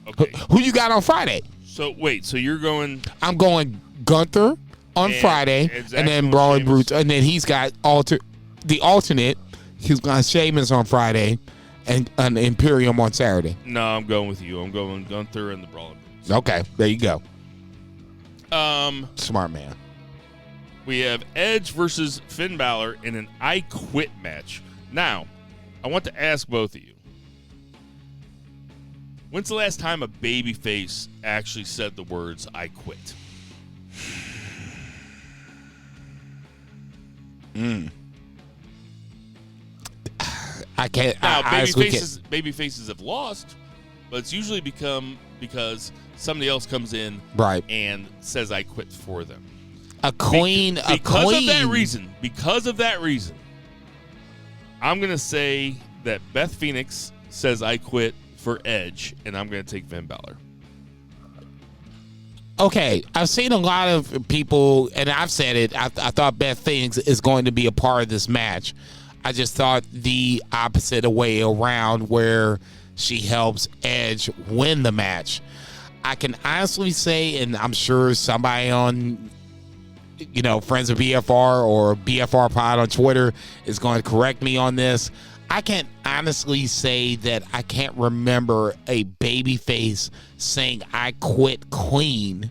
Okay. Who you got on Friday? So wait, so you're going? I'm going Gunther on Friday, and then Braun Brutes, and then he's got the alternate. He's got Sheamus on Friday, and an Imperium on Saturday. No, I'm going with you. I'm going Gunther and the Braun Brutes. Okay, there you go. Smart man. We have Edge versus Finn Balor in an I Quit match. Now, I want to ask both of you. When's the last time a babyface actually said the words I quit? I can't. Now, honestly babyfaces have lost, but it's usually because somebody else comes in and says I quit for them. Because of that reason, I'm going to say that Beth Phoenix says I quit for Edge, and I'm going to take Finn Balor. Okay, I've seen a lot of people, and I've said it, I thought Beth Phoenix is going to be a part of this match. I just thought the opposite way around where she helps Edge win the match. I can honestly say, and I'm sure somebody on, Friends of BFR or BFR Pod on Twitter is going to correct me on this. I can honestly say that I can't remember a babyface saying I quit clean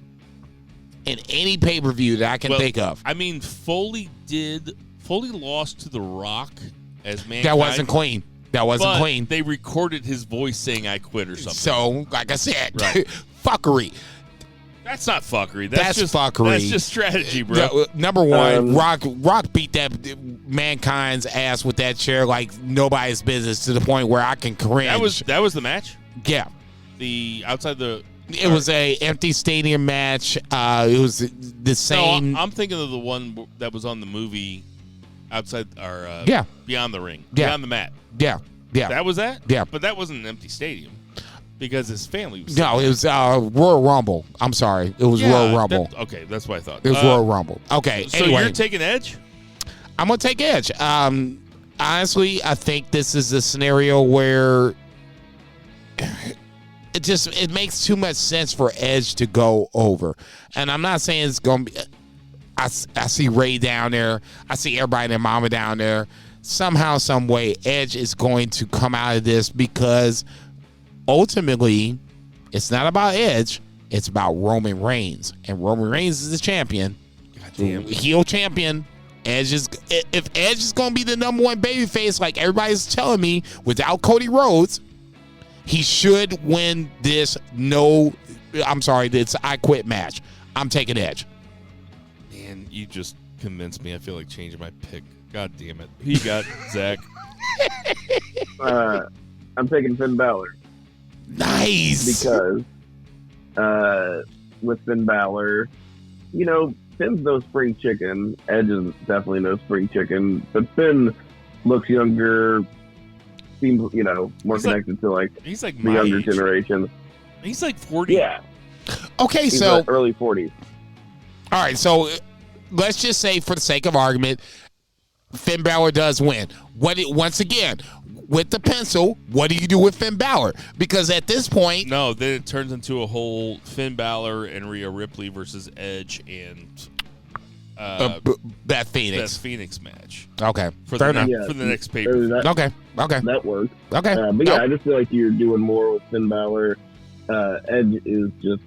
in any pay-per-view that I can think of. I mean, Foley lost to The Rock as Mankind. That wasn't clean. But clean. They recorded his voice saying I quit or something. So, like I said, right. Fuckery. That's not fuckery. That's just fuckery. That's just strategy, bro. Number one, Rock beat that Mankind's ass with that chair like nobody's business to the point where I can cringe. That was the match? Yeah. It was a empty stadium match. It was the same. No, I'm thinking of the one that was on the movie outside or Beyond the Ring. Yeah. Beyond the Mat. Yeah. Yeah. That was that? Yeah. But that wasn't an empty stadium. Because his family was... No, it was Royal Rumble. I'm sorry. It was Royal Rumble. Okay, that's what I thought. It was Royal Rumble. Okay, so anyway. You're taking Edge? I'm going to take Edge. Honestly, I think this is a scenario where it makes too much sense for Edge to go over. And I'm not saying it's going to be... I see Ray down there. I see everybody and their mama down there. Somehow, some way, Edge is going to come out of this because... ultimately, it's not about Edge. It's about Roman Reigns. And Roman Reigns is the champion. Goddamn. Heel champion. If Edge is going to be the number one babyface like everybody's telling me without Cody Rhodes, he should win this I Quit match. I'm taking Edge. Man, you just convinced me. I feel like changing my pick. God damn it. Who you got, Zach? I'm taking Finn Balor. Nice. Because with Finn Balor, Finn's no spring chicken. Edge is definitely no spring chicken. But Finn looks younger, seems, more connected to he's like the younger generation. He's like 40. Yeah. Okay, he's so early 40s. All right, so let's just say for the sake of argument, Finn Balor does win. Once again, with the pencil, what do you do with Finn Balor? Because at this point... No, then it turns into a whole Finn Balor and Rhea Ripley versus Edge and Beth Phoenix. Beth Phoenix match. Okay. For Fair the enough. Yeah. for the next paper. Okay. That works. Okay. But yeah, I just feel like you're doing more with Finn Balor. Edge is just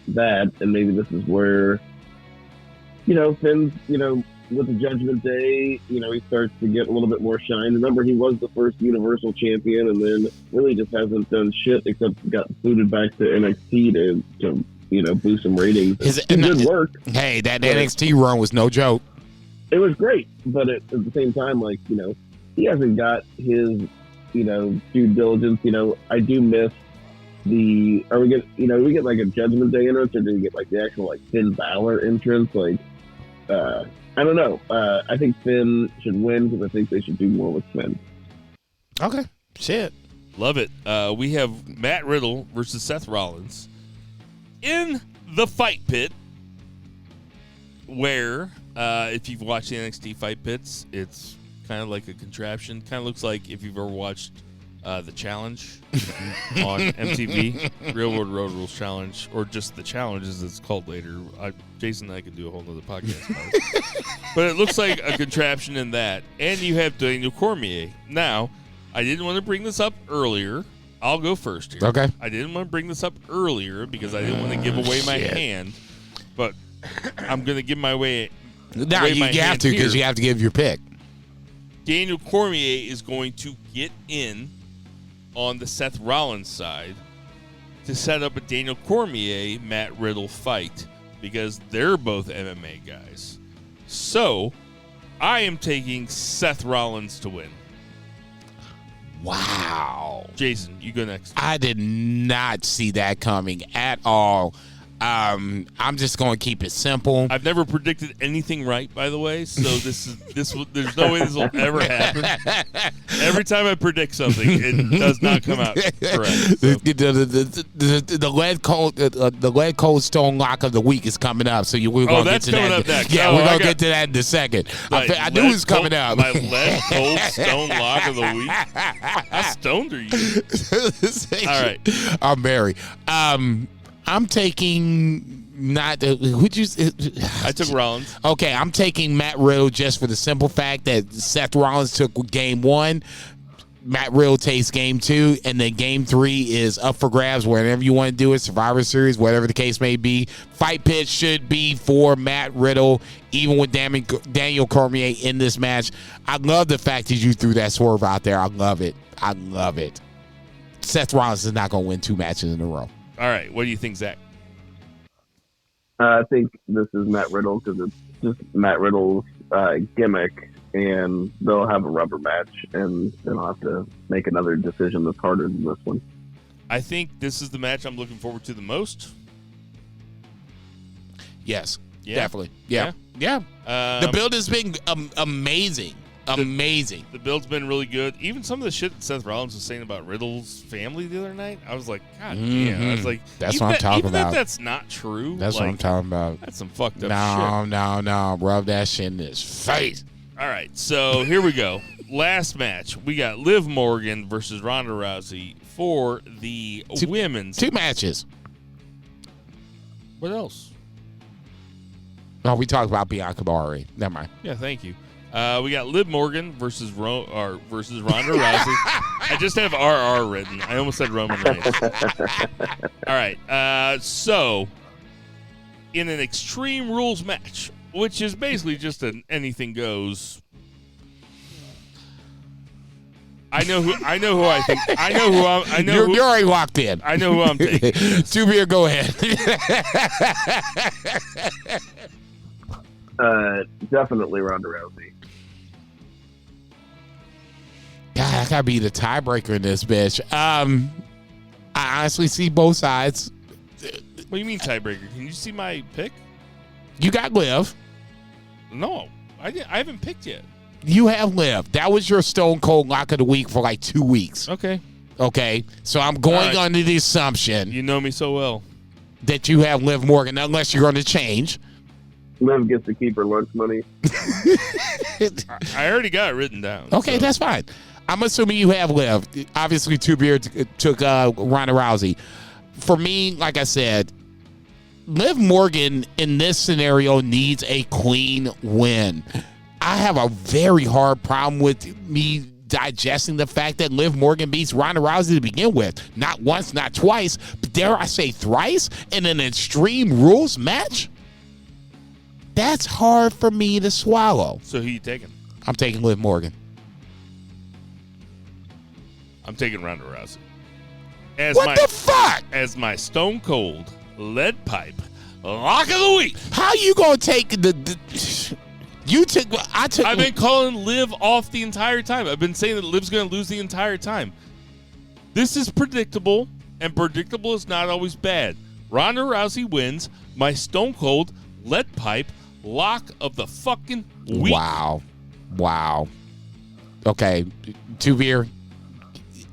that, and maybe this is where, Finn's, with the Judgment Day, he starts to get a little bit more shine. Remember, he was the first Universal Champion, and then really just hasn't done shit except got booted back to NXT to boost some ratings. It did work. Hey, that NXT run was no joke. It was great, but at the same time, he hasn't got his, due diligence. I do miss we get like a Judgment Day entrance, or do we get like the actual Finn Balor entrance? I don't know. I think Finn should win because I think they should do more with Finn. Okay. Shit. Love it. We have Matt Riddle versus Seth Rollins in the fight pit, where if you've watched the NXT fight pits, it's kind of like a contraption. Kind of looks like if you've ever watched The Challenge on MTV, Real World Road Rules Challenge, or just The Challenge as it's called later. Jason and I could do a whole nother podcast about it. But it looks like a contraption in that. And you have Daniel Cormier. Now, I didn't want to bring this up earlier. I'll go first here. Okay. I didn't want to bring this up earlier because I didn't want to give away my hand. But I'm going to give my way. Now you have to because you have to give your pick. Daniel Cormier is going to get in on the Seth Rollins side to set up a Daniel Cormier Matt Riddle fight because they're both MMA guys. So I am taking Seth Rollins to win. Wow. Jason, you go next. I did not see that coming at all. I'm just going to keep it simple. I've never predicted anything right, by the way, so there's no way this will ever happen. Every time I predict something, it does not come out correct. So. The lead cold stone lock of the week is coming up, so we're going to get to that. Up next. Yeah, we're going to get to that in a second. I knew it was coming up. My lead cold stone lock of the week. How stoned are you? All right, I'm Mary. I'm taking not. Who'd you? I took Rollins. Okay, I'm taking Matt Riddle just for the simple fact that Seth Rollins took game 1. Matt Riddle takes game 2, and then game 3 is up for grabs. Whatever you want to do it, Survivor Series, whatever the case may be. Fight pit should be for Matt Riddle, even with Daniel Cormier in this match. I love the fact that you threw that swerve out there. I love it. Seth Rollins is not going to win 2 matches in a row. All right, what do you think, Zach? I think this is Matt Riddle because it's just Matt Riddle's gimmick, and they'll have a rubber match, and they'll have to make another decision that's harder than this one. I think this is the match I'm looking forward to the most. Yes, Yeah. definitely. Yeah. The build has been amazing. Amazing. The build's been really good. Even some of the shit that Seth Rollins was saying about Riddle's family the other night, I was like, God damn. I was like, that's what I'm talking about. Even if that's not true. That's what I'm talking about. That's some fucked up shit. No. Rub that shit in his face. All right, so here we go. Last match. We got Liv Morgan versus Ronda Rousey for the women's. 2 matches. What else? No, we talked about Bianca Belair. Never mind. Yeah, thank you. We got Liv Morgan versus Ronda Rousey. I just have RR written. I almost said Roman Reigns. All right. So, in an Extreme Rules match, which is basically just an anything goes. I know who I think. I know who I'm. I know you're already locked in. I know who I'm taking. Two-beer, go ahead. Definitely Ronda Rousey. God, I gotta be the tiebreaker in this bitch. I honestly see both sides. What do you mean tiebreaker? Can you see my pick? You got Liv. No, I haven't picked yet. You have Liv. That was your Stone Cold Lock of the Week for like 2 weeks. Okay. So I'm going under the assumption you know me so well that you have Liv Morgan, unless you're going to change. Liv gets to keep her lunch money. I already got it written down. Okay, so. That's fine. I'm assuming you have Liv. Obviously, Two Beer took Ronda Rousey. For me, like I said, Liv Morgan in this scenario needs a clean win. I have a very hard problem with me digesting the fact that Liv Morgan beats Ronda Rousey to begin with. Not once, not twice, but dare I say thrice in an Extreme Rules match? That's hard for me to swallow. So who you taking? I'm taking Liv Morgan. I'm taking Ronda Rousey. What the fuck? As my Stone Cold lead pipe lock of the week. How you gonna take I've been calling Liv off the entire time. I've been saying that Liv's going to lose the entire time. This is predictable, and predictable is not always bad. Ronda Rousey wins my Stone Cold lead pipe lock of the fucking week. Wow. Okay, 2 beer.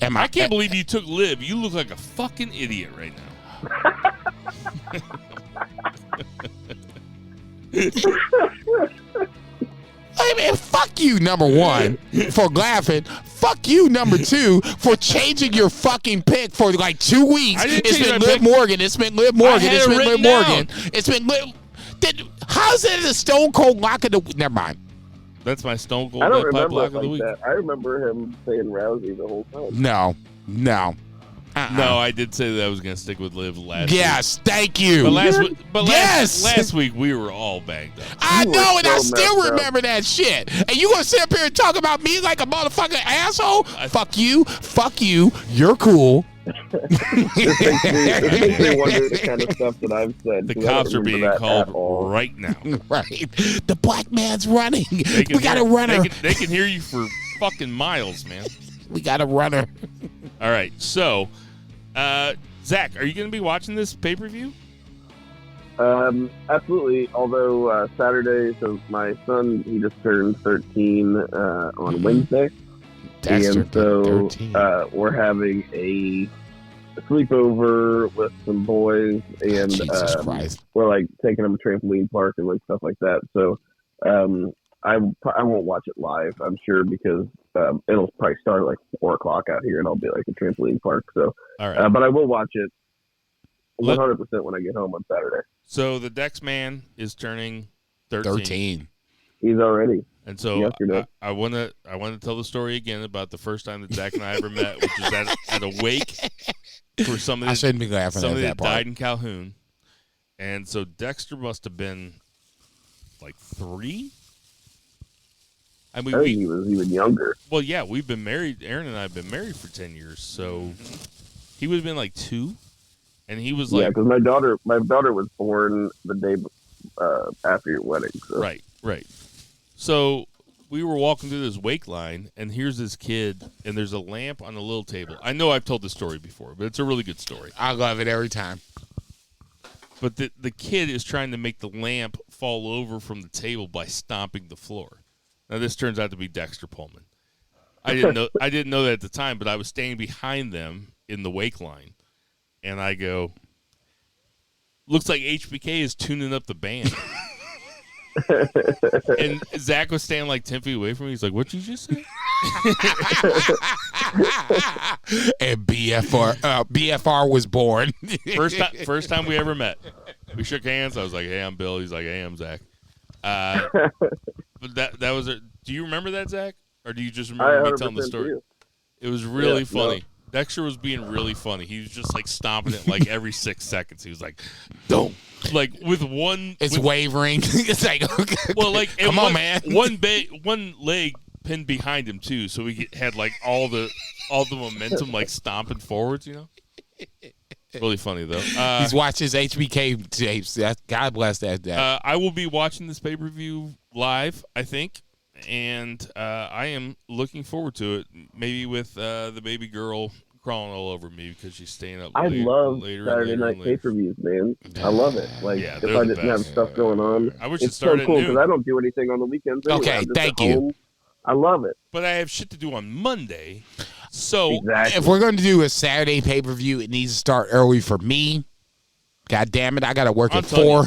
I can't believe you took Liv. You look like a fucking idiot right now. I mean, fuck you, number one, for laughing. Fuck you, number two, for changing your fucking pick for like 2 weeks. It's been Liv Morgan. It's been Liv Morgan. It's been Liv Morgan. It's been Liv. How's it a Stone Cold lock of the? Never mind. That's my Stone Cold. I don't remember lock it like of the week. that. I remember him saying Rousey the whole time. No. No, I did say that I was going to stick with Liv last week. Yes, thank you. But last week we were all banged up. I know, and I still remember that shit. And you going to sit up here and talk about me like a motherfucking asshole? Fuck you. You're cool. It makes me wonder the kind of stuff that I've said. The cops are being called right now. Right. The black man's running. We got a runner. They can hear you for fucking miles, man. We got a runner. All right, so, Zach, are you going to be watching this pay-per-view? Absolutely. Although Saturday, so my son, he just turned 13 on Wednesday. Dexter, and so 13. We're having a sleepover with some boys, and Jesus Christ. we're like taking them to trampoline park and like stuff like that. So I won't watch it live, I'm sure, because it'll probably start at like 4 o'clock out here, and I'll be like a trampoline park. So, all right. But I will watch it 100% when I get home on Saturday. So the Dex man is turning 13. He's already. And so yesterday. I want to tell the story again about the first time that Zach and I ever met, which was at a wake for somebody. I shouldn't be laughing at that part. Died in Calhoun, and so Dexter must have been like 3. I mean, he was even younger. Well, yeah, we've been married. Aaron and I have been married for 10 years, so he would have been like 2, and he was like, yeah, because my daughter was born the day after your wedding. So. Right. So we were walking through this wake line, and here's this kid, and there's a lamp on a little table. I know I've told this story before, but it's a really good story. I love it every time. But the kid is trying to make the lamp fall over from the table by stomping the floor. Now this turns out to be Dexter Pullman. I didn't know that at the time, but I was standing behind them in the wake line, and I go, looks like HBK is tuning up the band. And Zach was standing like 10 feet away from me. He's like, "What'd you just say?" And BFR was born. First time we ever met. We shook hands. I was like, "Hey, I'm Bill." He's like, "Hey, I'm Zach." But that was it. Do you remember that, Zach, or do you just remember me telling the story? It was really funny. No. Dexter was being really funny. He was just like stomping it like every 6 seconds. He was like, "Don't." Like with one, it's wavering. It's like, okay. Well, like come on, man. One leg pinned behind him too, so he had like all the momentum like stomping forwards. You know, really funny though. He's watched his HBK tapes. God bless that. I will be watching this pay-per-view live, I think, and I am looking forward to it. Maybe with the baby girl crawling all over me because she's staying up late. I love Saturday night pay-per-views, man. I love it. Like, if I didn't have stuff going on, I wish it's so cool because I don't do anything on the weekends anyway. Okay, thank you. I love it. But I have shit to do on Monday, so if we're going to do a Saturday pay-per-view, it needs to start early for me. God damn it, I got to work at 4.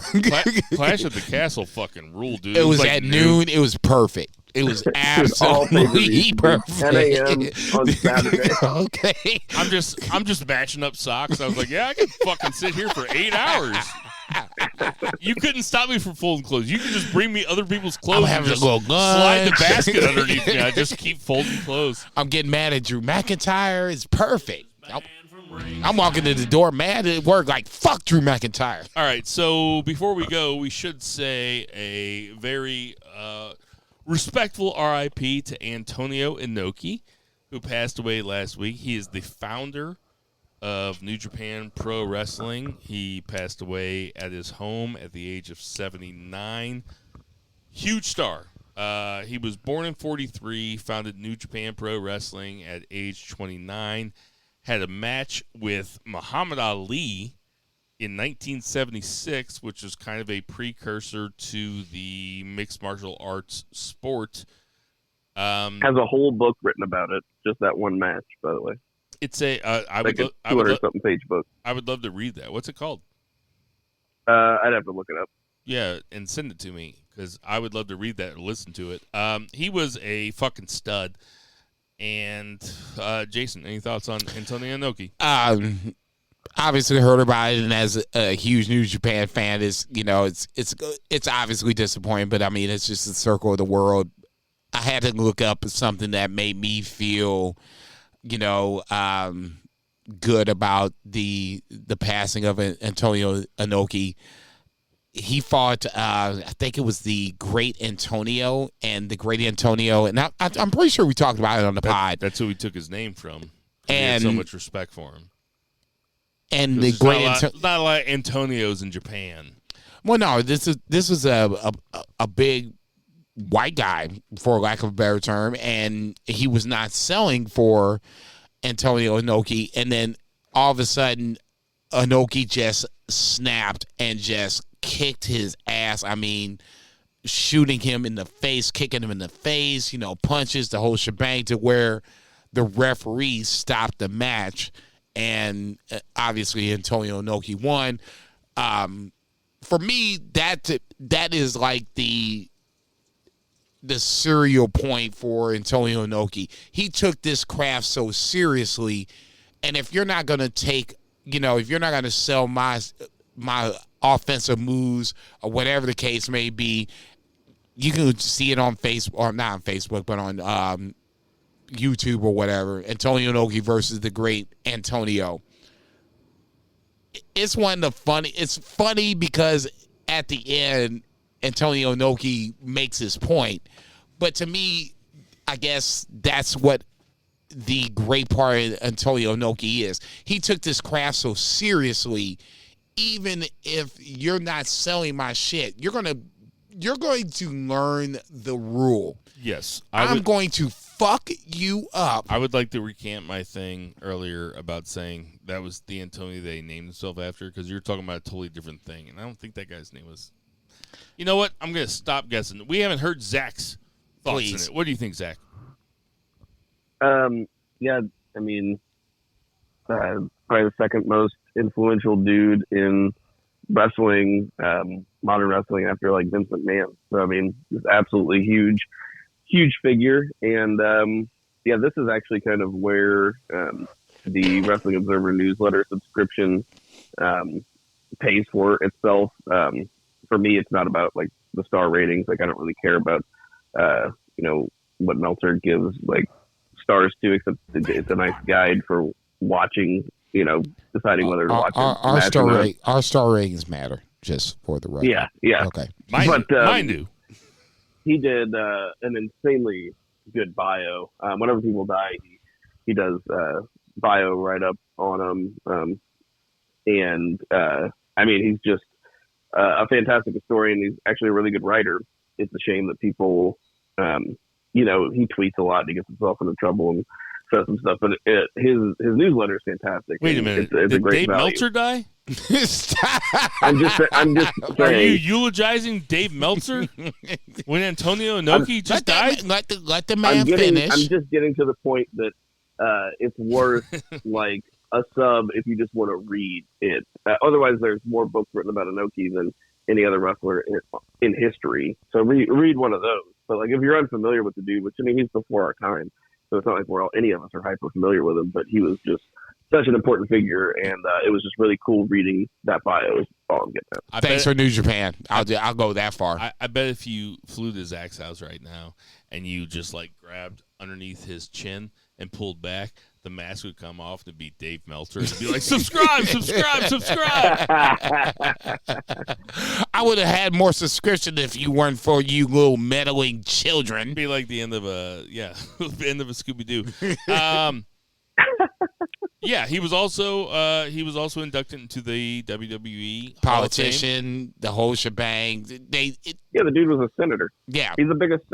Clash at the Castle fucking ruled, dude. It was like at noon. It was perfect. It was absolutely perfect. 10 a.m. on Saturday. Okay. I'm just matching up socks. I was like, yeah, I could fucking sit here for 8 hours. You couldn't stop me from folding clothes. You could just bring me other people's clothes I'm having and just a little slide the lunch. basket underneath me. I just keep folding clothes. I'm getting mad at Drew McIntyre. It's perfect. I'm walking to the door mad at work like, fuck Drew McIntyre. All right, so before we go, we should say a very respectful RIP to Antonio Inoki, who passed away last week. He is the founder of New Japan Pro Wrestling. He passed away at his home at the age of 79. Huge star. He was born in 43, founded New Japan Pro Wrestling at age 29, had a match with Muhammad Ali in 1976, which was kind of a precursor to the mixed martial arts sport. Has a whole book written about it. Just that one match, by the way. It's a I Like would a 200-something page book. I would love to read that. What's it called? I'd have to look it up. Yeah, and send it to me because I would love to read that or listen to it. He was a fucking stud. And Jason, any thoughts on Antonio Inoki? Obviously heard about it, and as a huge New Japan fan, it's obviously disappointing. But I mean, it's just the circle of the world. I had to look up something that made me feel, good about the passing of Antonio Inoki. He fought, I think it was the Great Antonio, and the Great Antonio, and I'm pretty sure we talked about it on the pod. That's who he took his name from. And he had so much respect for him. And the Great not a lot of Antonios in Japan. Well, no, this was a big white guy, for lack of a better term, and he was not selling for Antonio Inoki, and then all of a sudden, Inoki just snapped and just kicked his ass. I mean, shooting him in the face, kicking him in the face, punches, the whole shebang, to where the referee stopped the match, and obviously Antonio Inoki won. For me, that is like the serial point for Antonio Inoki. He took this craft so seriously, and if you're not going to take, if you're not going to sell my offensive moves or whatever the case may be, you can see it on Facebook, or not on Facebook, but on YouTube or whatever. Antonio Inoki versus the Great Antonio. It's it's funny because at the end, Antonio Inoki makes his point. But to me, I guess that's what the great part of Antonio Inoki is. He took this craft so seriously. Even if you're not selling my shit, you're going to learn the rule. Yes. I'm going to fuck you up. I would like to recant my thing earlier about saying that was the Antonio they named himself after, because you're talking about a totally different thing, and I don't think that guy's name was... You know what? I'm going to stop guessing. We haven't heard Zach's thoughts in it. What do you think, Zach? Yeah, I mean, probably the second most influential dude in wrestling, modern wrestling, after like Vince McMahon. So I mean, just absolutely huge figure. And this is actually kind of where the Wrestling Observer newsletter subscription pays for itself. For me, it's not about like the star ratings. Like I don't really care about what Meltzer gives like stars to, except it's a nice guide for watching. Deciding whether to watch our star ratings matter, just for the record. Yeah. Okay. Mine do. He did an insanely good bio. Whenever people die, he does bio write up on them. I mean, he's just a fantastic historian. He's actually a really good writer. It's a shame that people, he tweets a lot and he gets himself into trouble and says some stuff, but his newsletter is fantastic. Wait a minute. It's Did a great Dave value. Meltzer die? I'm just Are you saying. eulogizing Dave Meltzer when Antonio Inoki just died? Let the man finish. I'm just getting to the point that it's worth like a sub if you just want to read it. Otherwise, there's more books written about Inoki than any other wrestler in history. So read one of those. But like if you're unfamiliar with the dude, which I mean he's before our time, so it's not like any of us are hyper familiar with him. But he was just such an important figure, and it was just really cool reading that bio. Is all I'm getting at. Thanks for New Japan. I'll go that far. I bet if you flew to Zach's house right now and you just like grabbed underneath his chin and pulled back, the mask would come off and be Dave Meltzer and be like, subscribe. I would have had more subscription if you weren't for you little meddling children. It'd be like the end of a Scooby-Doo. Yeah, he was also inducted into the WWE politician, the whole shebang. The dude was a senator. Yeah, he's the biggest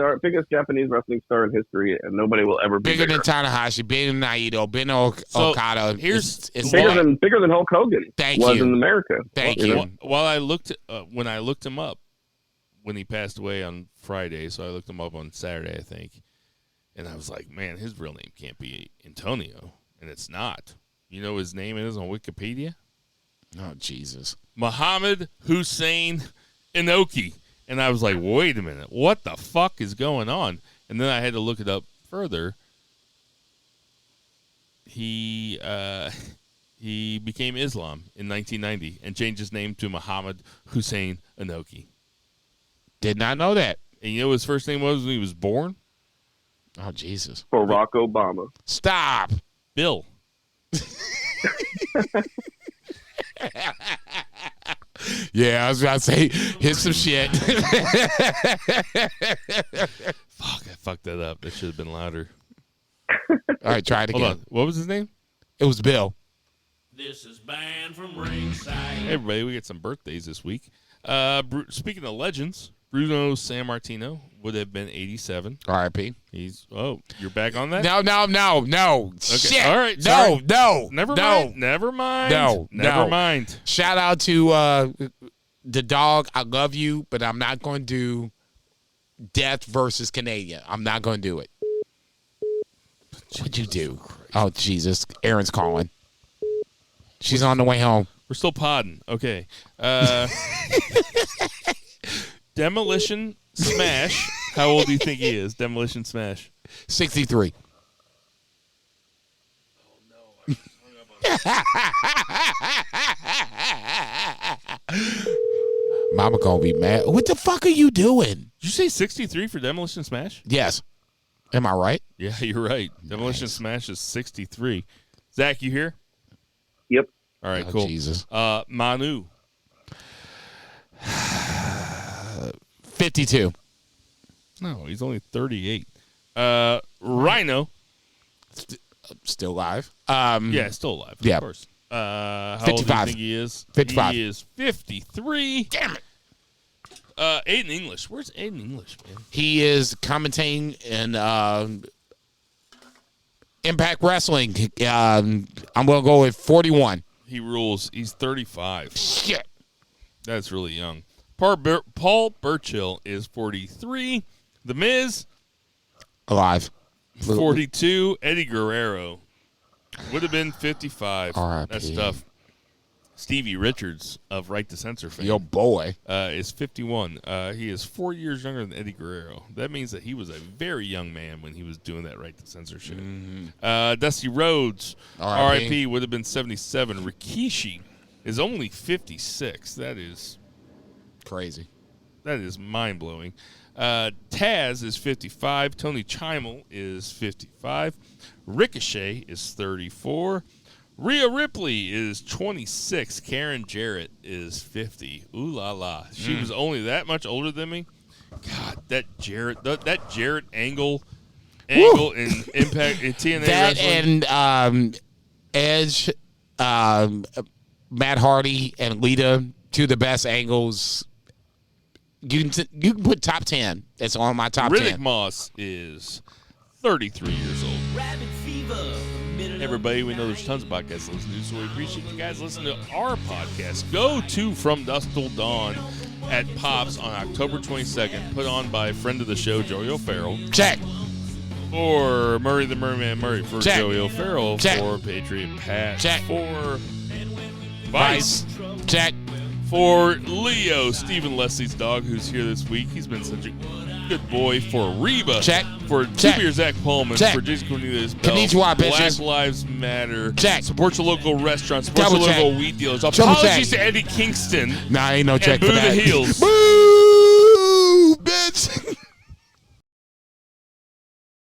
Japanese wrestling star in history, and nobody will ever be bigger than Tanahashi, bigger than Naito, bigger than Okada. It's bigger than Hulk Hogan. Was in America. Thank you. While I looked when I looked him up when he passed away on Friday, so I looked him up on Saturday, I think, and I was like, man, his real name can't be Antonio, and it's not. You know his name is on Wikipedia? Oh, Jesus. Muhammad Hussein Inoki. And I was like, wait a minute. What the fuck is going on? And then I had to look it up further. He became Islam in 1990 and changed his name to Muhammad Hussein Inoki. Did not know that. And you know what his first name was when he was born? Oh, Jesus. Barack Obama. Stop. Bill. Yeah, I was about to say, hit some shit. Fuck, I fucked that up. That should have been louder. All right, try it again. Hold on. What was his name? It was Bill. This is banned from ringside. Hey, everybody, we got some birthdays this week. Speaking of legends, Bruno Sammartino would have been 87. R.I.P. You're back on that? No. Okay. Shit. All right. No. Never mind. Never mind. Shout out to the dog. I love you, but I'm not going to do Death versus Canadian. I'm not going to do it. What'd you do? Oh, Jesus. Erin's calling. She's on the way home. We're still podding. Okay. Demolition Smash. How old do you think he is? Demolition Smash. 63. Oh, no. Mama gonna be mad. What the fuck are you doing? Did you say 63 for Demolition Smash? Yes. Am I right? Yeah, you're right. Demolition Smash is 63. Zach, you here? Yep. All right, Oh, cool. Jesus. Manu. 52. No, he's only 38. Rhino. Still alive. Yeah, still alive. Yeah. Of course. How 55. old do you think he is? 55. He is 53. Damn it. Aiden English. Where's Aiden English, man? He is commentating in Impact Wrestling. I'm going to go with 41. He rules. He's 35. Shit. That's really young. Paul Burchill is 43. The Miz, Alive. 42. Eddie Guerrero would have been 55. R.I.P. That's tough. Stevie Richards of Right to Censor fame. Yo, boy. Is 51. He is 4 years younger than Eddie Guerrero. That means that he was a very young man when he was doing that Right to Censor shit. Dusty Rhodes, R.I.P. would have been 77. Rikishi is only 56. That is Crazy. That is mind-blowing. Taz is 55. Tony Chimel is 55. Ricochet is 34. Rhea Ripley is 26. Karen Jarrett is 50. Ooh la la. She was only that much older than me. God, that Jarrett angle in Impact in TNA that wrestling. And Edge, Matt Hardy, and Lita, two of the best angles. You can put top 10. That's on my top Riddick 10. Moss is 33 years old. Hey everybody, we know there's tons of podcasts to listen to, so we appreciate you guys listening to our podcast. Go to From Dusk Till Dawn at Pops on October 22nd, put on by friend of the show, Joey O'Farrell. Check. For Murray the Merman Murray. For Check. Joey O'Farrell. Check. For Patriot Pat. Check. For Vice. Check. For Leo, Stephen Leslie's dog, who's here this week. He's been such a Good boy for Reba. Check. For Check. Super Zach Pullman. Check. For Jason Cornelius. Konnichiwa, Black bitches. Lives Matter. Check. Support your local restaurants. Support Double your check. local wheat dealers. Triple Apologies check. to Eddie Kingston. Nah, ain't no check boo for the that. heels. Boo!